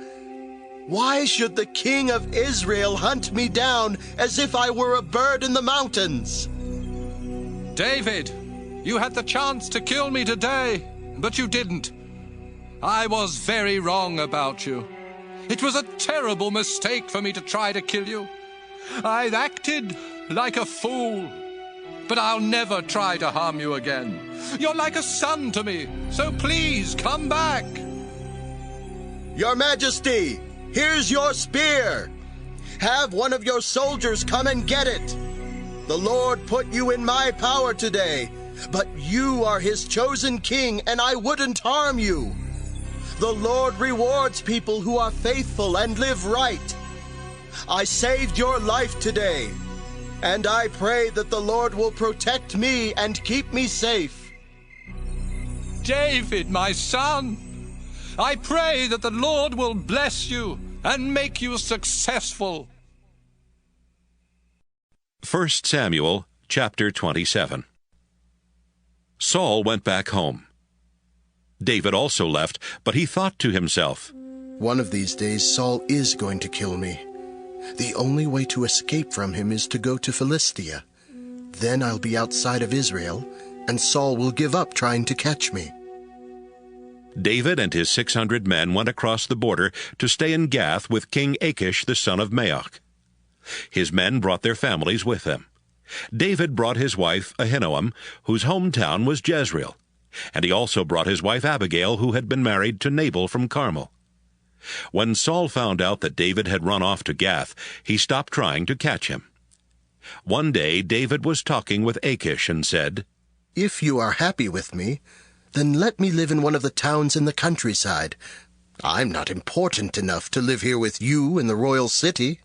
Why should the king of Israel hunt me down as if I were a bird in the mountains?" "David, you had the chance to kill me today, but you didn't. I was very wrong about you. It was a terrible mistake for me to try to kill you. I acted like a fool. But I'll never try to harm you again. You're like a son to me, so please come back." "Your Majesty, here's your spear. Have one of your soldiers come and get it. The Lord put you in my power today, but you are his chosen king, and I wouldn't harm you. The Lord rewards people who are faithful and live right. I saved your life today, and I pray that the Lord will protect me and keep me safe." "David, my son, I pray that the Lord will bless you and make you successful." 1 Samuel chapter 27. Saul went back home. David also left, but he thought to himself, "One of these days Saul is going to kill me. The only way to escape from him is to go to Philistia. Then I'll be outside of Israel, and Saul will give up trying to catch me." David and his 600 men went across the border to stay in Gath with King Achish the son of Maoch. His men brought their families with them. David brought his wife Ahinoam, whose hometown was Jezreel, and he also brought his wife Abigail, who had been married to Nabal from Carmel. When Saul found out that David had run off to Gath, he stopped trying to catch him. One day David was talking with Achish and said, "If you are happy with me, then let me live in one of the towns in the countryside. I'm not important enough to live here with you in the royal city."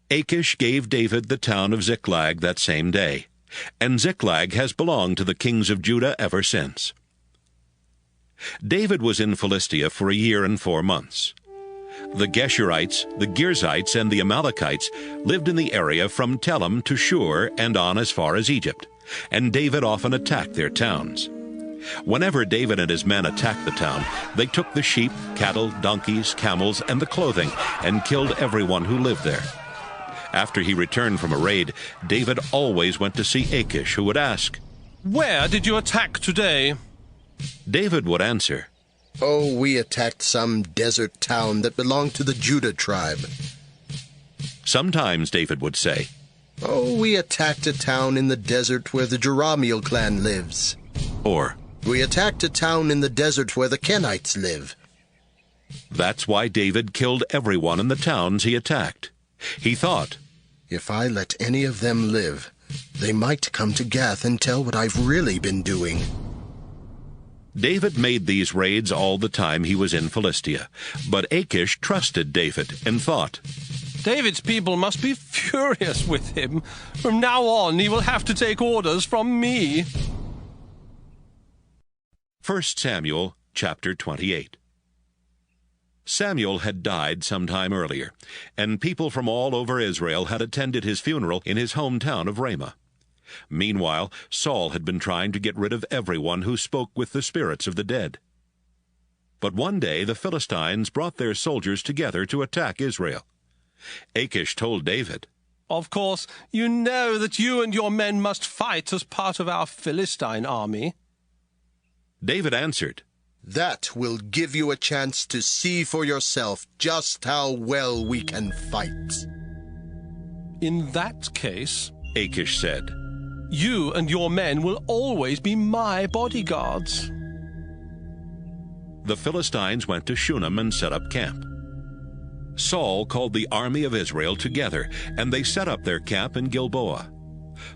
Achish gave David the town of Ziklag that same day, and Ziklag has belonged to the kings of Judah ever since. David was in Philistia for a year and 4 months. The Geshurites, the Girzites, and the Amalekites lived in the area from Telem to Shur and on as far as Egypt, and David often attacked their towns. Whenever David and his men attacked the town, they took the sheep, cattle, donkeys, camels, and the clothing, and killed everyone who lived there. After he returned from a raid, David always went to see Achish, who would ask, "Where did you attack today? David would answer, "Oh, we attacked some desert town that belonged to the Judah tribe." Sometimes David would say, "Oh, we attacked a town in the desert where the Jerahmeel clan lives." Or, "We attacked a town in the desert where the Kenites live." That's why David killed everyone in the towns he attacked. He thought, "If I let any of them live, they might come to Gath and tell what I've really been doing." David made these raids all the time he was in Philistia, but Achish trusted David and thought, David's people must be furious with him. From now on, he will have to take orders from me. 1 Samuel chapter 28. Samuel had died some time earlier, and people from all over Israel had attended his funeral in his hometown of Ramah. Meanwhile, Saul had been trying to get rid of everyone who spoke with the spirits of the dead. But one day the Philistines brought their soldiers together to attack Israel. Achish told David, Of course, you know that you and your men must fight as part of our Philistine army. David answered, "That will give you a chance to see for yourself just how well we can fight." In that case, Achish said, you and your men will always be my bodyguards. The Philistines went to Shunem and set up camp. Saul called the army of Israel together, and they set up their camp in Gilboa.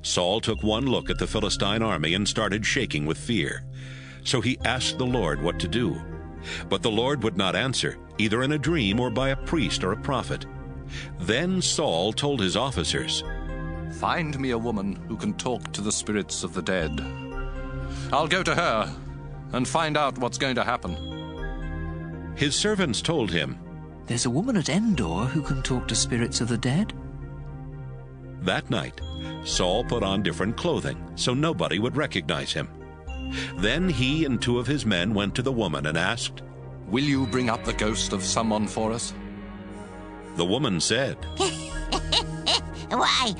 Saul took one look at the Philistine army and started shaking with fear. So he asked the Lord what to do. But the Lord would not answer, either in a dream or by a priest or a prophet. Then Saul told his officers, "Find me a woman who can talk to the spirits of the dead. I'll go to her and find out what's going to happen." His servants told him, There's a woman at Endor who can talk to spirits of the dead. That night, Saul put on different clothing so nobody would recognize him. Then he and 2 of his men went to the woman and asked, "Will you bring up the ghost of someone for us?" The woman said, Why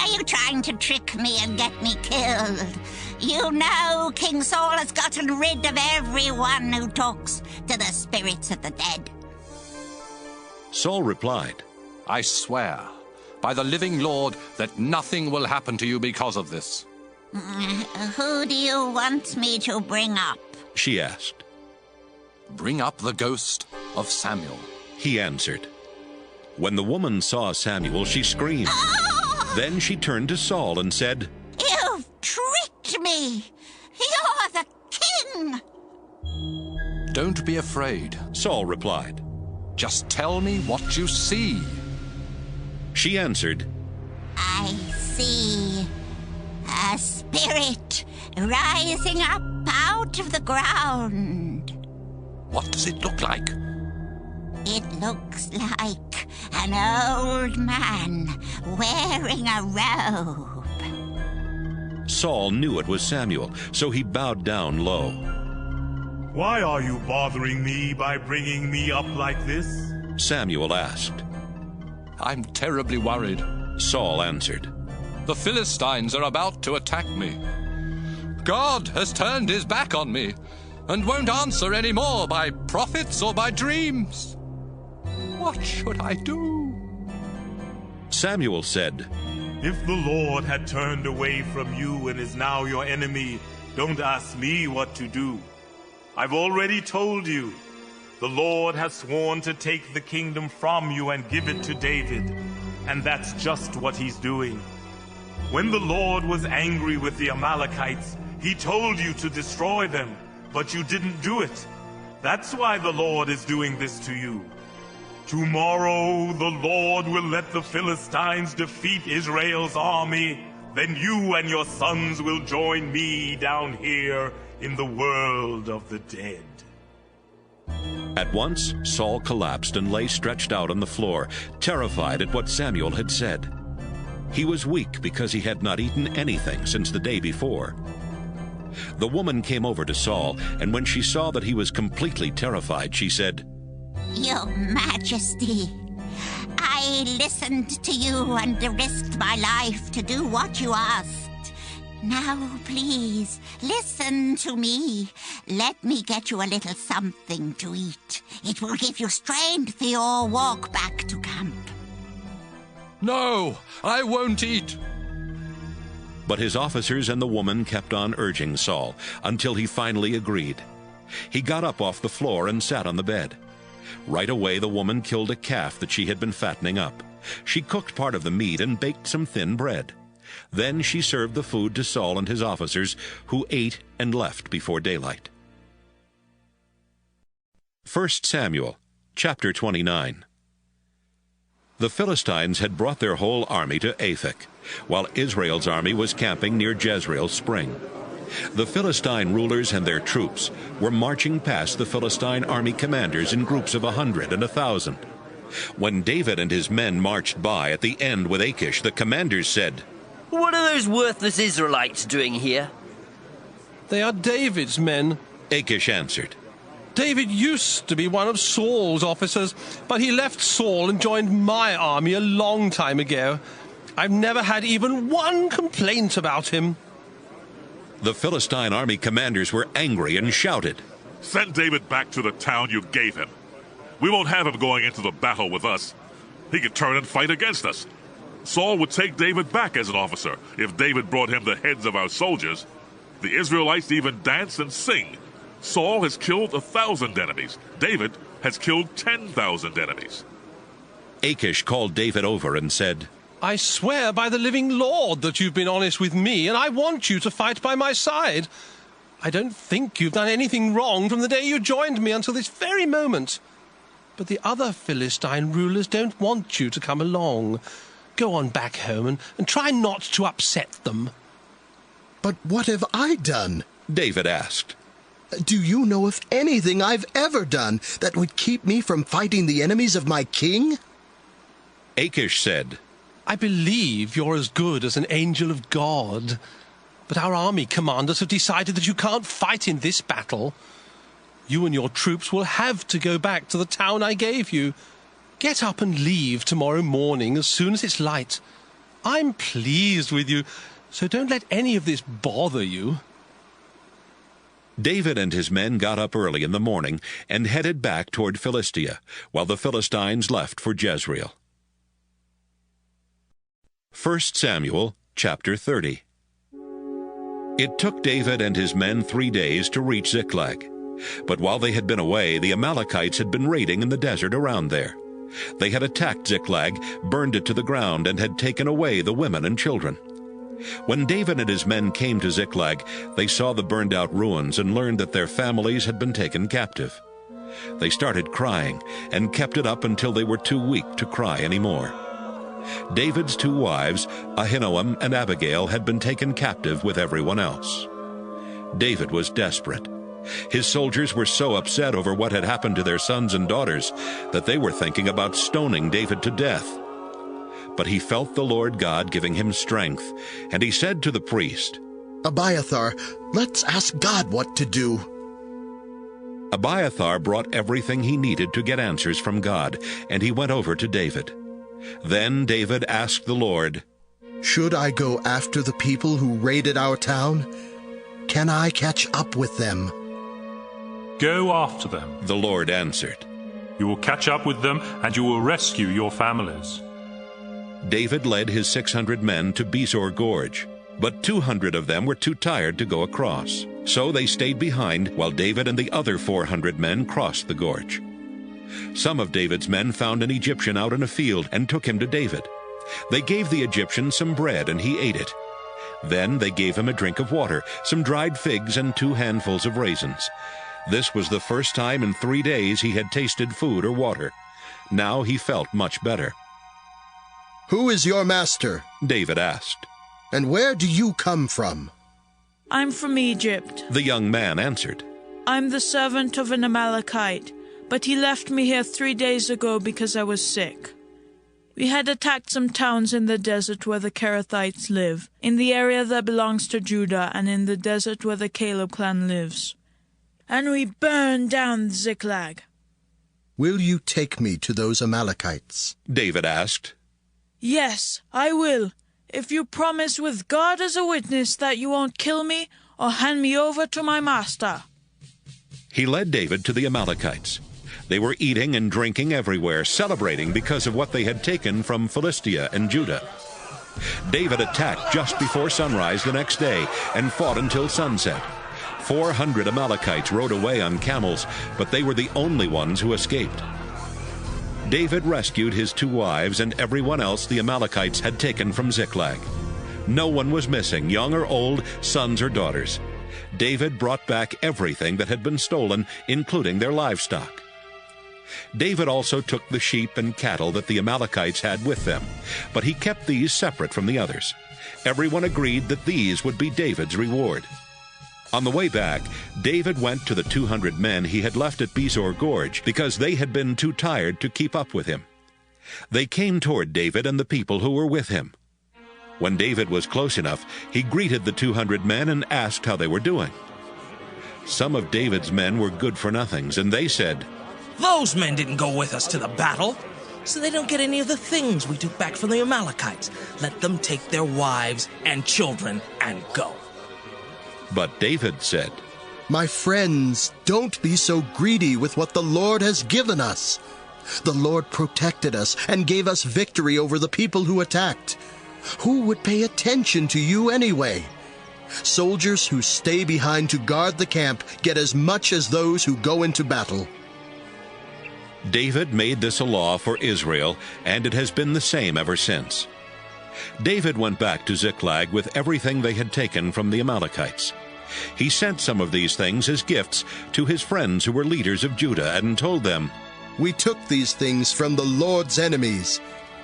are you trying to trick me and get me killed? You know King Saul has gotten rid of everyone who talks to the spirits of the dead. Saul replied, "I swear by the living Lord that nothing will happen to you because of this." Who do you want me to bring up? She asked. "Bring up the ghost of Samuel," he answered. When the woman saw Samuel, she screamed. Then she turned to Saul and said, You've tricked me! You're the king! "Don't be afraid," Saul replied. "Just tell me what you see." She answered, I see a spirit rising up out of the ground. "What does it look like?" It looks like an old man wearing a robe. Saul knew it was Samuel, so he bowed down low. "Why are you bothering me by bringing me up like this?" Samuel asked. "I'm terribly worried," Saul answered. "The Philistines are about to attack me. God has turned his back on me and won't answer any more by prophets or by dreams. What should I do?" Samuel said, "If the Lord had turned away from you and is now your enemy, don't ask me what to do. I've already told you. The Lord has sworn to take the kingdom from you and give it to David, and that's just what he's doing. When the Lord was angry with the Amalekites, he told you to destroy them, but you didn't do it. That's why the Lord is doing this to you. Tomorrow the Lord will let the Philistines defeat Israel's army. Then you and your sons will join me down here in the world of the dead." At once, Saul collapsed and lay stretched out on the floor, terrified at what Samuel had said. He was weak because he had not eaten anything since the day before. The woman came over to Saul, and when she saw that he was completely terrified, she said, Your Majesty, I listened to you and risked my life to do what you asked. Now, please, listen to me let me get you a little something to eat. It will give you strength for your walk back to camp. No, I won't eat. But his officers and the woman kept on urging Saul until he finally agreed. He got up off the floor and sat on the bed. Right away the woman killed a calf that she had been fattening up. She cooked part of the meat and baked some thin bread. Then she served the food to Saul and his officers, who ate and left before daylight. 1 Samuel, chapter 29. The Philistines had brought their whole army to Aphek, while Israel's army was camping near Jezreel Spring. The Philistine rulers and their troops were marching past the Philistine army commanders in groups of 100 and 1,000. When David and his men marched by at the end with Achish, the commanders said, "What are those worthless Israelites doing here?" "They are David's men," Achish answered. "David used to be one of Saul's officers, but he left Saul and joined my army a long time ago. I've never had even one complaint about him." The Philistine army commanders were angry and shouted, "Send David back to the town you gave him. We won't have him going into the battle with us. He could turn and fight against us. Saul would take David back as an officer if David brought him the heads of our soldiers. The Israelites even dance and sing. Saul has killed 1,000 enemies. David has killed 10,000 enemies." Achish called David over and said, "I swear by the living Lord that you've been honest with me, and I want you to fight by my side. I don't think you've done anything wrong from the day you joined me until this very moment. But the other Philistine rulers don't want you to come along. Go on back home and try not to upset them." "But what have I done?" David asked. "Do you know of anything I've ever done that would keep me from fighting the enemies of my king?" Achish said, "I believe you're as good as an angel of God. But our army commanders have decided that you can't fight in this battle. You and your troops will have to go back to the town I gave you. Get up and leave tomorrow morning as soon as it's light. I'm pleased with you, so don't let any of this bother you." David and his men got up early in the morning and headed back toward Philistia, while the Philistines left for Jezreel. 1 Samuel, chapter 30. It took David and his men 3 days to reach Ziklag. But while they had been away, the Amalekites had been raiding in the desert around there. They had attacked Ziklag, burned it to the ground, and had taken away the women and children. When David and his men came to Ziklag, they saw the burned-out ruins and learned that their families had been taken captive. They started crying and kept it up until they were too weak to cry anymore. David's 2 wives, Ahinoam and Abigail, had been taken captive with everyone else. David was desperate. His soldiers were so upset over what had happened to their sons and daughters that they were thinking about stoning David to death. But he felt the Lord God giving him strength, and he said to the priest, "Abiathar, let's ask God what to do." Abiathar brought everything he needed to get answers from God, and he went over to David. Then David asked the Lord, "Should I go after the people who raided our town? Can I catch up with them?" "Go after them," the Lord answered. "You will catch up with them, and you will rescue your families." David led his 600 men to Besor Gorge, but 200 of them were too tired to go across. So they stayed behind while David and the other 400 men crossed the gorge. Some of David's men found an Egyptian out in a field and took him to David. They gave the Egyptian some bread, and he ate it. Then they gave him a drink of water, some dried figs, and 2 handfuls of raisins. This was the first time in 3 days he had tasted food or water. Now he felt much better. "Who is your master?" David asked. "And where do you come from?" "I'm from Egypt," the young man answered. "I'm the servant of an Amalekite, but he left me here 3 days ago because I was sick. We had attacked some towns in the desert where the Kerethites live, in the area that belongs to Judah, and in the desert where the Caleb clan lives. And we burned down Ziklag." "Will you take me to those Amalekites?" David asked. "Yes, I will, if you promise with God as a witness that you won't kill me or hand me over to my master." He led David to the Amalekites. They were eating and drinking everywhere, celebrating because of what they had taken from Philistia and Judah. David attacked just before sunrise the next day and fought until sunset. 400 Amalekites rode away on camels, but they were the only ones who escaped. David rescued his 2 wives and everyone else the Amalekites had taken from Ziklag. No one was missing, young or old, sons or daughters. David brought back everything that had been stolen, including their livestock. David also took the sheep and cattle that the Amalekites had with them, but he kept these separate from the others. Everyone agreed that these would be David's reward. On the way back, David went to the 200 men he had left at Besor Gorge because they had been too tired to keep up with him. They came toward David and the people who were with him. When David was close enough, he greeted the 200 men and asked how they were doing. Some of David's men were good-for-nothings, and they said, "Those men didn't go with us to the battle, so they don't get any of the things we took back from the Amalekites. Let them take their wives and children and go." But David said, "My friends, don't be so greedy with what the Lord has given us. The Lord protected us and gave us victory over the people who attacked. Who would pay attention to you anyway? Soldiers who stay behind to guard the camp get as much as those who go into battle." David made this a law for Israel, and it has been the same ever since. David went back to Ziklag with everything they had taken from the Amalekites. He sent some of these things as gifts to his friends who were leaders of Judah and told them, "We took these things from the Lord's enemies.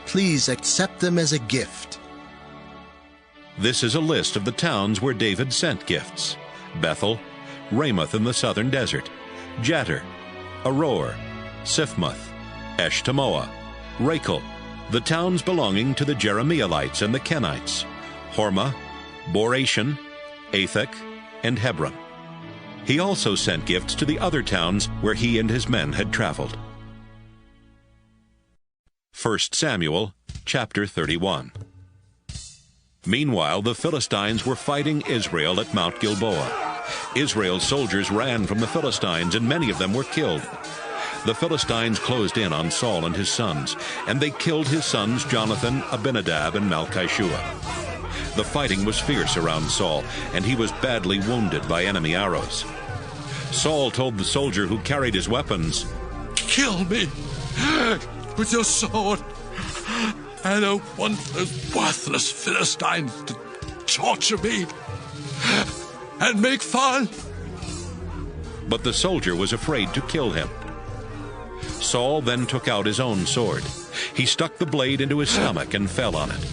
Please accept them as a gift." This is a list of the towns where David sent gifts: Bethel, Ramoth in the southern desert, Jatir, Aroer, Siphmoth, Eshtemoa, Rachel, the towns belonging to the Jerahmeelites and the Kenites, Hormah, Boration, Athek, and Hebron. He also sent gifts to the other towns where he and his men had traveled. 1 Samuel chapter 31. Meanwhile, the Philistines were fighting Israel at Mount Gilboa. Israel's soldiers ran from the Philistines, and many of them were killed. The Philistines closed in on Saul and his sons, and they killed his sons Jonathan, Abinadab, and Malchishua. The fighting was fierce around Saul, and he was badly wounded by enemy arrows. Saul told the soldier who carried his weapons, "Kill me with your sword. I don't want those worthless Philistines to torture me and make fun." But the soldier was afraid to kill him. Saul then took out his own sword. He stuck the blade into his stomach and fell on it.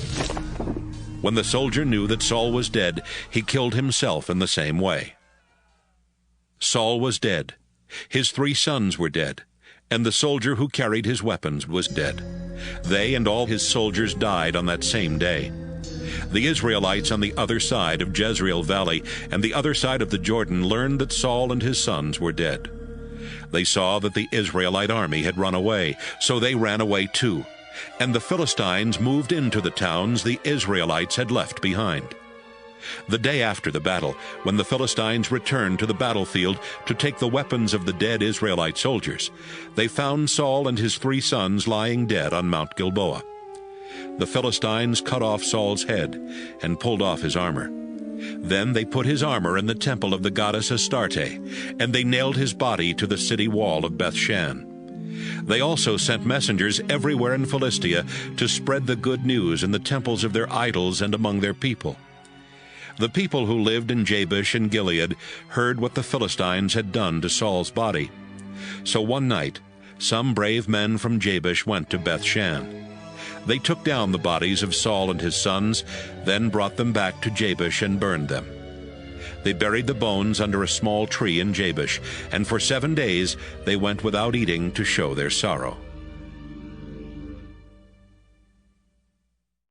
When the soldier knew that Saul was dead, he killed himself in the same way. Saul was dead. His 3 sons were dead, and the soldier who carried his weapons was dead. They and all his soldiers died on that same day. The Israelites on the other side of Jezreel Valley and the other side of the Jordan learned that Saul and his sons were dead. They saw that the Israelite army had run away, so they ran away too, and the Philistines moved into the towns the Israelites had left behind. The day after the battle, when the Philistines returned to the battlefield to take the weapons of the dead Israelite soldiers, they found Saul and his 3 sons lying dead on Mount Gilboa. The Philistines cut off Saul's head and pulled off his armor. Then they put his armor in the temple of the goddess Astarte, and they nailed his body to the city wall of Bethshan. They also sent messengers everywhere in Philistia to spread the good news in the temples of their idols and among their people. The people who lived in Jabesh and Gilead heard what the Philistines had done to Saul's body. So one night, some brave men from Jabesh went to Bethshan. They took down the bodies of Saul and his sons, then brought them back to Jabesh and burned them. They buried the bones under a small tree in Jabesh, and for 7 days they went without eating to show their sorrow.